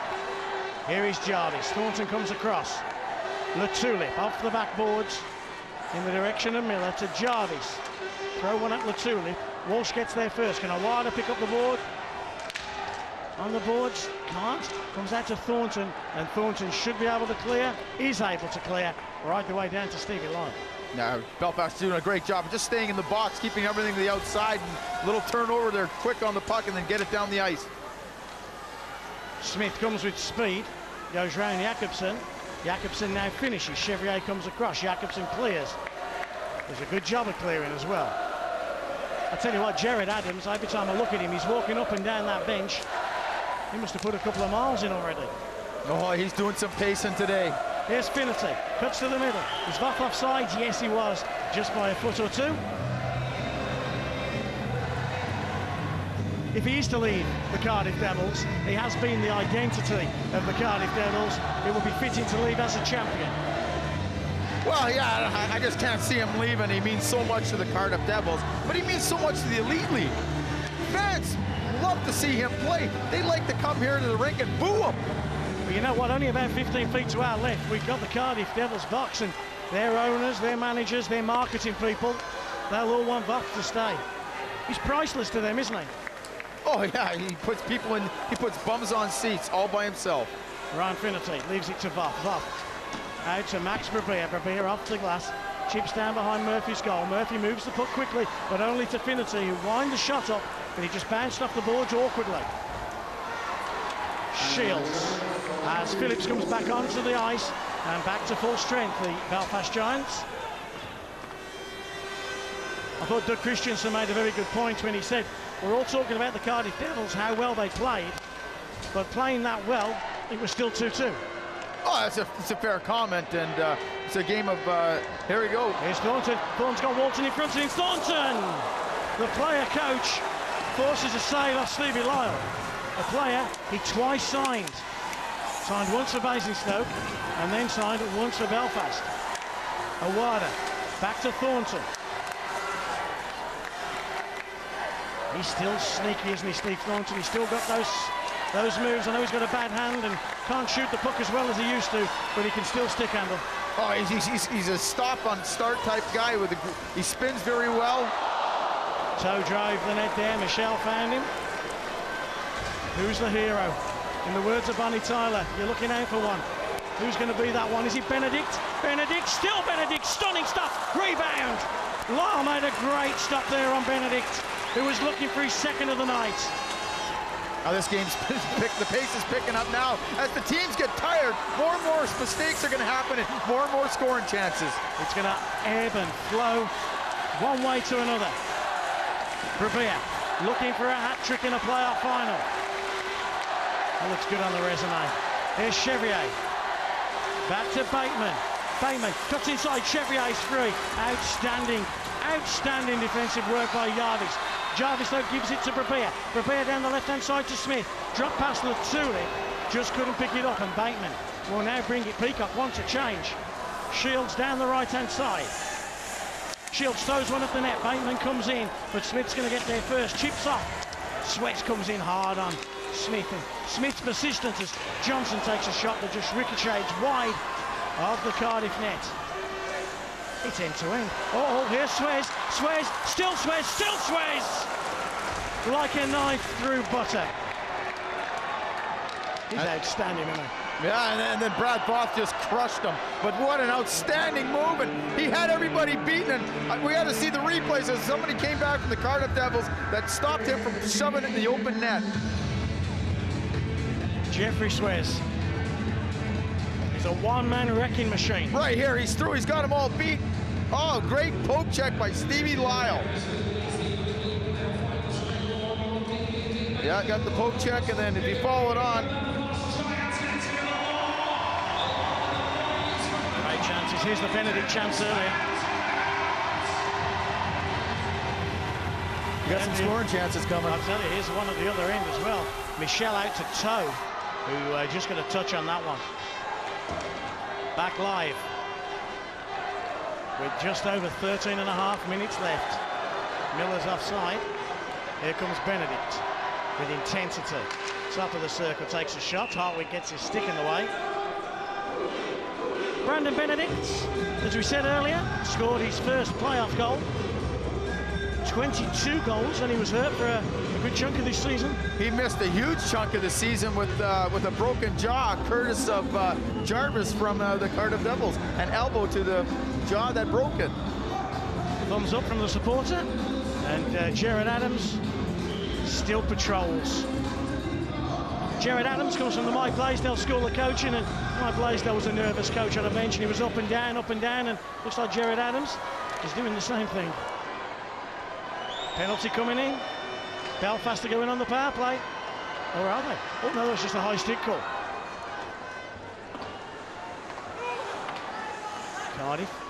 Here is Jarvis. Thornton comes across. Le Tulip off the backboards in the direction of Miller to Jarvis. Throw one at Le Tulip. Walsh gets there first. Can Awada pick up the board? On the boards, can't. Comes out to Thornton, and Thornton should be able to clear. Is able to clear right the way down to Stevie Lyon. Now, Belfast doing a great job of just staying in the box, keeping everything to the outside, and little turnover there, quick on the puck, and then get it down the ice. Smith comes with speed, goes round Jakobsen. Jakobsen now finishes. Chevrier comes across. Jakobsen clears. Does a good job of clearing as well. I tell you what, Jared Adams, every time I look at him, he's walking up and down that bench. He must have put a couple of miles in already. Oh, he's doing some pacing today. Here's Finnerty, cuts to the middle. Is Voth offside? Yes, he was, just by a foot or two. If he is to leave the Cardiff Devils, he has been the identity of the Cardiff Devils. It will be fitting to leave as a champion. Well, yeah, I just can't see him leaving. He means so much to the Cardiff Devils, but he means so much to the Elite League. Fans love to see him play. They like to come here to the rink and boo him. But you know what, only about 15 feet to our left, we've got the Cardiff Devils box, and their owners, their managers, their marketing people, they'll all want Voth to stay. He's priceless to them, isn't he? Oh, yeah, he puts people in, he puts bums on seats all by himself. Ryan Finnerty leaves it to Voth. Voth out to Max Brabia. Brabia off the glass, chips down behind Murphy's goal. Murphy moves the puck quickly, but only to Finnerty, who wind the shot up, but he just bounced off the boards awkwardly. Shields. As Phillips comes back onto the ice and back to full strength, the Belfast Giants. I thought Doug Christiansen made a very good point when he said, we're all talking about the Cardiff Devils, how well they played, but playing that well, it was still 2-2. Oh, it's a fair comment, and it's a game of, here we go. Here's Thornton. Thornton's got Walton in front of him. Thornton! The player coach forces a save off Stevie Lyle. A player he twice signed. Signed once for Basingstoke, and then signed once for Belfast. Awada, back to Thornton. He's still sneaky, isn't he, Steve Thornton? He's still got those moves. I know he's got a bad hand and can't shoot the puck as well as he used to, but he can still stick handle. Oh, he's a stop-on-start type guy. He spins very well. Toe drive the net there. Michelle found him. Who's the hero? In the words of Bonnie Tyler, you're looking out for one. Who's going to be that one? Is it Benedict? Benedict, still Benedict. Stunning stuff. Rebound. Lyle made a great stop there on Benedict, who was looking for his second of the night. Now this game's the pace is picking up now. As the teams get tired, more and more mistakes are going to happen and more scoring chances. It's going to ebb and flow one way to another. Brevere looking for a hat-trick in a playoff final. That looks good on the resume. Here's Chevrier. Back to Bateman. Bateman cuts inside. Chevrier's free. Outstanding defensive work by Jarvis. Jarvis though gives it to Brevere. Brevere down the left-hand side to Smith. Drop past the Thule. Just couldn't pick it up, and Bateman will now bring it. Peacock wants a change. Shields down the right-hand side. Shields throws one at the net. Bateman comes in, but Smith's going to get there first. Chips off. Sweats comes in hard on Smith. And Smith's persistence as Johnson takes a shot that just ricochets wide of the Cardiff net. It's end-to-end. Oh, here's Swez. Swez, still Swez, still Swez! Like a knife through butter. He's outstanding, isn't he? Yeah, and then Brad Both just crushed him. But what an outstanding move, and he had everybody beaten, and we had to see the replays as somebody came back from the Cardiff Devils that stopped him from shoving it in the open net. Jeffrey Swez. He's a one-man wrecking machine. Right here, he's through, he's got them all beat. Oh, great poke check by Stevie Lyle. Yeah, got the poke check, and then if you follow it on. Great chances. Here's the Benedict chance earlier. You got some scoring chances coming. I'll tell you, here's one at the other end as well. Michelle out to Toe, who just got a touch on that one. Back live. With just over 13.5 minutes left. Miller's offside. Here comes Benedict with intensity. Top of the circle, takes a shot. Hartwig gets his stick in the way. Brandon Benedict, as we said earlier, scored his first playoff goal. 22 goals, and he was hurt for a good chunk of this season. He missed a huge chunk of the season with a broken jaw, courtesy of Jarvis from the Cardiff Devils. An elbow to the jaw that broke it. Thumbs up from the supporter, and Jared Adams still patrols. Jared Adams comes from the Mike Blaisdell School of Coaching, and Mike Blaisdell was a nervous coach on a bench, and he was up and down, and looks like Jared Adams is doing the same thing. Penalty coming in. Belfast are going on the power play. Or are they? Oh no, it's just a high stick call. Cardiff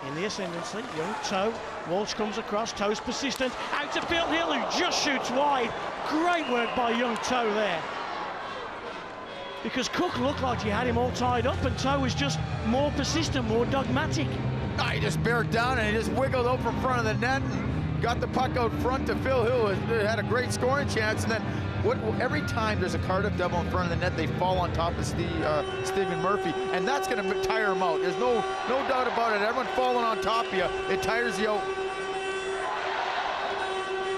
in the ascendancy. Young Toe. Walsh comes across. Toe's persistent. Out to Phil Hill, who just shoots wide. Great work by young Toe there. Because Cook looked like he had him all tied up, and Toe was just more persistent, more dogmatic. He just bared down and he just wiggled out from front of the net and got the puck out front to Phil Hill, who had a great scoring chance. And then every time there's a Cardiff Devil in front of the net, they fall on top of Stephen Murphy, and that's going to tire him out. There's no doubt about it. Everyone falling on top of you, it tires you out.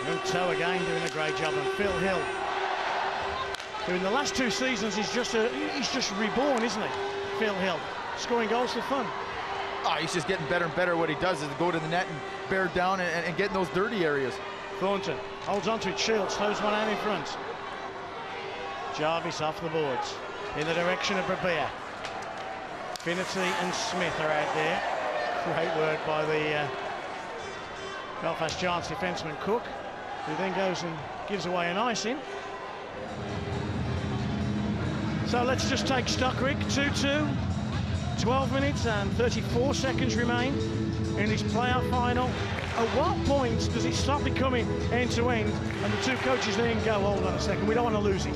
Young Toe again doing a great job, and Phil Hill, who in the last 2 seasons he's just reborn, isn't he? Phil Hill, scoring goals for fun. He's just getting better and better. What he does is go to the net and bear down and get in those dirty areas. Thornton holds on to it. Shields throws one out in front. Jarvis off the boards in the direction of Brabea. Finnerty and Smith are out there. Great work by the Belfast Giants defenseman Cook, who then goes and gives away an icing. So let's just take stock, Rick. 2-2, 12 minutes and 34 seconds remain in this playoff final. At what point does it stop becoming end-to-end and the two coaches then go, hold on a second, we don't want to lose it?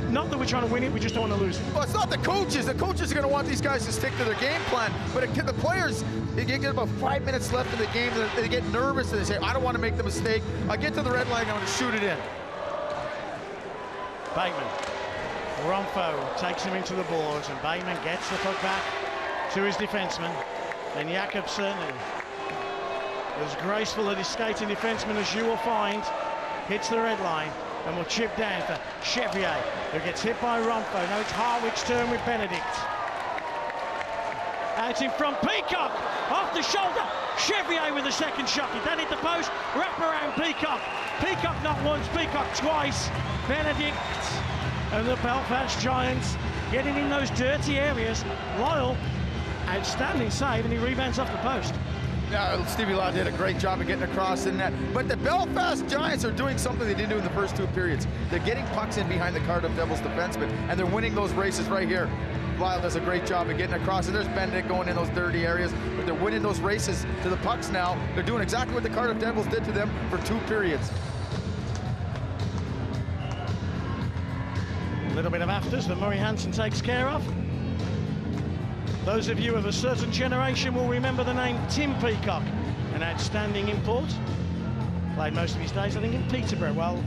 Not that we're trying to win it, we just don't want to lose it. Well, it's not the coaches. The coaches are going to want these guys to stick to their game plan. But the players, they get about 5 minutes left in the game. They get nervous and they say, I don't want to make the mistake. I get to the red line, I'm going to shoot it in. Bateman. Romfo takes him into the boards, and Bateman gets the puck back to his defenseman. Then Jakobsen, as graceful a skating defenseman as you will find, hits the red line and will chip down for Chevier, who gets hit by Romfo. Now it's Harwick's turn with Benedict. Out in front, Peacock off the shoulder. Chevier with the second shot. He then hit the post, wrap around Peacock. Peacock not once, Peacock twice. Benedict and the Belfast Giants getting in those dirty areas. Lyle, outstanding save, and he rebounds off the post. Yeah, Stevie Law did a great job of getting across the net. But the Belfast Giants are doing something they didn't do in the first two periods. They're getting pucks in behind the Cardiff Devils defensemen, and they're winning those races right here. Lyle does a great job of getting across, and there's Benedict going in those dirty areas, but they're winning those races to the pucks now. They're doing exactly what the Cardiff Devils did to them for two periods. A little bit of afters that Murray Hansen takes care of. Those of you of a certain generation will remember the name Tim Peacock, an outstanding import. Played most of his days, I think, in Peterborough. Well,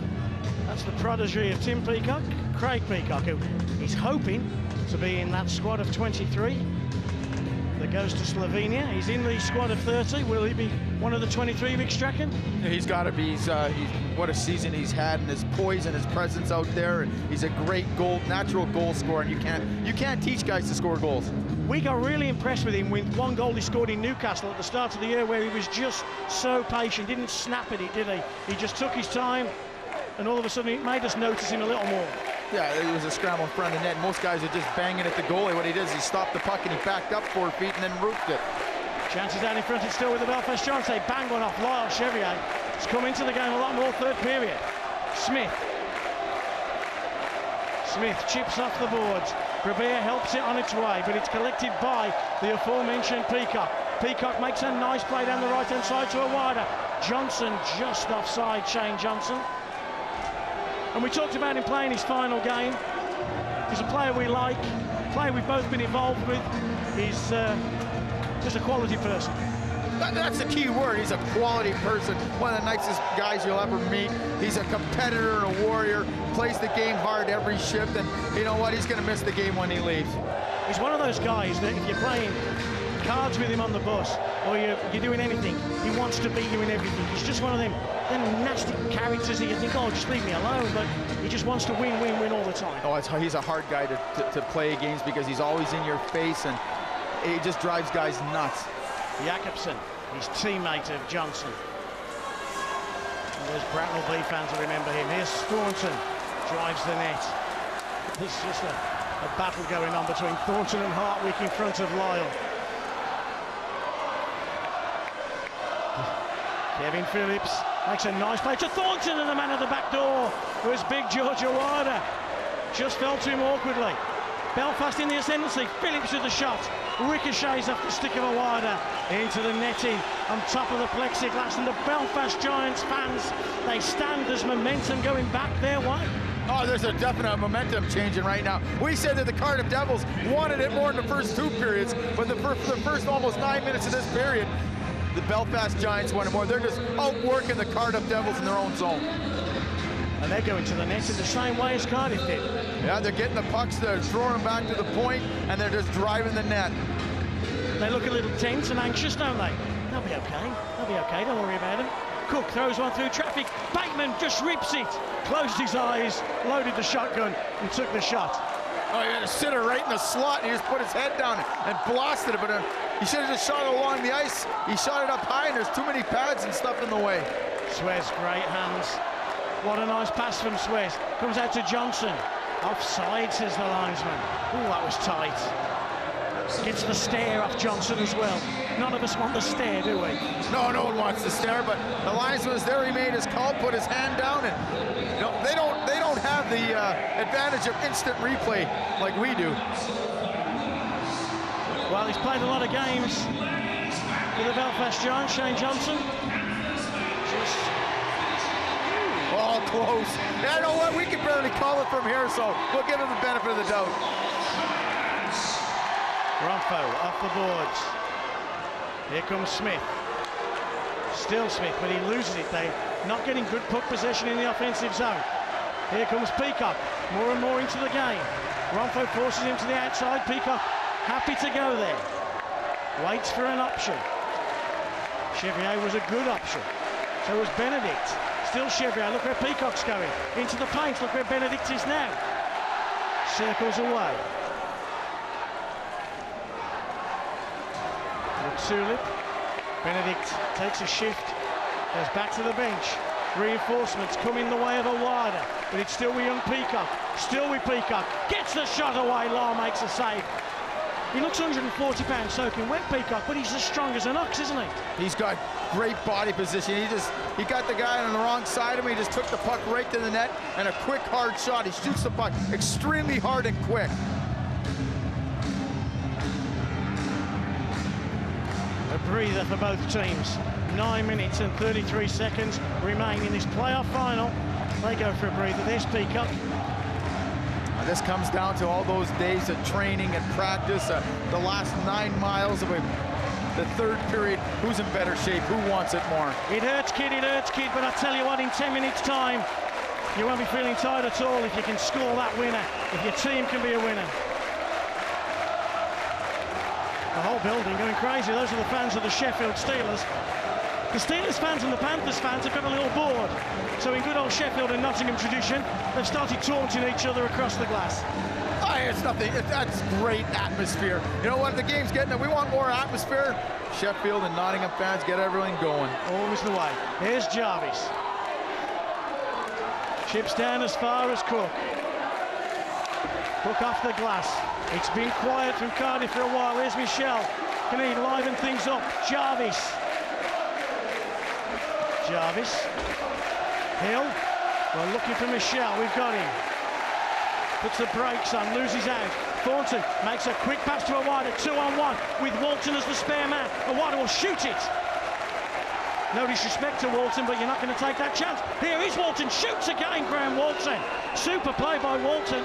that's the protege of Tim Peacock, Craig Peacock, who is hoping to be in that squad of 23 that goes to Slovenia. He's in the squad of 30. Will he be one of the 23, Rick Strachan? He's got to be. What a season he's had, and his poise and his presence out there. And he's a great natural goal scorer, and you can't teach guys to score goals. We got really impressed with him with one goal he scored in Newcastle at the start of the year, where he was just so patient, didn't snap at it, did he? He just took his time, and all of a sudden it made us notice him a little more. Yeah, it was a scramble in front of the net. Most guys are just banging at the goalie. What he does is he stopped the puck and he backed up 4 feet and then roofed it. Chances down in front, it's still with the Belfast Giants. They bang one off. Lyle Chevier has come into the game a lot more third period. Smith chips off the boards. Brabea helps it on its way, but it's collected by the aforementioned Peacock. Peacock makes a nice play down the right-hand side to a wider. Johnson just offside, Shane Johnson. And we talked about him playing his final game. He's a player we like, a player we've both been involved with. He's just a quality person. That's the key word. He's a quality person. One of the nicest guys you'll ever meet. He's a competitor and a warrior. Plays the game hard every shift, and you know what? He's going to miss the game when he leaves. He's one of those guys that if you're playing cards with him on the bus or you're doing anything, he wants to beat you in everything. He's just one of them nasty characters that you think, oh, just leave me alone, but he just wants to win all the time. Oh, he's a hard guy to play against because he's always in your face, and he just drives guys nuts. Jakobsen, his teammate of Johnson. And there's Bracknell B fans who remember him. Here's Thornton, drives the net. There's just a battle going on between Thornton and Hartwick in front of Lyle. Kevin Phillips makes a nice play to Thornton, and the man at the back door was big George Awada. Just fell to him awkwardly. Belfast in the ascendancy. Phillips with the shot. Ricochets off the stick of Awada into the netting on top of the plexiglass, and the Belfast Giants fans, they stand as momentum going back their way. Oh, there's a definite momentum changing right now. We said that the Cardiff Devils wanted it more in the first two periods, but the first almost 9 minutes of this period, the Belfast Giants wanted more. They're just outworking the Cardiff Devils in their own zone. And they're going to the net in the same way as Cardiff did. Yeah, they're getting the pucks, they're throwing them back to the point, and they're just driving the net. They look a little tense and anxious, don't they? They'll be okay. They'll be okay. Don't worry about them. Cook throws one through traffic. Bateman just rips it. Closed his eyes, loaded the shotgun, and took the shot. Oh, he had a sitter right in the slot, and he just put his head down and blasted it, but he should have just shot it along the ice. He shot it up high, and there's too many pads and stuff in the way. Suez, great hands. What a nice pass from Suez. Comes out to Johnson. Offside, says the linesman. Oh, that was tight. Gets the stare off Johnson as well. None of us want the stare, do we? No, no one wants the stare, but the linesman was there. He made his call, put his hand down, and you know, they don't have the advantage of instant replay like we do. Well, he's played a lot of games for the Belfast Giants, Shane Johnson. Oh, close. Yeah, you know what? We can barely call it from here, so we'll give him the benefit of the doubt. Ronfo off the boards. Here comes Smith. Still Smith, but he loses it. They're not getting good puck possession in the offensive zone. Here comes Peacock, more and more into the game. Ronfo forces him to the outside. Peacock happy to go there. Waits for an option. Chevrier was a good option. So was Benedict. Still Chevrier, look where Peacock's going. Into the paint, look where Benedict is now. Circles away. The tulip. Benedict takes a shift, goes back to the bench. Reinforcements come in the way of a wider, but it's still with young Peacock. Still with Peacock. Gets the shot away, Law makes a save. He looks 140 pounds soaking wet, Peacock, but he's as strong as an ox, isn't he? He's got great body position. He got the guy on the wrong side of him. He just took the puck right to the net, and a quick, hard shot. He shoots the puck extremely hard and quick. A breather for both teams. 9 minutes and 33 seconds remain in this playoff final. They go for a breather. There's Peacock. This comes down to all those days of training and practice, the last 9 miles of the third period. Who's in better shape? Who wants it more? It hurts, kid, but I tell you what, in 10 minutes' time, you won't be feeling tired at all if you can score that winner, if your team can be a winner. The whole building going crazy. Those are the fans of the Sheffield Steelers. The Steelers fans and the Panthers fans have got a little bored. So in good old Sheffield and Nottingham tradition, they've started taunting each other across the glass. Oh, it's nothing. That's great atmosphere. You know what? The game's getting it. We want more atmosphere. Sheffield and Nottingham fans get everything going. Always the way. Here's Jarvis. Chips down as far as Cook. Cook off the glass. It's been quiet from Cardiff for a while. Here's Michel. Can he liven things up? Jarvis. Jarvis. Hill. We're looking for Michel. We've got him. Puts the brakes on, loses out. Thornton makes a quick pass to Awada, 2-on-1 with Walton as the spare man. Awada will shoot it. No disrespect to Walton, but you're not going to take that chance. Here is Walton, shoots again, Graham Walton. Super play by Walton.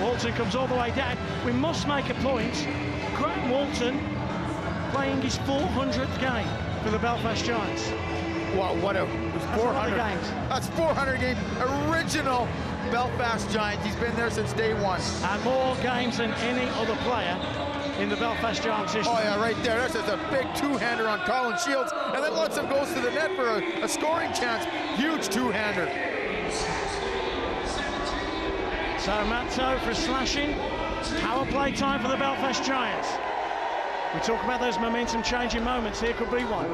Walton comes all the way down. We must make a point. Graham Walton playing his 400th game for the Belfast Giants. Wow, what a 400 games. That's 400 games. Original Belfast Giant. He's been there since day one. And more games than any other player in the Belfast Giants history. Oh yeah, right there. That's just a big two-hander on Colin Shields, and then once it goes to the net for a scoring chance, huge two-hander. So Matto for slashing. Power play time for the Belfast Giants. We talk about those momentum-changing moments. Here could be one.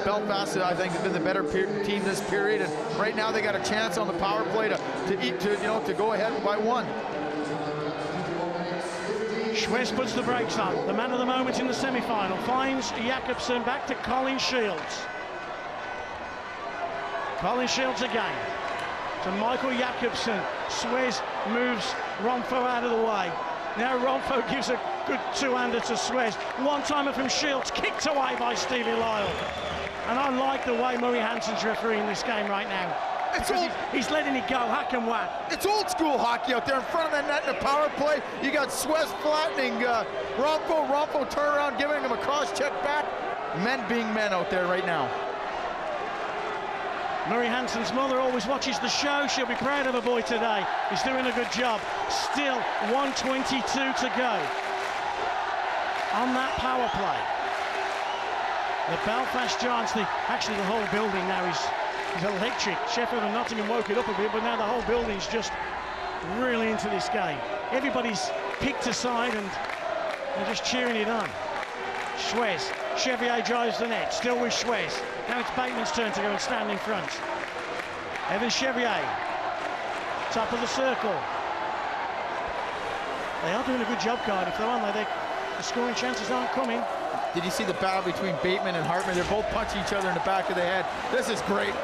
Belfast, I think, has been the better team this period, and right now they got a chance on the power play to go ahead by one. Schwez puts the brakes on. The man of the moment in the semi-final finds Jakobsen back to Colin Shields. Colin Shields again to Michael Jakobsen. Schwez moves Ronfo out of the way. Now Ronfo gives a good two-hander to Schwez. One-timer from Shields, kicked away by Stevie Lyle. And I like the way Murray Hansen's refereeing this game right now. He's letting it go, hack and whack. It's old school hockey out there in front of that net in the power play. You got Schwez flattening Ronfo turn around, giving him a cross-check back. Men being men out there right now. Murray Hansen's mother always watches the show. She'll be proud of her boy today. He's doing a good job. Still 1:22 to go on that power play. The Belfast Giants, actually the whole building now is electric. Sheffield and Nottingham woke it up a bit, but now the whole building's just really into this game. Everybody's picked a side and they're just cheering it on. Schwez Chevier drives the net, still with Schwez. Now it's Bateman's turn to go and stand in front. Evan Chevier, top of the circle. They are doing a good job, Cardiff, though, aren't they? The scoring chances aren't coming. Did you see the battle between Bateman and Hartman? They're both punching each other in the back of the head. This is great.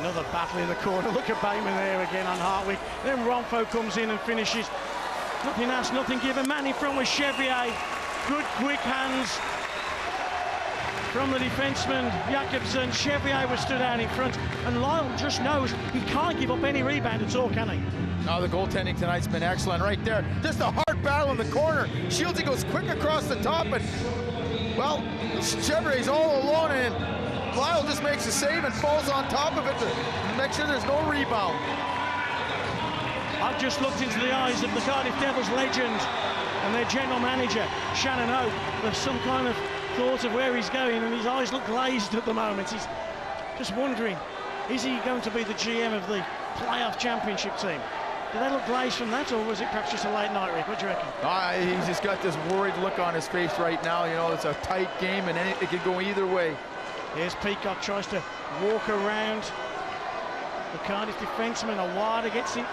Another battle in the corner. Look at Bateman there again on Hartwick. Then Ronfo comes in and finishes. Nothing asked, nothing given. Man in front with Chevier. Good quick hands from the defenseman Jakobsen. Chevier was stood out in front, and Lyle just knows he can't give up any rebound at all, can he? Oh, the goaltending tonight's been excellent right there. Just a hard battle in the corner. Shieldsy goes quick across the top, and well, Chevier's all alone, and Lyle just makes a save and falls on top of it to make sure there's no rebound. I've just looked into the eyes of the Cardiff Devils legend and their general manager, Shannon Hope. There's some kind of thought of where he's going, and his eyes look glazed at the moment. He's just wondering, is he going to be the GM of the playoff championship team? Do they look glazed from that, or was it perhaps just a late night, Rick? What do you reckon? He's just got this worried look on his face right now. You know, it's a tight game, and it could go either way. Here's Peacock, tries to walk around the Cardiff defenseman. Awada gets it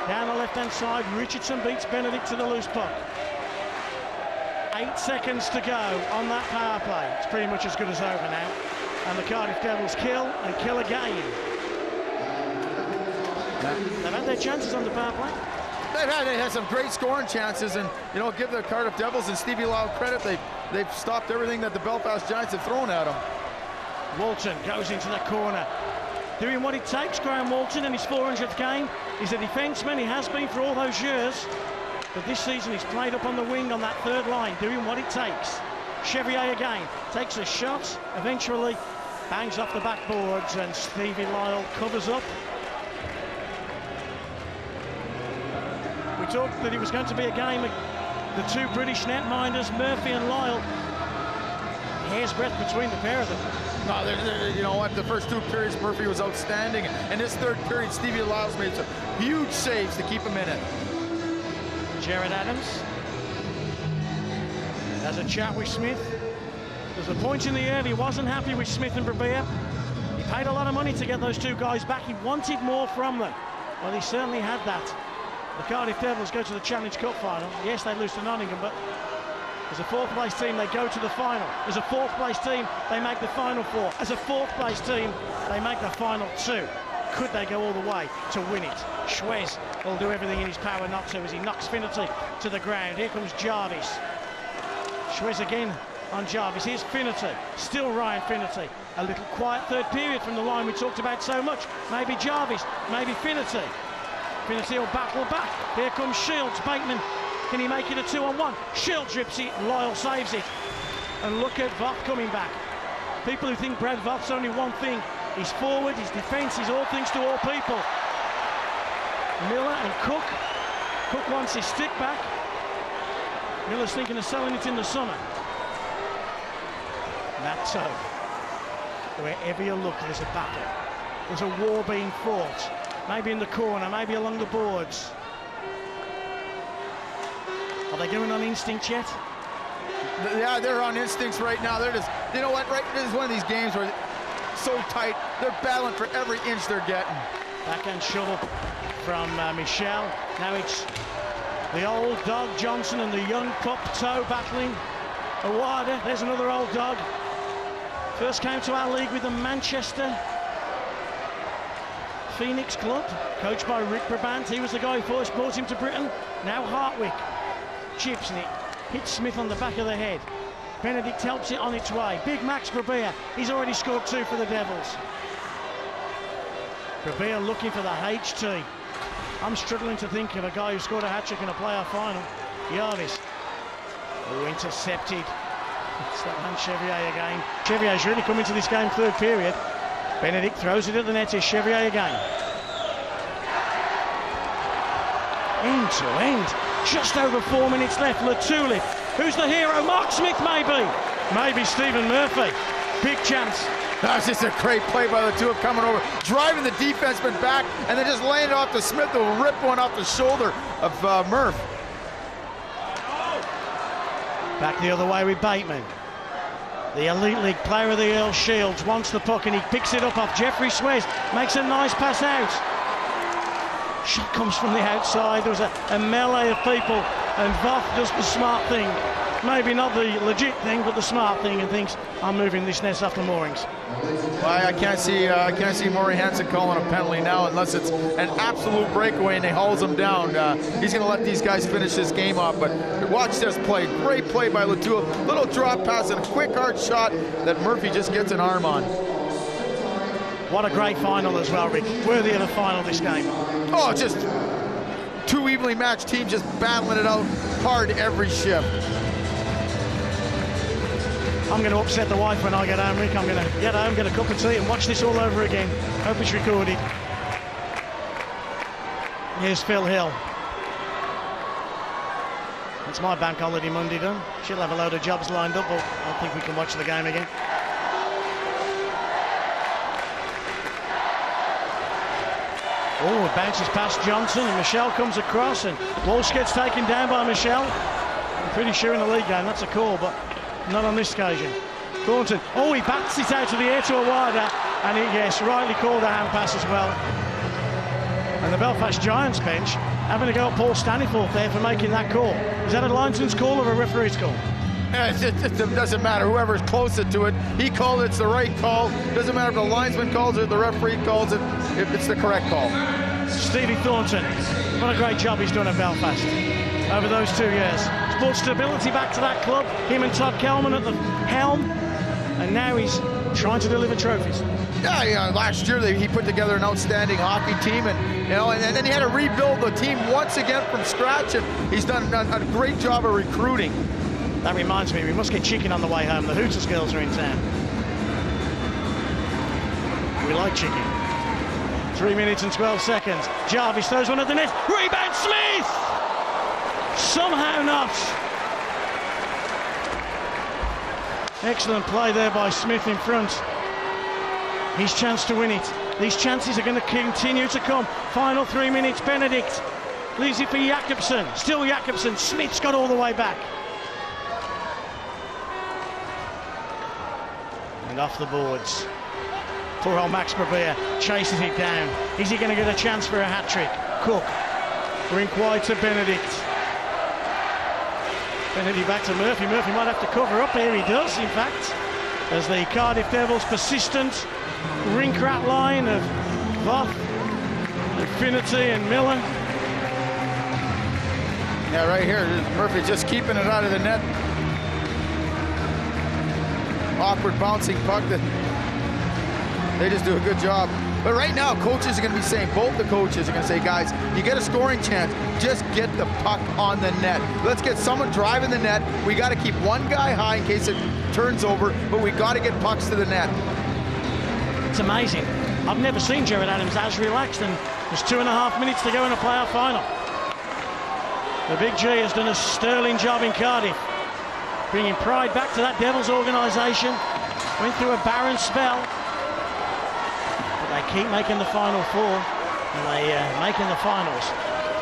down the left-hand side. Richardson beats Benedict to the loose puck. 8 seconds to go on that power play. It's pretty much as good as over now. And the Cardiff Devils kill and kill again. They've had their chances on the power play. They had some great scoring chances, and you know, give the Cardiff Devils and Stevie Lyle credit. They've stopped everything that the Belfast Giants have thrown at them. Walton goes into the corner, doing what it takes. Graham Walton in his 400th game. He's a defenseman, he has been for all those years, but this season he's played up on the wing on that third line, doing what it takes. Chevier again, takes a shot, eventually bangs off the backboards, and Stevie Lyle covers up. We talked that it was going to be a game of the two British netminders, Murphy and Lyle. Hair's breadth between the pair of them. No, you know what? The first two periods, Murphy was outstanding, and this third period, Stevie Lyle's made some huge saves to keep him in it. Jared Adams has a chat with Smith. There's a point in the early, he wasn't happy with Smith and Brabia. He paid a lot of money to get those two guys back. He wanted more from them. Well, he certainly had that. The Cardiff Devils go to the Challenge Cup final. Yes, they lose to Nottingham, but as a fourth place team, they go to the final. As a fourth place team, they make the final four. As a fourth place team, they make the final two. Could they go all the way to win it? Schwez will do everything in his power not to as he knocks Finnerty to the ground. Here comes Jarvis. Schwez again on Jarvis. Here's Finnerty. Still Ryan Finnerty. A little quiet third period from the line we talked about so much. Maybe Jarvis, maybe Finnerty. Finnerty will battle back. Here comes Shields. Bateman. Can he make it a 2-on-1? Shields rips it, Lyle saves it. And look at Voth coming back. People who think Brad Voth's only one thing, he's forward, his defence, he's all things to all people. Miller and Cook. Cook wants his stick back. Miller's thinking of selling it in the summer. Natto. Wherever you look, there's a battle. There's a war being fought. Maybe in the corner, maybe along the boards. Are they going on instinct yet? Yeah, they're on instincts right now. They're just, you know what, right? This is one of these games where so tight, they're battling for every inch they're getting. Backhand shovel from Michel. Now it's the old dog Johnson and the young pup Toe battling. Awada, there's another old dog. First came to our league with the Manchester Phoenix Club, coached by Rick Brabant. He was the guy who first brought him to Britain. Now Hartwick chips and it hits Smith on the back of the head. Benedict helps it on its way. Big Max Brabia, he's already scored 2 for the Devils. Brabia looking for the HT. I'm struggling to think of a guy who scored a hat-trick in a playoff final. Jarvis. Oh, intercepted. It's that man Chevier again. Chevier's really come into this game third period. Benedict throws it at the net. Here's Chevier again. End to end. Just over 4 minutes left. Latulip. Who's the hero? Mark Smith, maybe. Maybe Stephen Murphy. Big chance. That's just a great play by the two of coming over, driving the defenseman back, and then just laying it off to Smith, who will rip one off the shoulder of Murph. Back the other way with Bateman. The Elite League player of the Earl Shields wants the puck and he picks it up off Jeffrey Swez. Makes a nice pass out. Shot comes from the outside. There was a melee of people and Voth does the smart thing. Maybe not the legit thing, but the smart thing, and thinks, I'm moving this nest off the moorings. Well, I can't see Maury Hansen calling a penalty now unless it's an absolute breakaway and he hauls him down. He's going to let these guys finish this game off, but watch this play. Great play by Latour. Little drop pass and a quick hard shot that Murphy just gets an arm on. What a great final as well, Rick. Worthy of the final this game. Oh, just two evenly matched teams just battling it out hard every shift. I'm going to upset the wife when I get home, Rick. I'm going to get home, get a cup of tea and watch this all over again. Hope it's recorded. Here's Phil Hill. It's my bank holiday Monday done. She'll have a load of jobs lined up, but I think we can watch the game again. Oh, it bounces past Johnson and Michelle comes across and Walsh gets taken down by Michelle. I'm pretty sure in the league game that's a call, but not on this occasion. Thornton, oh, he bats it out to the air to a wider, and he, yes, rightly called a hand pass as well. And the Belfast Giants bench having to go at Paul Staniforth there for making that call. Is that a linesman's call or a referee's call? It doesn't matter. Whoever's closer to it, he called it. It's the right call. Doesn't matter if the linesman calls it, the referee calls it. If it's the correct call. Stevie Thornton, what a great job he's done at Belfast over those 2 years. Brought stability back to that club, him and Todd Kelman at the helm, and now he's trying to deliver trophies. Yeah, last year he put together an outstanding hockey team, and and then he had to rebuild the team once again from scratch, and he's done a great job of recruiting. That reminds me, we must get chicken on the way home. The Hooters girls are in town. We like chicken. 3 minutes and 12 seconds. Jarvis throws one at the net. Rebound Smith! Somehow not. Excellent play there by Smith in front. His chance to win it. These chances are going to continue to come. Final 3 minutes. Benedict leaves it for Jakobsen. Still Jakobsen. Smith's got all the way back. And off the boards. Poor old Max Berbea chases it down. Is he going to get a chance for a hat-trick? Cook. Rink wide to Benedict. Benedict back to Murphy. Murphy might have to cover up here. He does, in fact, as the Cardiff Devils' persistent rink rat line of Voth, Infinity and Miller. Yeah, right here, Murphy just keeping it out of the net. Awkward bouncing puck that they just do a good job. But right now, coaches are going to be saying, both the coaches are going to say, guys, you get a scoring chance, just get the puck on the net. Let's get someone driving the net. We got to keep one guy high in case it turns over, but we got to get pucks to the net. It's amazing. I've never seen Jared Adams as relaxed, and there's 2.5 minutes to go in a playoff final. The Big G has done a sterling job in Cardiff, bringing pride back to that Devils organisation. Went through a barren spell. They keep making the Final Four, and they making the finals.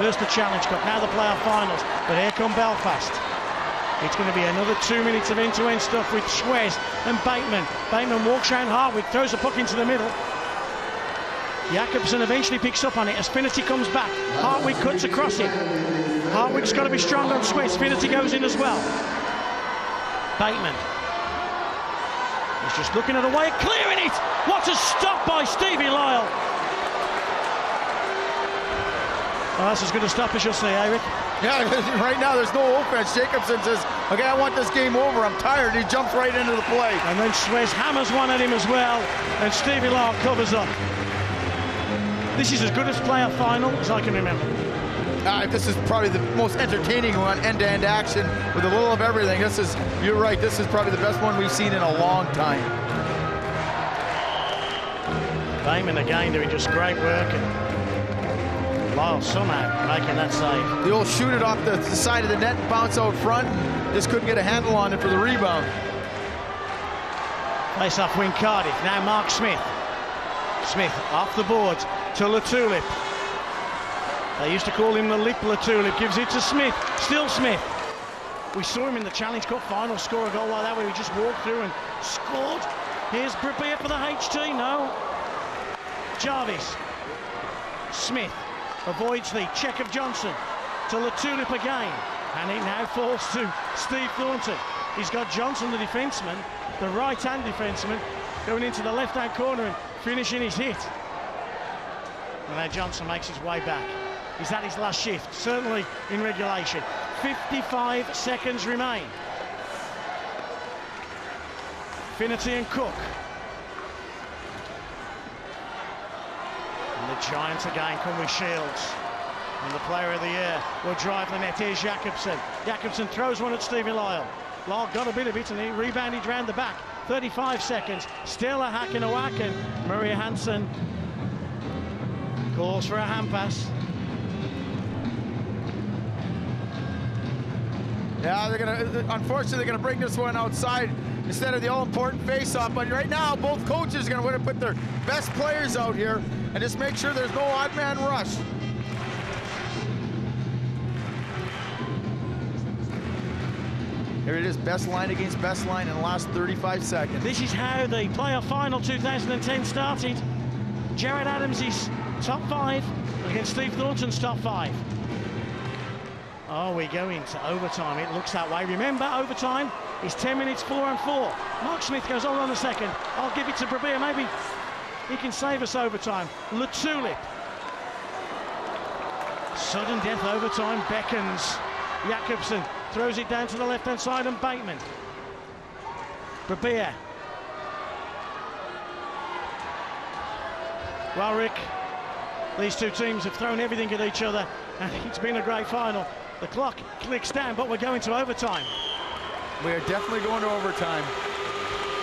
First the Challenge Cup, now the playoff finals. But here come Belfast. It's going to be another 2 minutes of end-to-end stuff with Swez and Bateman. Bateman walks around Hartwig, throws the puck into the middle. Jakobsen eventually picks up on it as Finity comes back. Hartwig cuts across it. Hartwig's got to be strong on Swez. Finity goes in as well. Bateman. He's just looking at a way of clearing it. What a stop by Stevie Lyle. Well, that's as good a stop as you'll see, Eric. Yeah, right now there's no offense. Jakobsen says, okay, I want this game over. I'm tired. He jumps right into the play. And then Swez hammers one at him as well. And Stevie Lyle covers up. This is as good a playoff final as I can remember. This is probably the most entertaining one, end-to-end action with a little of everything. This is, you're right, this is probably the best one we've seen in a long time. Bateman again doing just great work, and Lyle somehow making that save. The old shoot it off the side of the net and bounce out front. Just couldn't get a handle on it for the rebound. Face-off win Cardiff. Now Mark Smith. Smith off the boards to Latulip. They used to call him the Lip Latulip. Gives it to Smith. Still Smith. We saw him in the Challenge Cup final score a goal like that where he just walked through and scored. Here's Brabir for the HT, no. Jarvis. Smith avoids the check of Johnson to Latulip again. And it now falls to Steve Thornton. He's got Johnson, the defenseman, the right-hand defenseman, going into the left-hand corner and finishing his hit. And now Johnson makes his way back. He's at his last shift, certainly in regulation. 55 seconds remain. Finnerty and Cook. And the Giants again come with shields. And the player of the year will drive the net. Here's Jakobsen. Jakobsen throws one at Stevie Lyle. Lyle got a bit of it and he rebounded round the back. 35 seconds. Still a hack and a whack, and Maria Hansen calls for a hand pass. Yeah, unfortunately, they're gonna bring this one outside instead of the all-important face-off. But right now, both coaches are gonna want to put their best players out here and just make sure there's no odd man rush. Here it is, best line against best line in the last 35 seconds. This is how the playoff final 2010 started. Jared Adams is top 5 against Steve Thornton's top 5. Oh, we go into overtime. It looks that way. Remember, overtime is 10 minutes 4-on-4. Mark Smith goes on a second. I'll give it to Brabir. Maybe he can save us overtime. Latulip. Sudden death overtime beckons. Jakobsen throws it down to the left-hand side, and Bateman. Brabir. Well, Rick, these two teams have thrown everything at each other, and it's been a great final. The clock clicks down, but we're going to overtime. We are definitely going to overtime.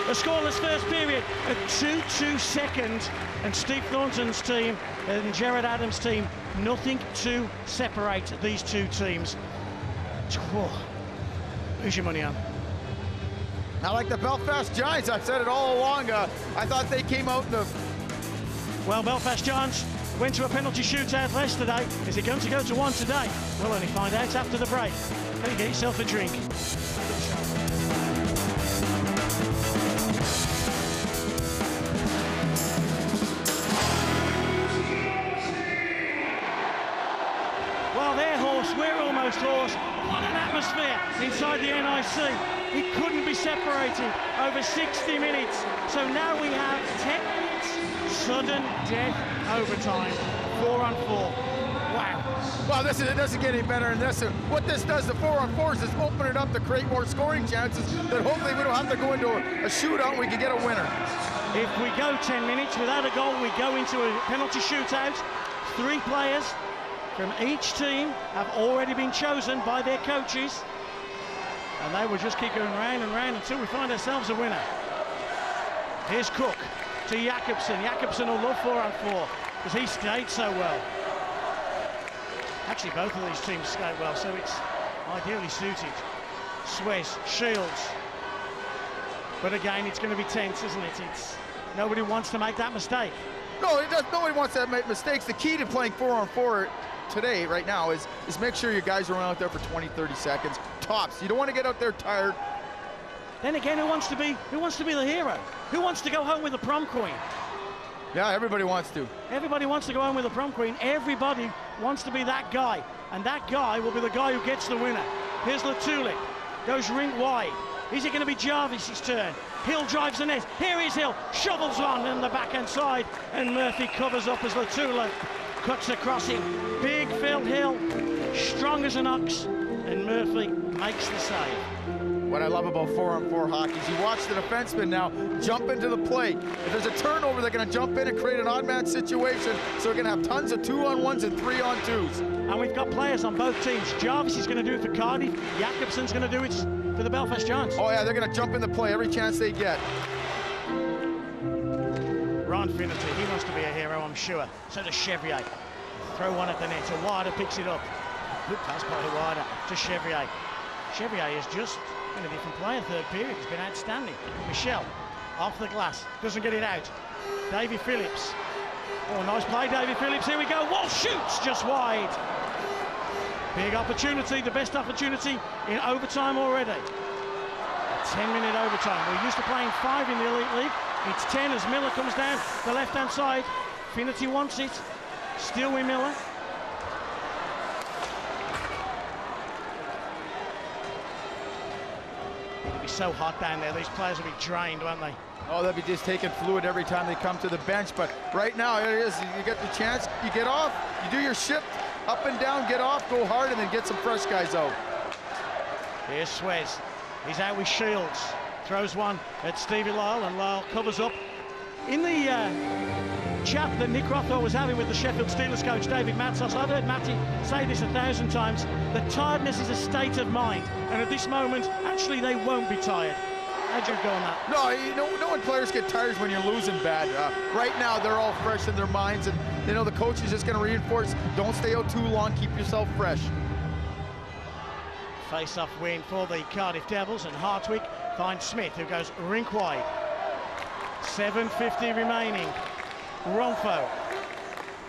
A scoreless first period, a 2-2 second, and Steve Thornton's team and Jared Adams' team, nothing to separate these two teams. Whoa. Who's your money on? I like the Belfast Giants. I've said it all along. I thought they came out in the... Well, Belfast Giants went to a penalty shootout yesterday. Is it going to go to one today? We'll only find out after the break. Can you get yourself a drink? Well, they're hoarse. We're almost hoarse. What an atmosphere inside the NIC. It couldn't be separated over 60 minutes. So now we have 10 minutes, sudden death overtime, 4-on-4. Wow. Well, this doesn't get any better than this. What this does, the 4-on-4s, is open it up to create more scoring chances that hopefully we don't have to go into a shootout and we can get a winner. If we go 10 minutes without a goal, we go into a penalty shootout. 3 players from each team have already been chosen by their coaches, and they will just keep going round and round until we find ourselves a winner. Here's Cook to Jakobsen. Jakobsen will love 4-on-4 because he skates so well. Actually, both of these teams skate well, so it's ideally suited. Swez, Shields. But again, it's going to be tense, isn't it? Nobody wants to make that mistake. No, nobody wants to make mistakes. The key to playing 4-on-4 today, right now, is make sure your guys are out there for 20, 30 seconds, tops. You don't want to get out there tired. Then again, who wants to be the hero? Who wants to go home with the prom queen? Yeah, everybody wants to. Everybody wants to go home with the prom queen. Everybody wants to be that guy, and that guy will be the guy who gets the winner. Here's Latulip, goes rink wide. Is it going to be Jarvis's turn? Hill drives the net. Here is Hill, shovels one on the backhand side, and Murphy covers up as Latulip cuts across him. Big Phil Hill, strong as an ox, and Murphy makes the save. What I love about 4-on-4 hockey is you watch the defenseman now jump into the play. If there's a turnover, they're going to jump in and create an odd man situation, so we're going to have tons of 2-on-1s and 3-on-2s. And we've got players on both teams. Jarvis is going to do it for Cardiff. Jakobsen's going to do it for the Belfast Giants. Oh yeah, they're going to jump in the play every chance they get. Ron Finnerty, he wants to be a hero, I'm sure. So does Chevrier. Throw one at the net. Awada picks it up. Good pass by Awada to Chevrier. Chevrier is just in a different player. Third period, he's been outstanding. Michel off the glass, doesn't get it out. Davy Phillips. Oh, nice play, Davy Phillips. Here we go. Wall shoots just wide. Big opportunity, the best opportunity in overtime already. A 10-minute overtime. We're used to playing 5 in the Elite League. It's 10 as Miller comes down the left-hand side. Finnerty wants it. Still with Miller. It'll be so hot down there. These players will be drained, won't they? Oh, they'll be just taking fluid every time they come to the bench. But right now, it is. You get the chance, you get off, you do your shift, up and down, get off, go hard, and then get some fresh guys out. Here's Swez. He's out with Shields. Throws one at Stevie Lyle, and Lyle covers up. In the chat that Nick Rothwell was having with the Sheffield Steelers coach David Matsos, I've heard Matty say this 1,000 times, that tiredness is a state of mind, and at this moment, actually, they won't be tired. How'd you go on that? No, you know when players get tired when you're losing bad. Right now, they're all fresh in their minds, and you know the coach is just going to reinforce, don't stay out too long, keep yourself fresh. Face-off win for the Cardiff Devils, and Hartwig finds Smith, who goes rink wide. 7:50 remaining. Ronfo,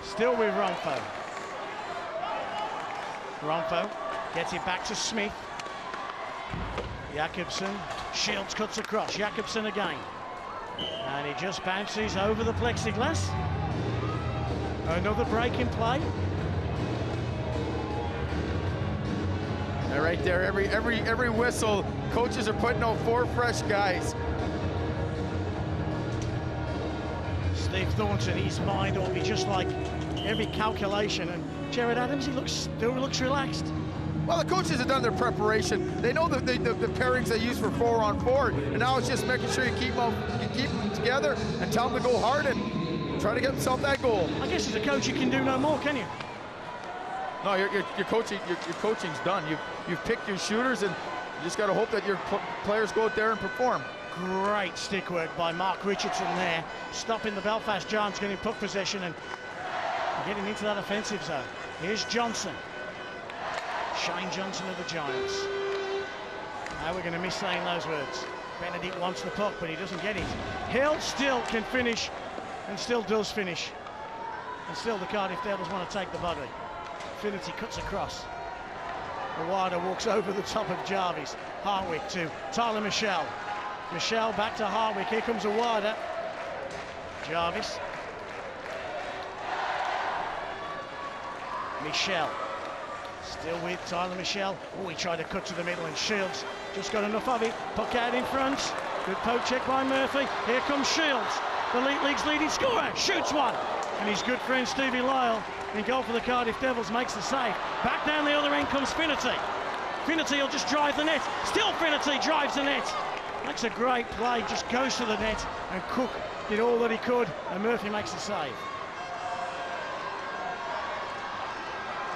still with Ronfo. Ronfo gets it back to Smith. Jakobsen, Shields cuts across, Jakobsen again. And he just bounces over the plexiglass. Another break in play. And right there, every whistle, coaches are putting out 4 fresh guys. Steve Thornton, his mind will be just like every calculation, and Jared Adams, he still looks relaxed. Well, the coaches have done their preparation. They know the pairings they use for 4-on-4, and now it's just making sure you keep them together and tell them to go hard and try to get themselves that goal. I guess as a coach you can do no more, can you? No, your coaching's done. You've picked your shooters, and you just got to hope that your players go out there and perform. Great stick work by Mark Richardson there, stopping the Belfast Giants getting puck possession and getting into that offensive zone. Here's Johnson. Shane Johnson of the Giants. Now we're going to miss saying those words. Benedict wants the puck, but he doesn't get it. Hill still can finish, and still does finish. And still the Cardiff Devils want to take the body. Finnerty cuts across. Awada walks over the top of Jarvis. Hartwig to Tyler Michelle. Michelle back to Hartwig. Here comes Awada. Jarvis. Michelle. Still with Tyler Michelle. Oh, he tried to cut to the middle, and Shields just got enough of it. Puck out in front. Good poke check by Murphy. Here comes Shields, the Elite League's leading scorer. Shoots one. And his good friend Stevie Lyle, in goal for the Cardiff Devils, makes the save. Back down the other end comes Finnerty. Finnerty will just drive the net. Still Finnerty drives the net. Makes a great play, just goes to the net, and Cook did all that he could, and Murphy makes the save.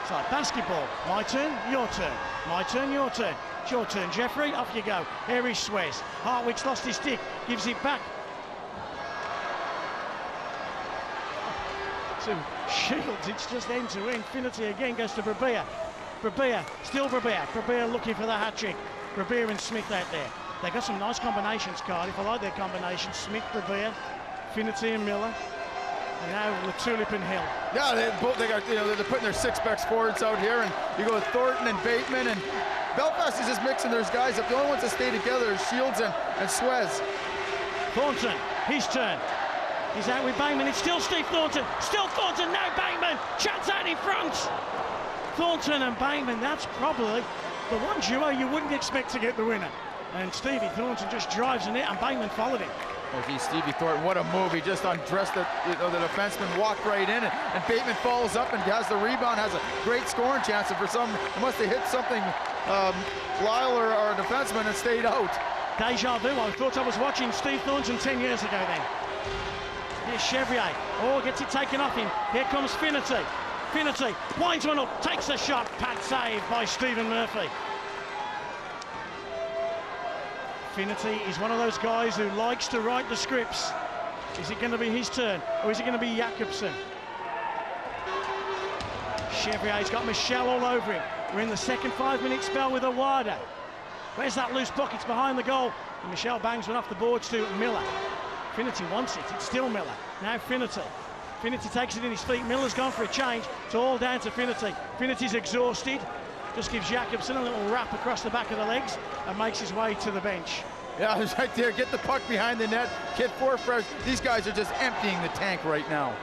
It's like basketball. My turn, your turn. My turn, your turn. It's your turn, Jeffrey. Off you go. Here is Swez. Hartwig's lost his stick. Gives it back to Shields. It's just end to end. Finnerty again goes to Brabia. Brabia, still Brabia. Brabia looking for the hat-trick. Brabia and Smith out there. They got some nice combinations, Cardiff. I like their combinations. Smith, Brabia, Finnerty and Miller. And now with Tulip and Hill. Yeah, they're putting their 6-backs forwards out here, and you go with Thornton and Bateman, and Belfast is just mixing their guys up. The only ones that stay together are Shields and Swez. Thornton, his turn. He's out with Bateman. It's still Steve Thornton. Still Thornton, now Bateman. Chance out in front. Thornton and Bateman, that's probably the one duo you wouldn't expect to get the winner. And Stevie Thornton just drives in it, and Bateman followed him. Oh, geez, Stevie Thornton, what a move. He just undressed the defenseman, walked right in, and Bateman follows up and has the rebound, has a great scoring chance. And for some, he must have hit something, Lyle or a defenseman, and stayed out. Deja vu. I thought I was watching Steve Thornton 10 years ago then. Here's Chevrier. Oh, gets it taken off him. Here comes Finnerty. Finnerty winds one up, takes a shot. Pad save by Stephen Murphy. Finnerty is one of those guys who likes to write the scripts. Is it going to be his turn, or is it going to be Jakobsen? Chevrier's got Michelle all over him. We're in the second 5-minute spell with Awada. Where's that loose puck? It's behind the goal. And Michelle bangs one off the boards to Miller. Finnerty wants it. It's still Miller. Now Finnerty. Finnerty takes it in his feet. Miller's gone for a change. It's all down to Finnerty. Finnerty's exhausted. Just gives Jakobsen a little wrap across the back of the legs and makes his way to the bench. Yeah, he's right there. Get the puck behind the net. Get 4 fresh. These guys are just emptying the tank right now.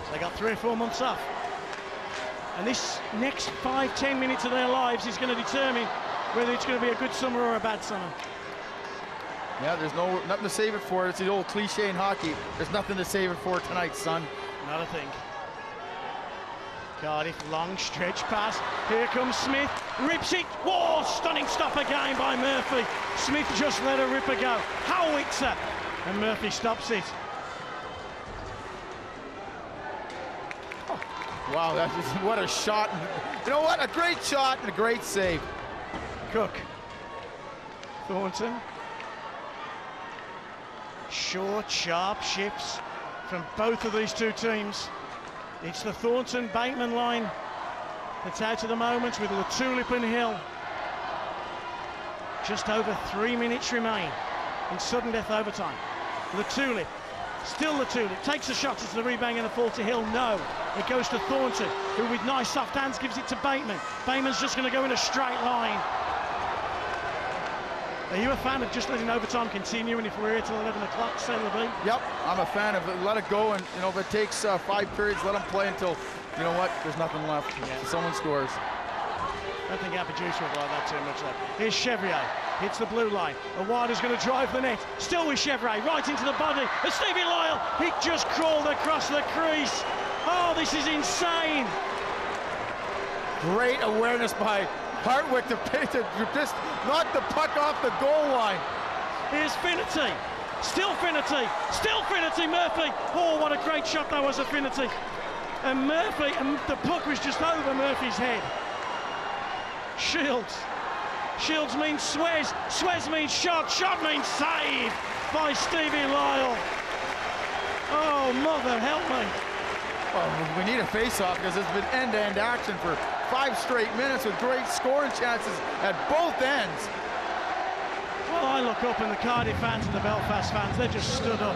So they got 3 or 4 months off. And this next 5-10 minutes of their lives is going to determine whether it's going to be a good summer or a bad summer. Yeah, there's nothing to save it for. It's the old cliche in hockey. There's nothing to save it for tonight, son. Not a thing. Cardiff, long stretch pass. Here comes Smith, rips it. Whoa, stunning stop again by Murphy. Smith just let a ripper go. Howitzer, and Murphy stops it. Oh, wow, that's just, what a shot. You know what, a great shot and a great save. Cook, Thornton. Short, sharp shifts from both of these two teams. It's the Thornton-Bateman line that's out at the moment with LaTulip and Hill. Just over 3 minutes remain in sudden death overtime. LaTulip, still LaTulip, takes a shot as the rebound going to fall to Hill. No, it goes to Thornton, who with nice soft hands gives it to Bateman. Bateman's just going to go in a straight line. Are you a fan of just letting overtime continue, and if we're here till 11 o'clock, so will be? Yep, I'm a fan of it. Let it go, and you know, if it takes 5 periods, let them play until, you know what, there's nothing left. Yeah. So someone scores. I don't think Appaduce would like that too much left. Here's Chevrier, hits the blue line. Awada's going to drive the net. Still with Chevrier, right into the body of Stevie Lyle. He just crawled across the crease. Oh, this is insane. Great awareness by Hartwick to just knock the puck off the goal line. Here's Finnerty. Still Finnerty. Still Finnerty. Murphy. Oh, what a great shot that was of Finnerty. And Murphy, and the puck was just over Murphy's head. Shields. Shields means Swez. Swez means shot. Shot means save by Stevie Lyle. Oh, mother help me. Well, we need a face-off because it's been end-to-end action for 5 straight minutes with great scoring chances at both ends. Well, I look up and the Cardiff fans and the Belfast fans, they just stood up.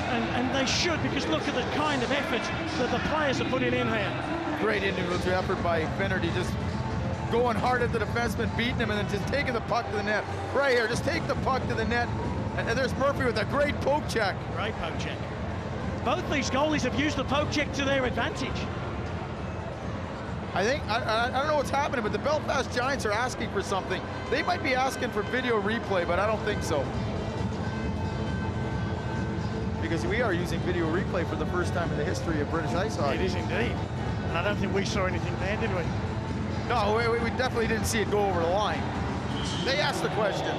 And they should, because look at the kind of effort that the players are putting in here. Great individual effort by Finnerty, just going hard at the defenseman, beating him, and then just taking the puck to the net. Right here, just take the puck to the net. And there's Murphy with a great poke check. Great poke check. Both these goalies have used the poke check to their advantage. I think, I don't know what's happening, but the Belfast Giants are asking for something. They might be asking for video replay, but I don't think so. Because we are using video replay for the first time in the history of British ice hockey. It is indeed. And I don't think we saw anything there, did we? No, we definitely didn't see it go over the line. They asked the question.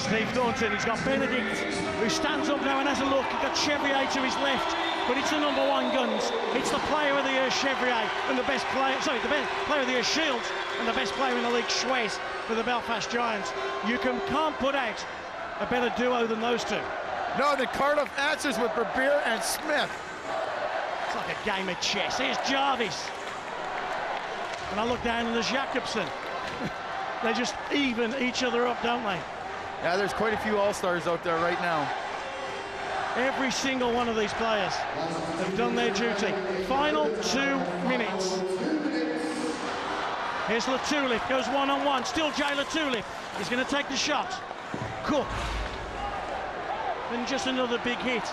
Steve Thornton, he's got Benedict, who stands up now and has a look. He's got Chevrier to his left, but it's the number 1 guns. It's the player of the year, Chevrier, and the best player, sorry, the best player of the year, Shields, and the best player in the league, Swez, for the Belfast Giants. You can't put out a better duo than those two. No, the Cardiff answers with Berbier and Smith. It's like a game of chess. Here's Jarvis. And I look down and there's Jakobsen. They just even each other up, don't they? Yeah, there's quite a few all-stars out there right now. Every single one of these players have done their duty. Final 2 minutes. Here's LaTulip, goes one-on-one. Still Jay LaTulip. He's going to take the shot. Cook. And just another big hit.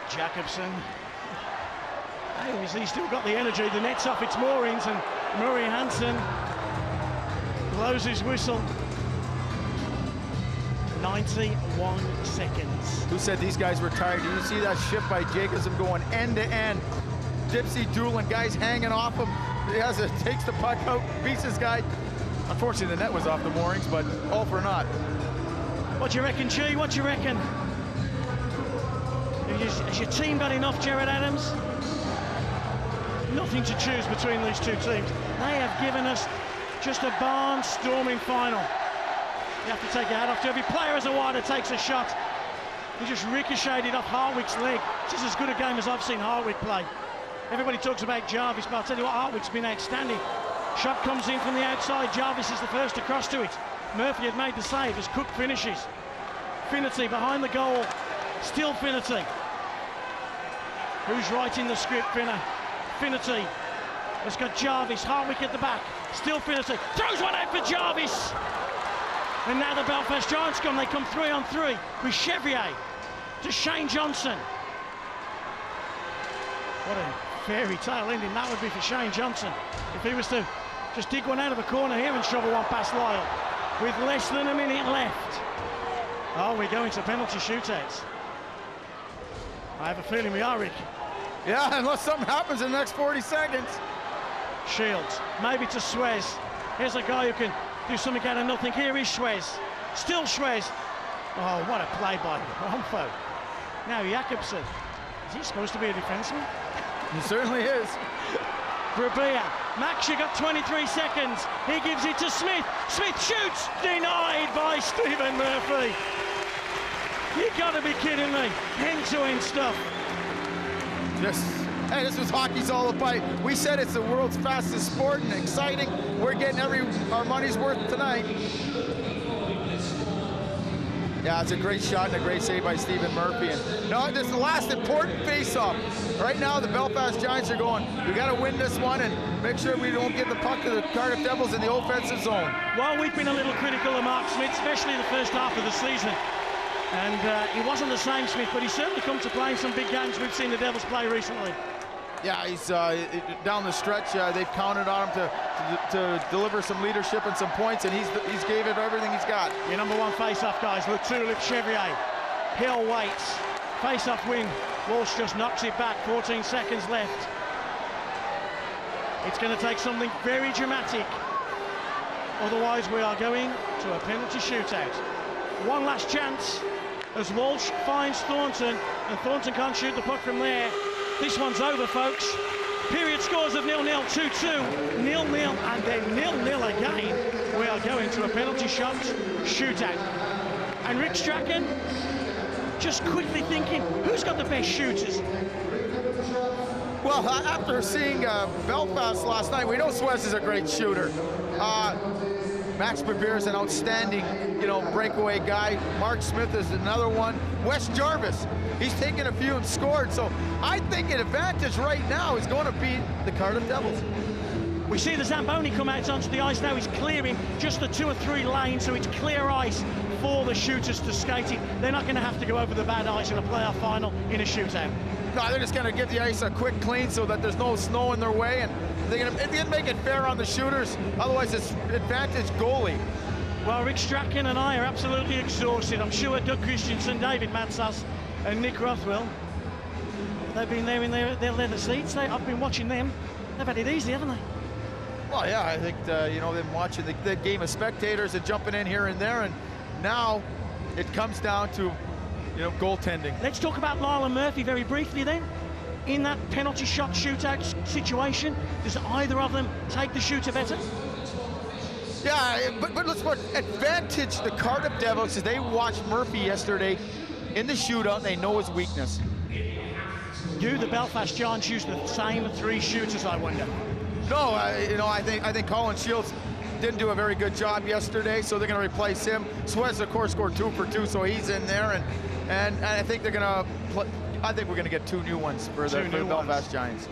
Jakobsen. He's still got the energy. The net's off its moorings, and Murray Hansen blows his whistle. 91 seconds. Who said these guys were tired? Did you see that shift by Jacobsen going end to end? Dipsy dueling, guys hanging off him. He takes the puck out, beats this guy. Unfortunately, the net was off the moorings, but all for naught. What do you reckon, G? What do you reckon? Has your team got enough, Jared Adams? Nothing to choose between these two teams. They have given us just a barnstorming final. You have to take your hat off to every player as Awada takes a shot. He just ricocheted off Hartwick's leg. This is as good a game as I've seen Hartwick play. Everybody talks about Jarvis, but I'll tell you what, Hartwick's been outstanding. Shot comes in from the outside. Jarvis is the first across to it. Murphy had made the save as Cook finishes. Finnerty behind the goal. Still Finnerty. Who's writing the script, Finnerty. It's got Jarvis, Harwick at the back. Still Finnerty. Throws one out for Jarvis. And now the Belfast Giants come. They come 3-on-3 with Chevrier to Shane Johnson. What a fairy tale ending that would be for Shane Johnson if he was to just dig one out of a corner here and shovel one past Lyle with less than a minute left. Oh, we're going to penalty shootouts. I have a feeling we are, Rick. Yeah, unless something happens in the next 40 seconds. Shields, maybe to Suez. Here's a guy who can do something out of nothing. Here is Suez. Still Suez. Oh, what a play by Romfo. Now Jakobsen. Is he supposed to be a defenseman? He certainly is. Brabia. Max, you got 23 seconds. He gives it to Smith. Smith shoots. Denied by Stephen Murphy. You gotta be kidding me. End-to-end stuff. Hey, this was hockey's all about. We said it's the world's fastest sport and exciting. We're getting our money's worth tonight. Yeah, it's a great shot and a great save by Stephen Murphy. And no, this is the last important face-off. Right now, the Belfast Giants are going, we got to win this one and make sure we don't get the puck to the Cardiff Devils in the offensive zone. Well, we've been a little critical of Mark Smith, especially the first half of the season. And he wasn't the same Smith, but he's certainly come to play in some big games we've seen the Devils play recently. Yeah, he's down the stretch. They've counted on him to deliver some leadership and some points, and he's gave it everything he's got. Your number one face-off, guys. Le Tulip, Chevrier. Hill waits. Face-off win. Walsh just knocks it back. 14 seconds left. It's going to take something very dramatic. Otherwise, we are going to a penalty shootout. One last chance as Walsh finds Thornton, and Thornton can't shoot the puck from there. This one's over, folks. Period scores of 0-0, 2-2, 0-0, and then 0-0 again. We are going to a penalty shot shootout. And Rick Strachan, just quickly thinking, who's got the best shooters? Well, after seeing Belfast last night, we know Suez is a great shooter. Max Bevier is an outstanding, breakaway guy. Mark Smith is another one. Wes Jarvis, he's taken a few and scored. So I think an advantage right now is going to be the Cardiff Devils. We see the Zamboni come out onto the ice now. He's clearing just the 2 or 3 lanes, so it's clear ice for the shooters to skate in. They're not going to have to go over the bad ice in a playoff final in a shootout. No, they're just going to give the ice a quick clean so that there's no snow in their way, and they're going to make it fair on the shooters. Otherwise, it's advantage goalie. Well, Rick Strachan and I are absolutely exhausted. I'm sure Doug Christensen, David Matsas, and Nick Rothwell, they've been there in their leather seats. I've been watching them. They've had it easy, haven't they? Well, yeah, I think, them watching the game of spectators and jumping in here and there, and now it comes down to, goaltending. Let's talk about Lyle and Murphy very briefly then. In that penalty shot shootout situation, does either of them take the shooter better? Yeah, but let's put advantage the Cardiff Devils as they watched Murphy yesterday in the shootout. They know his weakness. Do the Belfast Giants use the same 3 shooters, I wonder? No, I think Colin Shields didn't do a very good job yesterday, so they're going to replace him. Suez, of course, scored 2 for 2, so he's in there, and I think they're going to play. I think we're going to get 2 new ones for the Belfast Giants.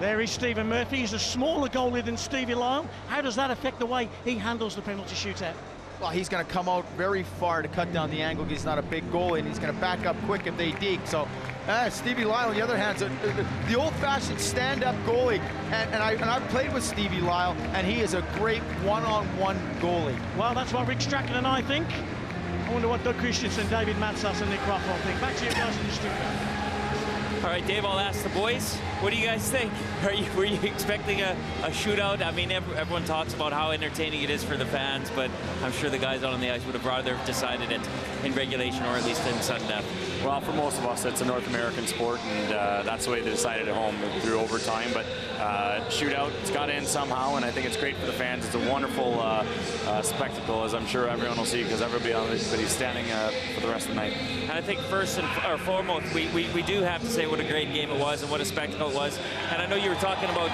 There is Stephen Murphy. He's a smaller goalie than Stevie Lyle. How does that affect the way he handles the penalty shootout? Well, he's going to come out very far to cut down the angle. He's not a big goalie, and he's going to back up quick if they dig. So Stevie Lyle, on the other hand, the old-fashioned stand-up goalie. And I've played with Stevie Lyle, and he is a great one-on-one goalie. Well, that's what Rick Strachan and I think. I wonder what Doug Christensen, David Matsas, and Nick Rothwell think. Back to you guys in the studio. All right, Dave, I'll ask the boys. What do you guys think? Were you expecting a shootout? I mean, everyone talks about how entertaining it is for the fans, but I'm sure the guys out on the ice would have rather decided it in regulation or at least in sudden death. Well, for most of us, it's a North American sport, and that's the way they decided at home through overtime. But shootout, it's got to end somehow, and I think it's great for the fans. It's a wonderful spectacle, as I'm sure everyone will see, because everybody's standing for the rest of the night. And I think first and foremost, we do have to say what a great game it was and what a spectacle it was. And I know you were talking about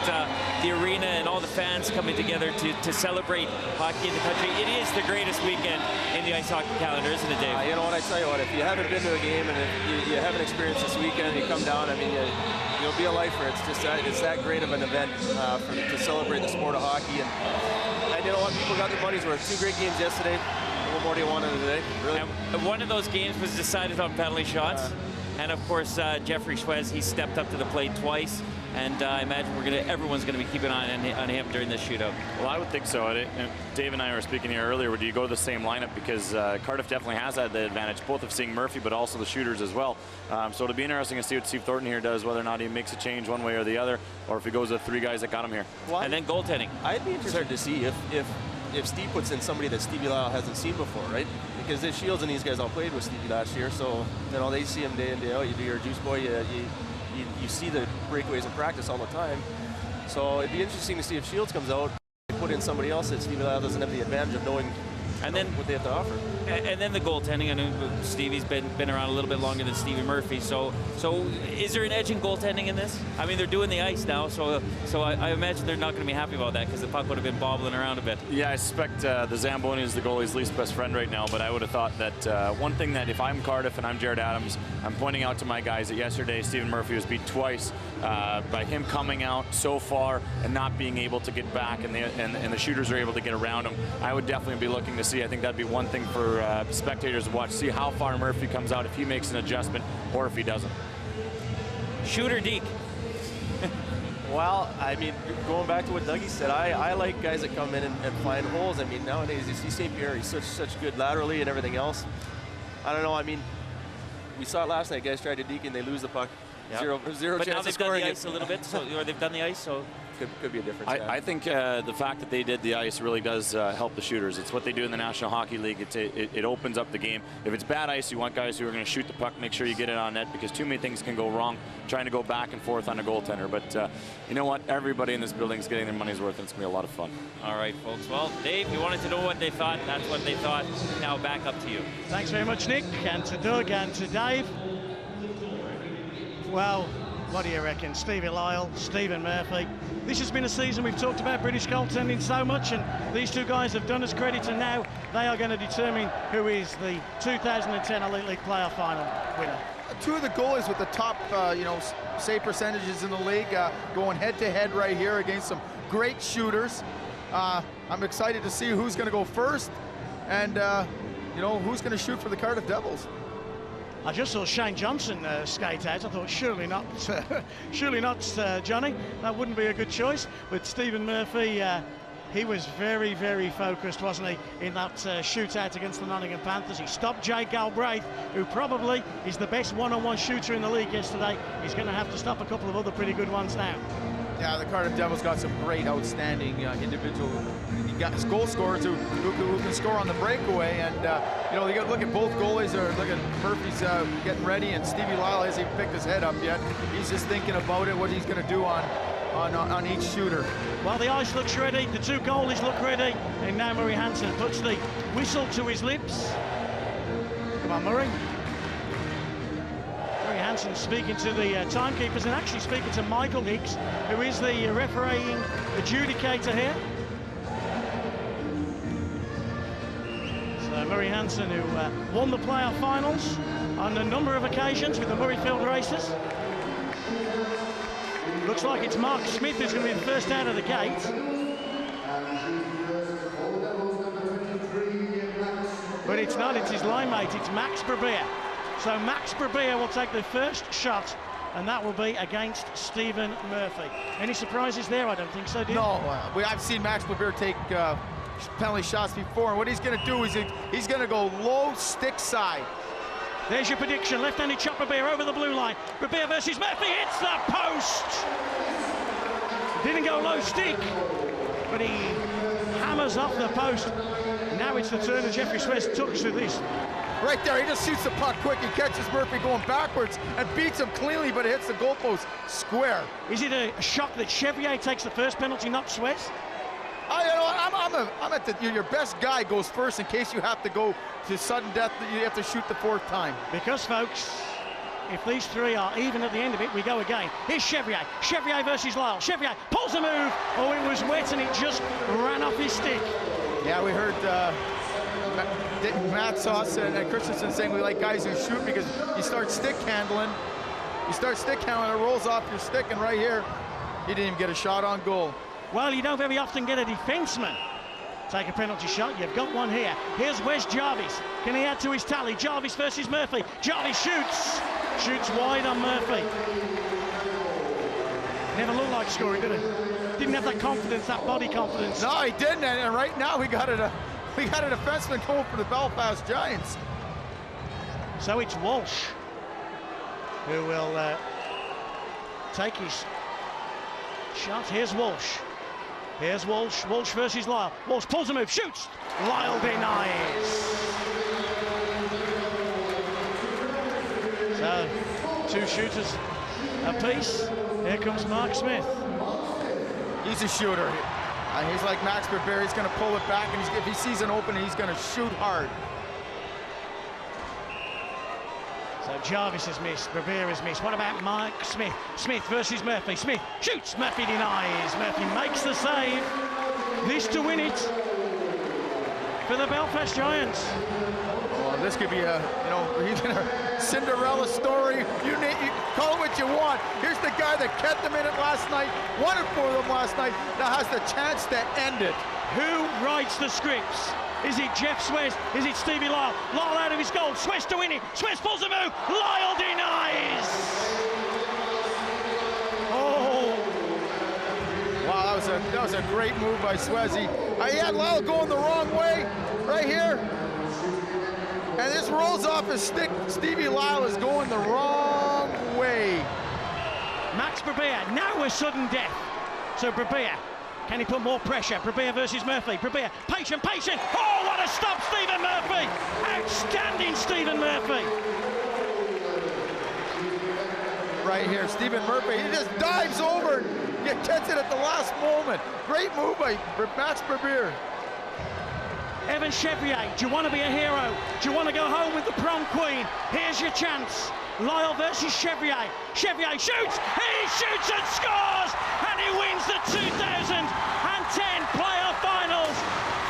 the arena and all the fans coming together to celebrate hockey in the country. It is the greatest weekend in the ice hockey calendar, isn't it, Dave? You know what, I tell you what, if you haven't been to a game and if you haven't experienced this weekend, you come down, I mean, you'll be a lifer. It's just it's that great of an event to celebrate the sport of hockey. And you know what, people got their money's worth. 2 great games yesterday. What more do you want in today? Really? And one of those games was decided on penalty shots. And of course, Jeffrey Schwez, he stepped up to the plate twice. And I imagine everyone's going to be keeping an eye on him during this shootout. Well, I would think so. Dave and I were speaking here earlier. Do you go to the same lineup? Because Cardiff definitely has had the advantage, both of seeing Murphy, but also the shooters as well. So it'll be interesting to see what Steve Thornton here does, whether or not he makes a change one way or the other, or if he goes with 3 guys that got him here. Well, and then goaltending. I'd be interested to see if Steve puts in somebody that Stevie Lyle hasn't seen before, right? Because the Shields and these guys all played with Stevie last year, so you know they see him day in, day out. You do your juice boy, you see the breakaways in practice all the time. So it'd be interesting to see if Shields comes out and put in somebody else that Stevie Lyle doesn't have the advantage of knowing what they have to offer. And then the goaltending. I know Stevie's been around a little bit longer than Stevie Murphy. So is there an edge in goaltending in this? I mean, they're doing the ice now, so I imagine they're not going to be happy about that because the puck would have been bobbling around a bit. Yeah, I suspect the Zamboni is the goalie's least best friend right now, but I would have thought that one thing that if I'm Cardiff and I'm Jared Adams, I'm pointing out to my guys that yesterday Stephen Murphy was beat twice by him coming out so far and not being able to get back, and the shooters are able to get around him. I would definitely be looking to see. I think that'd be one thing for spectators to watch, see how far Murphy comes out, if he makes an adjustment or if he doesn't. Shooter Deke. Well, I mean, going back to what Dougie said, I like guys that come in and find holes. I mean, nowadays you see St. Pierre, he's such good laterally and everything else. I don't know. I mean, we saw it last night. Guys tried to deke and they lose the puck. Yep. Zero but chance now of they've scoring done the ice a little bit, or they've done the ice, so could be a difference. I think the fact that they did the ice really does help the shooters. It's what they do in the National Hockey League. It opens up the game. If it's bad ice, you want guys who are going to shoot the puck, make sure you get it on net, because too many things can go wrong trying to go back and forth on a goaltender. But you know what? Everybody in this building is getting their money's worth, and it's going to be a lot of fun. All right, folks. Well, Dave, you wanted to know what they thought. That's what they thought. Now back up to you. Thanks very much, Nick, and to Doug and to Dave. Well, what do you reckon? Stevie Lyle, Stephen Murphy. This has been a season we've talked about British goaltending so much, and these 2 guys have done us credit, and now they are going to determine who is the 2010 Elite League Playoff Final winner. 2 of the goalies with the top, save percentages in the league, going head-to-head right here against some great shooters. I'm excited to see who's going to go first, and who's going to shoot for the Cardiff Devils. I just saw Shane Johnson skate out. I thought, surely not, Johnny. That wouldn't be a good choice. But Stephen Murphy, he was very, very focused, wasn't he, in that shootout against the Nottingham Panthers. He stopped Jay Galbraith, who probably is the best one-on-one shooter in the league yesterday. He's going to have to stop a couple of other pretty good ones now. Yeah, the Cardiff Devils got some great, outstanding individual goal scorers who can score on the breakaway. And, you got to look at both goalies. Look at Murphy's getting ready, and Stevie Lyle hasn't even picked his head up yet. He's just thinking about it, what he's going to do on each shooter. Well, the ice looks ready. The 2 goalies look ready. And now Murray Hansen puts the whistle to his lips. Come on, Murray. Hansen speaking to the timekeepers and actually speaking to Michael Hicks, who is the refereeing adjudicator here. So Murray Hansen, who won the playoff finals on a number of occasions with the Murrayfield Racers. Looks like it's Mark Smith who's going to be the first out of the gate. But it's not, it's his line mate, it's Max Brebeer. So Max Brebeer will take the first shot, and that will be against Stephen Murphy. Any surprises there? I don't think so, do you? No, I've seen Max Brebeer take penalty shots before, and what he's going to do is he's going to go low stick side. There's your prediction. Left-handed chop Brebeer over the blue line. Brebeer versus Murphy hits the post. Didn't go low stick, but he hammers off the post. Now it's the turn of Jeffrey Schwez. Took to this Right there, he just shoots the puck quick. He catches Murphy going backwards and beats him cleanly, but it hits the goalpost square. Is it a shock that Chevrier takes the first penalty, not Suez? I'm at the, your best guy goes first in case you have to go to sudden death. You have to shoot the fourth time. Because, folks, if these three are even at the end of it, we go again. Here's Chevrier. Chevrier versus Lyle. Chevrier pulls a move. Oh, it was wet and it just ran off his stick. Yeah, we heard Matt Sauce and Christensen saying we like guys who shoot because you start stick handling. You start stick handling, it rolls off your stick, and right here, he didn't even get a shot on goal. Well, you don't very often get a defenseman take a penalty shot. You've got one here. Here's Wes Jarvis. Can he add to his tally? Jarvis versus Murphy. Jarvis shoots. Shoots wide on Murphy. Never looked like scoring, did he? Didn't have that confidence, that body confidence. No, he didn't, and right now we got a defenseman going for the Belfast Giants. So it's Walsh who will take his shot. Here's Walsh. Here's Walsh. Walsh versus Lyle. Walsh pulls a move, shoots. Lyle denies. So, two shooters apiece. Here comes Mark Smith. He's a shooter. He's like Max Berbere. He's going to pull it back, and if he sees an opening, he's going to shoot hard. So Jarvis has missed, Berbere has missed. What about Mark Smith? Smith versus Murphy. Smith shoots, Murphy denies. Murphy makes the save. This to win it for the Belfast Giants. Well, this could be a, even a Cinderella story. You call it what you want. Here's the guy that kept them in it last night, won it for them last night, that has the chance to end it. Who writes the scripts? Is it Jeff Suez? Is it Stevie Lyle? Lyle out of his goal. Suez to win it. Suez pulls a move. Lyle denies. Oh. Wow, that was a great move by Suez. He had Lyle going the wrong way right here. And this rolls off his stick. Stevie Lyle is going the wrong way. Max Berbere, now a sudden death. So Berbere, can he put more pressure? Berbere versus Murphy. Berbere, patient. Oh, what a stop, Stephen Murphy! Outstanding, Stephen Murphy. Right here, Stephen Murphy, he just dives over and gets it at the last moment. Great move by Max Berbere. Evan Chevrier, do you want to be a hero? Do you want to go home with the prom queen? Here's your chance. Lyle versus Chevrier. Chevrier shoots, he shoots and scores, and he wins the 2010 playoff finals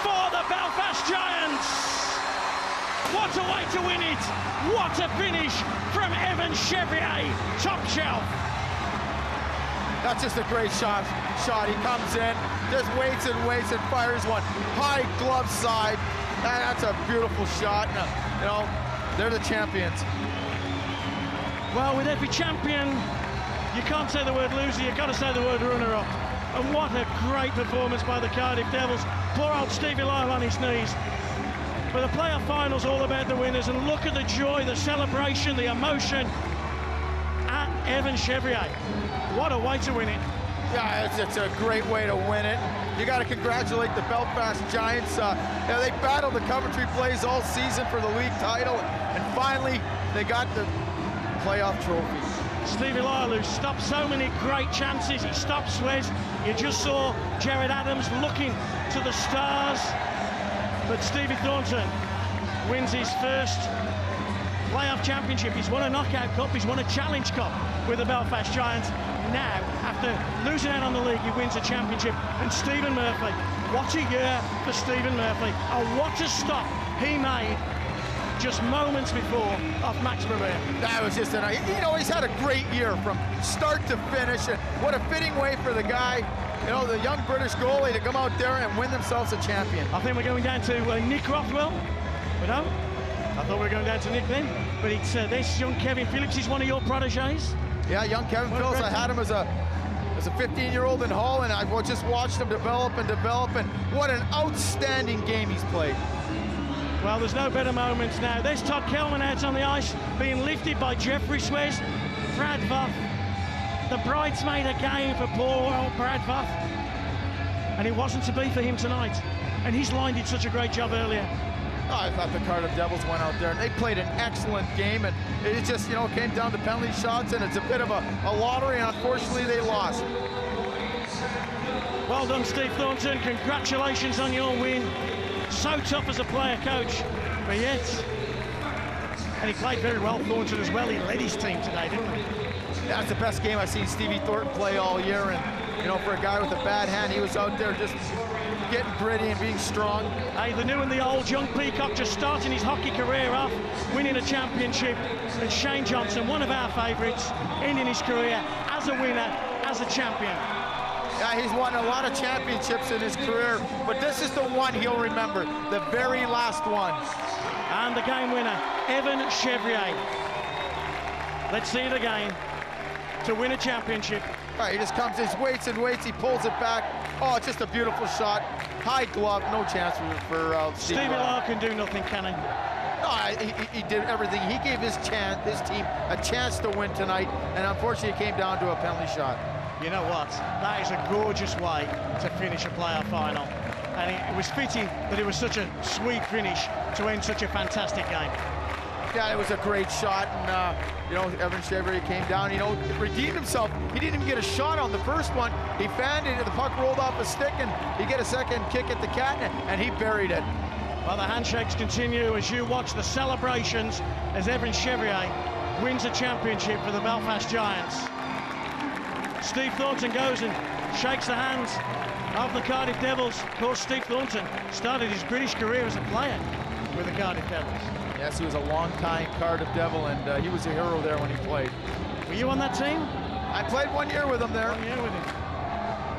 for the Belfast Giants. What a way to win it. What a finish from Evan Chevrier, top shelf. That's just a great shot. He comes in, just waits and fires one. High glove side. That's a beautiful shot. They're the champions. Well, with every champion, you can't say the word loser, you've got to say the word runner-up. And what a great performance by the Cardiff Devils. Poor old Stevie Lyle on his knees. But the playoff final's all about the winners, and look at the joy, the celebration, the emotion at Evan Chevrier. What a way to win it. Yeah, it's a great way to win it. You got to congratulate the Belfast Giants. They battled the Coventry Blaze all season for the league title, and finally they got the playoff trophy. Stevie Lyle, who stopped so many great chances. He stopped Suez. You just saw Jared Adams looking to the stars. But Stevie Thornton wins his first playoff championship. He's won a knockout cup. He's won a challenge cup with the Belfast Giants. Now, after losing out on the league, he wins a championship. And Stephen Murphy, what a year for Stephen Murphy. And what a stop he made just moments before of Max Berbere. That was just he's had a great year from start to finish, and what a fitting way for the guy, the young British goalie, to come out there and win themselves a champion. I think we're going down to Nick Rothwell. But no, I thought we were going down to Nick then. But it's this young Kevin Phillips. He's one of your protégés. Yeah, young Kevin Phillips. I had him as a 15-year-old in Hull, and I've just watched him develop, and what an outstanding game he's played. Well, there's no better moments now. There's Todd Kelman out on the ice, being lifted by Jeffrey Suez. Brad Voth, the bridesmaid again for poor old Brad Voth. And it wasn't to be for him tonight. And he's lined did such a great job earlier. Oh, I thought the Cardiff Devils went out there and they played an excellent game, and it just, came down to penalty shots, and it's a bit of a lottery, and unfortunately they lost. Well done, Steve Thornton. Congratulations on your win. So tough as a player, coach, but yet, and he played very well, Thornton, as well. He led his team today, didn't he? That's the best game I've seen Stevie Thornton play all year, and for a guy with a bad hand, he was out there just getting gritty and being strong. Hey, the new and the old, young Peacock just starting his hockey career off, winning a championship, and Shane Johnson, one of our favourites, ending his career as a winner, as a champion. Yeah, he's won a lot of championships in his career, but this is the one he'll remember, the very last one. And the game winner, Evan Chevrier. Let's see it again. To win a championship. All right, he just comes, he waits and waits, he pulls it back. Oh, it's just a beautiful shot. High glove, no chance for Stevie Law can do nothing, can he? No, he did everything. He gave his team a chance to win tonight, and unfortunately it came down to a penalty shot. You know what? That is a gorgeous way to finish a playoff final. And it was fitting that it was such a sweet finish to end such a fantastic game. Yeah, it was a great shot, and Evan Chevrier came down, redeemed himself. He didn't even get a shot on the first one. He fanned it, and the puck rolled off a stick, and he get a second kick at the cat, and he buried it. Well, the handshakes continue as you watch the celebrations as Evan Chevrier wins a championship for the Belfast Giants. Steve Thornton goes and shakes the hands of the Cardiff Devils. Of course, Steve Thornton started his British career as a player with the Cardiff Devils. Yes, he was a long-time Cardiff Devil, and he was a hero there when he played. Were you on that team? I played 1 year with him there. 1 year with him.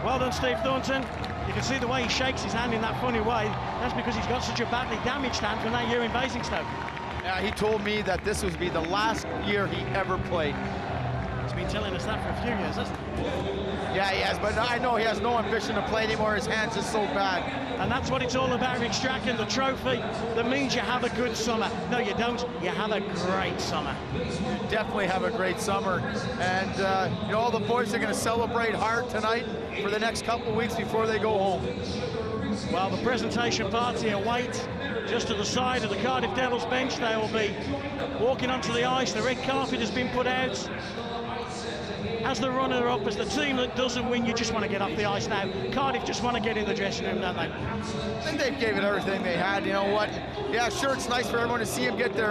Well done, Steve Thornton. You can see the way he shakes his hand in that funny way. That's because he's got such a badly damaged hand from that year in Basingstoke. Yeah, he told me that this would be the last year he ever played. He's been telling us that for a few years, hasn't he? Yeah, he has, but I know he has no ambition to play anymore. His hand's just so bad. And that's what it's all about, extracting the trophy. That means you have a good summer. No, you don't. You have a great summer. You definitely have a great summer. And, all the boys are going to celebrate hard tonight for the next couple of weeks before they go home. Well, the presentation party await just to the side of the Cardiff Devils bench. They will be walking onto the ice. The red carpet has been put out. As the runner-up, as the team that doesn't win, you just want to get off the ice now. Cardiff just want to get in the dressing room, don't they? I think they gave it everything they had. You know what? Yeah, sure, it's nice for everyone to see him get their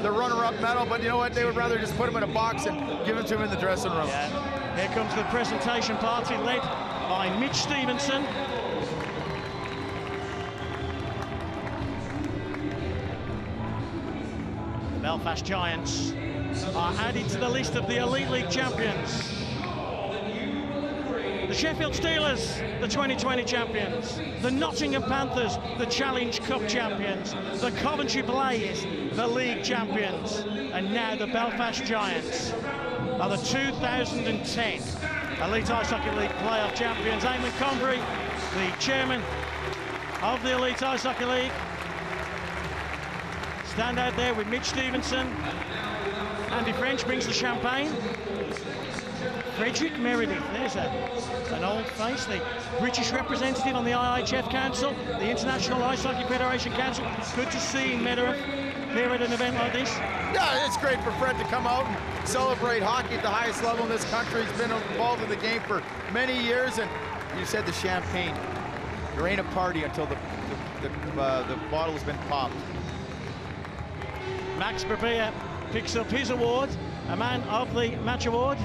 runner-up medal, but you know what? They would rather just put him in a box and give it to him in the dressing room. Yeah. Here comes the presentation party led by Mitch Stevenson. The Belfast Giants are added to the list of the Elite League champions. The Sheffield Steelers, the 2020 champions. The Nottingham Panthers, the Challenge Cup champions. The Coventry Blaze, the league champions. And now the Belfast Giants are the 2010 Elite Ice Hockey League playoff champions. Eamon Convery, the chairman of the Elite Ice Hockey League. Stand out there with Mitch Stevenson. Andy French brings the champagne. Frederick Meredith, there's an old face, the British representative on the IHF Council, the International Ice Hockey Federation Council. Good to see Meredith here at an event like this. Yeah, it's great for Fred to come out and celebrate hockey at the highest level in this country. He's been involved in the game for many years, and you said the champagne. There ain't a party until the bottle has been popped. Max Berbea picks up his award, a Man of the Match award.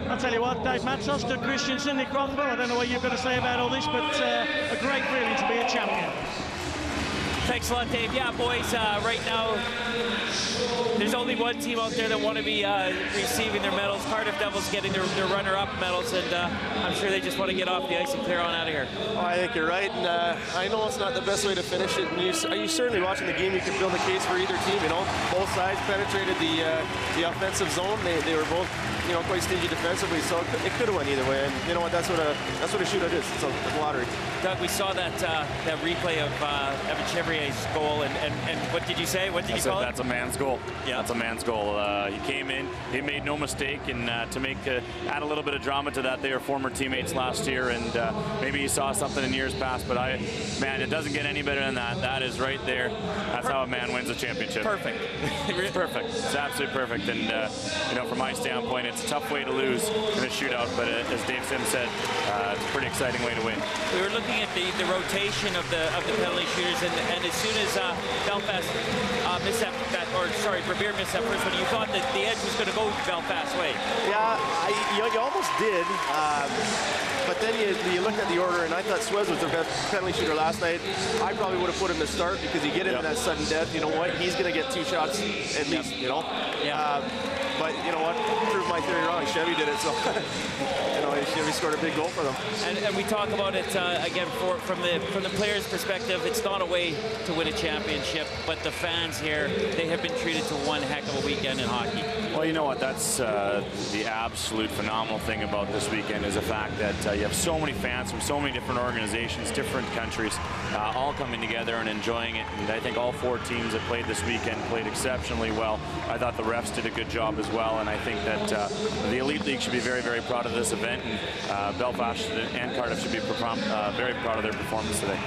I'll tell you what, Dave Matzos, Doug Christensen, Nick Rothwell, I don't know what you've got to say about all this, but a great feeling to be a champion. Thanks a lot, Dave. Yeah, boys, right now, there's only one team out there that want to be receiving their medals. Cardiff Devils getting their runner-up medals, and I'm sure they just want to get off the ice and clear on out of here. Oh, I think you're right, and I know it's not the best way to finish it. And you certainly watching the game, you can build a case for either team. Both sides penetrated the offensive zone. They were both, quite stingy defensively, so it could have went either way. And you know what? That's what a shootout is. It's a lottery. Doug, we saw that replay of Evan Chevrier Poirier's goal, and what did you say? What did you call it? That's a man's goal. Yeah. That's a man's goal. He came in, he made no mistake, and to add a little bit of drama to that, they were former teammates last year, and maybe he saw something in years past, but man, it doesn't get any better than that. That is right there. That's how a man wins a championship. Perfect. It's perfect. It's absolutely perfect. And you know, from my standpoint, it's a tough way to lose in a shootout, but as Dave Sims said, it's a pretty exciting way to win. We were looking at the rotation of the penalty shooters, and as soon as Belfast missed that, Revere missed that first one, you thought that the edge was going to go Belfast's way. Yeah, you almost did. But then you looked at the order, and I thought Suez was the best penalty shooter last night. I probably would have put him to start because you get into that sudden death. You know what? He's going to get 2 shots at least, you know? Yeah. But you know what? Proved my theory wrong. Chevy did it, so you know, Chevy scored a big goal for them. And we talk about it again from the players' perspective. It's not a way to win a championship, but the fans here, they have been treated to one heck of a weekend in hockey. Well, you know what? That's the absolute phenomenal thing about this weekend is the fact that you have so many fans from so many different organizations, different countries, all coming together and enjoying it. And I think all 4 teams that played this weekend played exceptionally well. I thought the refs did a good job as well, and I think that the Elite League should be very, very proud of this event, and Belfast and Cardiff should be very proud of their performance today.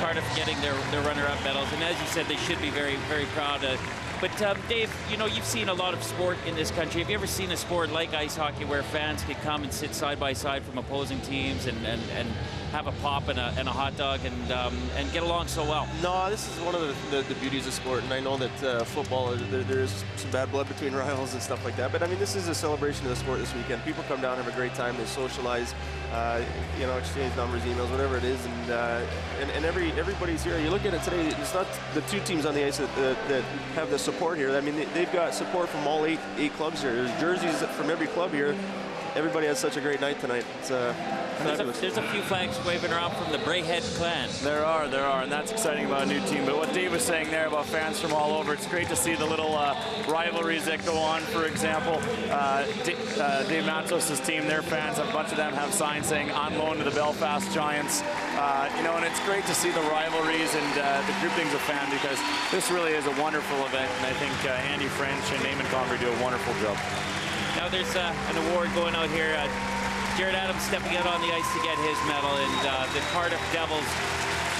Cardiff getting their runner-up medals, and as you said, they should be very, very proud. But Dave, you know, you've seen a lot of sport in this country. Have you ever seen a sport like ice hockey where fans could come and sit side by side from opposing teams and have a pop and a hot dog and get along so well? No, this is one of the beauties of sport, and I know that football, there is some bad blood between rivals and stuff like that, but I mean, this is a celebration of the sport this weekend. People come down, have a great time, they socialize, you know, exchange numbers, emails, whatever it is, and everybody's here. You look at it today, it's not the 2 teams on the ice that have the support here. I mean, they've got support from all 8 clubs here. There's jerseys from every club here. Everybody has such a great night tonight. It's there's a few flags waving around from the Brayhead clan. There are, and that's exciting about a new team. But what Dave was saying there about fans from all over, it's great to see the little rivalries that go on. For example, Dave Matos' team, their fans, a bunch of them have signs saying on loan to the Belfast Giants. You know, and it's great to see the rivalries and the groupings of fans, because this really is a wonderful event, and I think Andy French and Eamon Convery do a wonderful job. Now there's an award going out here. Jared Adams stepping out on the ice to get his medal, and the Cardiff Devils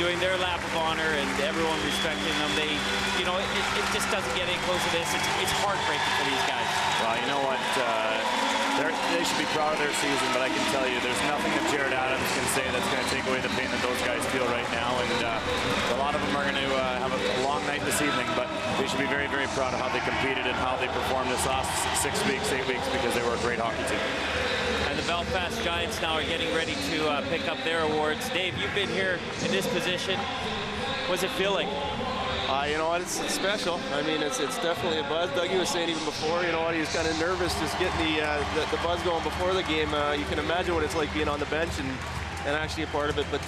doing their lap of honor, and everyone respecting them. They, you know, it just doesn't get any close to this. It's heartbreaking for these guys. Well, you know what? They should be proud of their season, but I can tell you there's nothing that Jared Adams can say that's going to take away the pain that those guys feel right now, and a lot of them are going to have a long night this evening, but they should be very, very proud of how they competed and how they performed this last 6 weeks, 8 weeks, because they were a great hockey team. And the Belfast Giants now are getting ready to pick up their awards. Dave, you've been here in this position. What's it feel like? You know what, it's special. I mean, it's definitely a buzz. Dougie was saying even before, you know what, he was kind of nervous just getting the buzz going before the game. You can imagine what it's like being on the bench and actually a part of it. But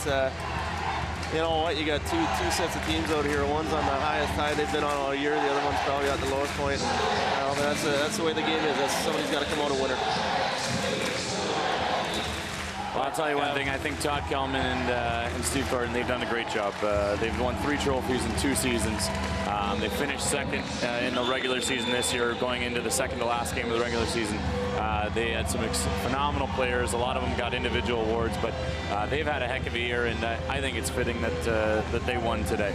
you know what, you got two sets of teams out here. One's on the highest high they've been on all year. The other one's probably at the lowest point. But that's the way the game is. Somebody's got to come out a winner. Well, I'll tell you one thing. I think Todd Kelman and Steve Gordon, they've done a great job. They've won 3 trophies in 2 seasons. They finished second in the regular season this year, going into the second to last game of the regular season. They had some phenomenal players. A lot of them got individual awards, but they've had a heck of a year, and I think it's fitting that they won today,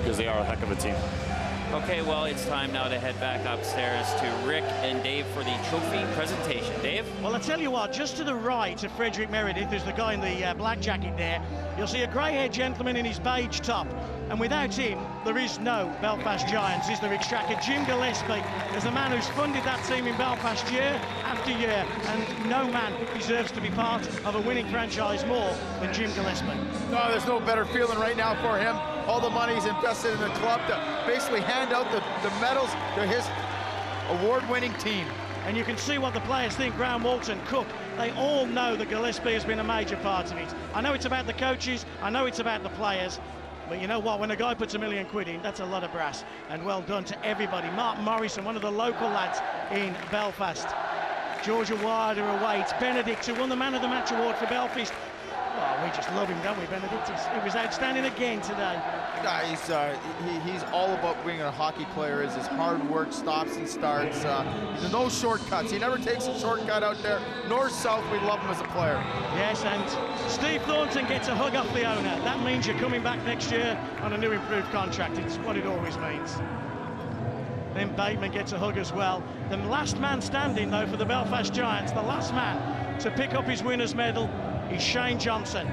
because they are a heck of a team. Okay, well, it's time now to head back upstairs to Rick and Dave for the trophy presentation. Dave? Well, I tell you what, just to the right of Frederick Meredith, there's the guy in the black jacket there. You'll see a grey-haired gentleman in his beige top. And without him, there is no Belfast Giants, is there, Extracker? Jim Gillespie is the man who's funded that team in Belfast year after year, and no man deserves to be part of a winning franchise more than Jim Gillespie. No, there's no better feeling right now for him. All the money's invested in the club to basically hand out the medals to his award-winning team. And you can see what the players think. Graham Walton, Cook, they all know that Gillespie has been a major part of it. I know it's about the coaches, I know it's about the players, but you know what, when a guy puts £1 million in, that's a lot of brass. And well done to everybody. Mark Morrison, one of the local lads in Belfast. Georgia Wilder awaits. Benedict, who won the Man of the Match award for Belfast. Oh, we just love him, don't we, Benedict? He was outstanding again today. He's all about being a hockey player. Is his hard work, stops and starts. There's no shortcuts. He never takes a shortcut out there. North, south, we love him as a player. Yes, and Steve Thornton gets a hug off the owner. That means you're coming back next year on a new improved contract. It's what it always means. Then Bateman gets a hug as well. The last man standing, though, for the Belfast Giants, the last man to pick up his winner's medal is Shane Johnson,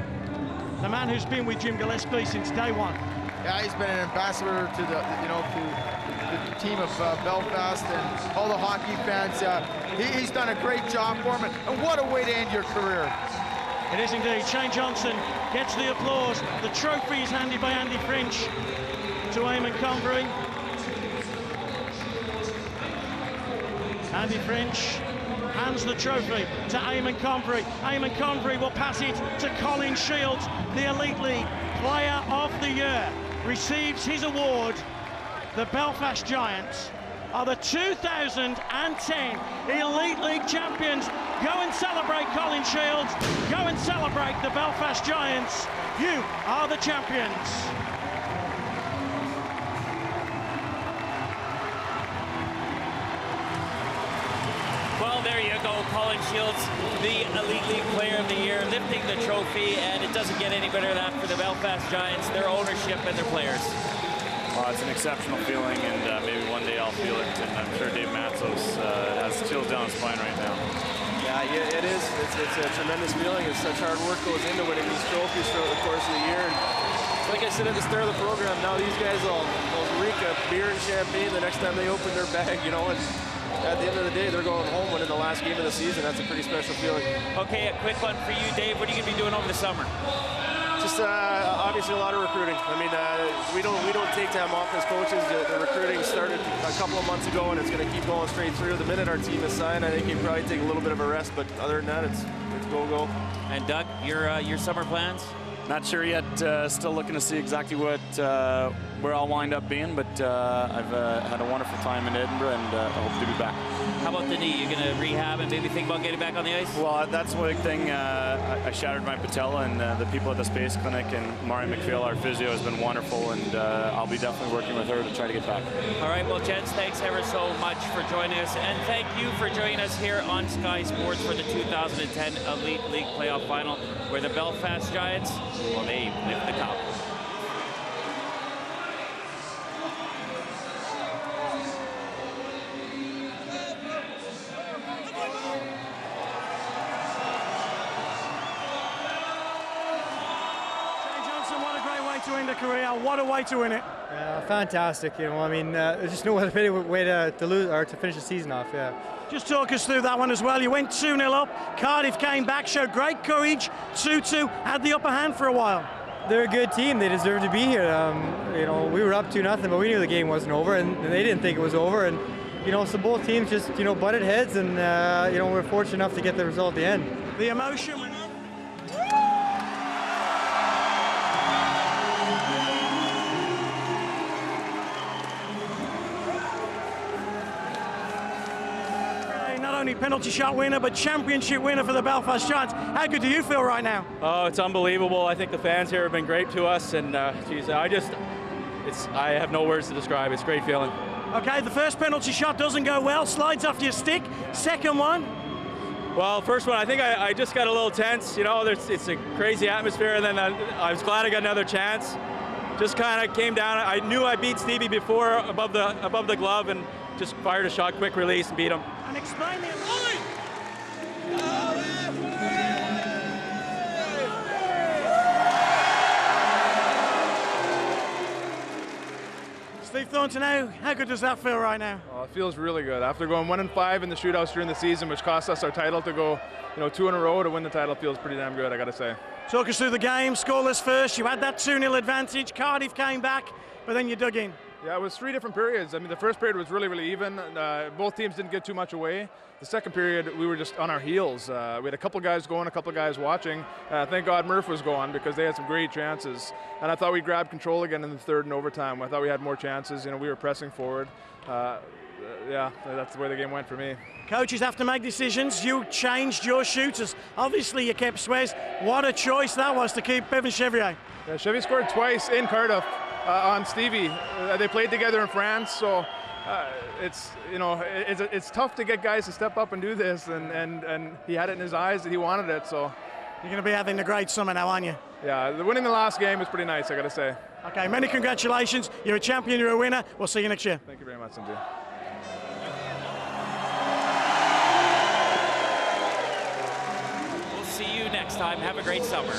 the man who's been with Jim Gillespie since day one. Yeah, he's been an ambassador to the, to the team of Belfast and all the hockey fans. He's done a great job for him, and what a way to end your career. It is indeed. Shane Johnson gets the applause. The trophy is handed by Andy French to Eamon Convery. Andy French hands the trophy to Eamon Convery. Eamon Convery will pass it to Colin Shields, the Elite League Player of the Year. Receives his award. The Belfast Giants are the 2010 Elite League champions. Go and celebrate Colin Shields. Go and celebrate the Belfast Giants. You are the champions. Well, there you go, Colin Shields, the Elite League Player of the Year, lifting the trophy, and it doesn't get any better than that for the Belfast Giants, their ownership and their players. Well, it's an exceptional feeling, and maybe one day I'll feel it, and I'm sure Dave Matzos has chills down his spine right now. Yeah, it is. It's a tremendous feeling. It's such hard work goes into winning these trophies throughout the course of the year. And like I said at the start of the program, now these guys will reek of beer and champagne the next time they open their bag, and at the end of the day, they're going home winning the last game of the season. That's a pretty special feeling. Okay, a quick one for you, Dave. What are you going to be doing over the summer? Just obviously a lot of recruiting. I mean, we don't take time off as coaches. The recruiting started a couple of months ago, and it's going to keep going straight through. The minute our team is signed, I think you probably take a little bit of a rest, but other than that, it's go. And Doug, your summer plans? Not sure yet. Still looking to see exactly where I'll wind up being, but I've had a wonderful time in Edinburgh, and I hope to be back. How about the knee? You're going to rehab and maybe think about getting back on the ice? Well, that's one thing. I shattered my patella, and the people at the Space Clinic and Mari McPhail, our physio, has been wonderful, and I'll be definitely working with her to try to get back. All right, well, gents, thanks ever so much for joining us, and thank you for joining us here on Sky Sports for the 2010 Elite League Playoff Final, where the Belfast Giants, well, they lift the cup. To end a career, what a way to win it. Fantastic, I mean, there's just no other way to lose or to finish the season off, yeah. Just talk us through that one as well. You went 2-0 up, Cardiff came back, showed great courage, 2-2, had the upper hand for a while. They're a good team, they deserve to be here. We were up 2-0, but we knew the game wasn't over, and they didn't think it was over, and so both teams just, butted heads, and we're fortunate enough to get the result at the end. The emotion. Penalty shot winner, but championship winner for the Belfast Giants. How good do you feel right now? Oh, it's unbelievable. I think the fans here have been great to us, and geez, I have no words to describe. It's a great feeling. Okay, the first penalty shot doesn't go well, slides off your stick. Second one? Well, first one, I think I just got a little tense. It's a crazy atmosphere, and then I was glad I got another chance. Just kind of came down. I knew I beat Stevie before above the glove, and just fired a shot, quick release, and beat him. And explain the Steve Thornton, how good does that feel right now? It feels really good. After going 1-5 in the shootouts during the season, which cost us our title, to go 2 in a row to win the title feels pretty damn good, I gotta say. Talk us through the game, scoreless first. You had that 2-0 advantage. Cardiff came back, but then you dug in. Yeah, it was 3 different periods. I mean, the first period was really, really even. Both teams didn't get too much away. The second period, we were just on our heels. We had a couple guys going, a couple guys watching. Thank God Murph was going, because they had some great chances. And I thought we grabbed control again in the third and overtime. I thought we had more chances. We were pressing forward. yeah, that's the way the game went for me. Coaches have to make decisions. You changed your shooters. Obviously, you kept Suez. What a choice that was to keep Bevan Chevrier. Yeah, Chevy scored twice in Cardiff on Stevie. They played together in France, so it's tough to get guys to step up and do this, and he had it in his eyes that he wanted it. So you're going to be having a great summer now, aren't you? Yeah, winning the last game was pretty nice, I got to say. Okay, many congratulations. You're a champion. You're a winner. We'll see you next year. Thank you very much, Sanjay. We'll see you next time. Have a great summer.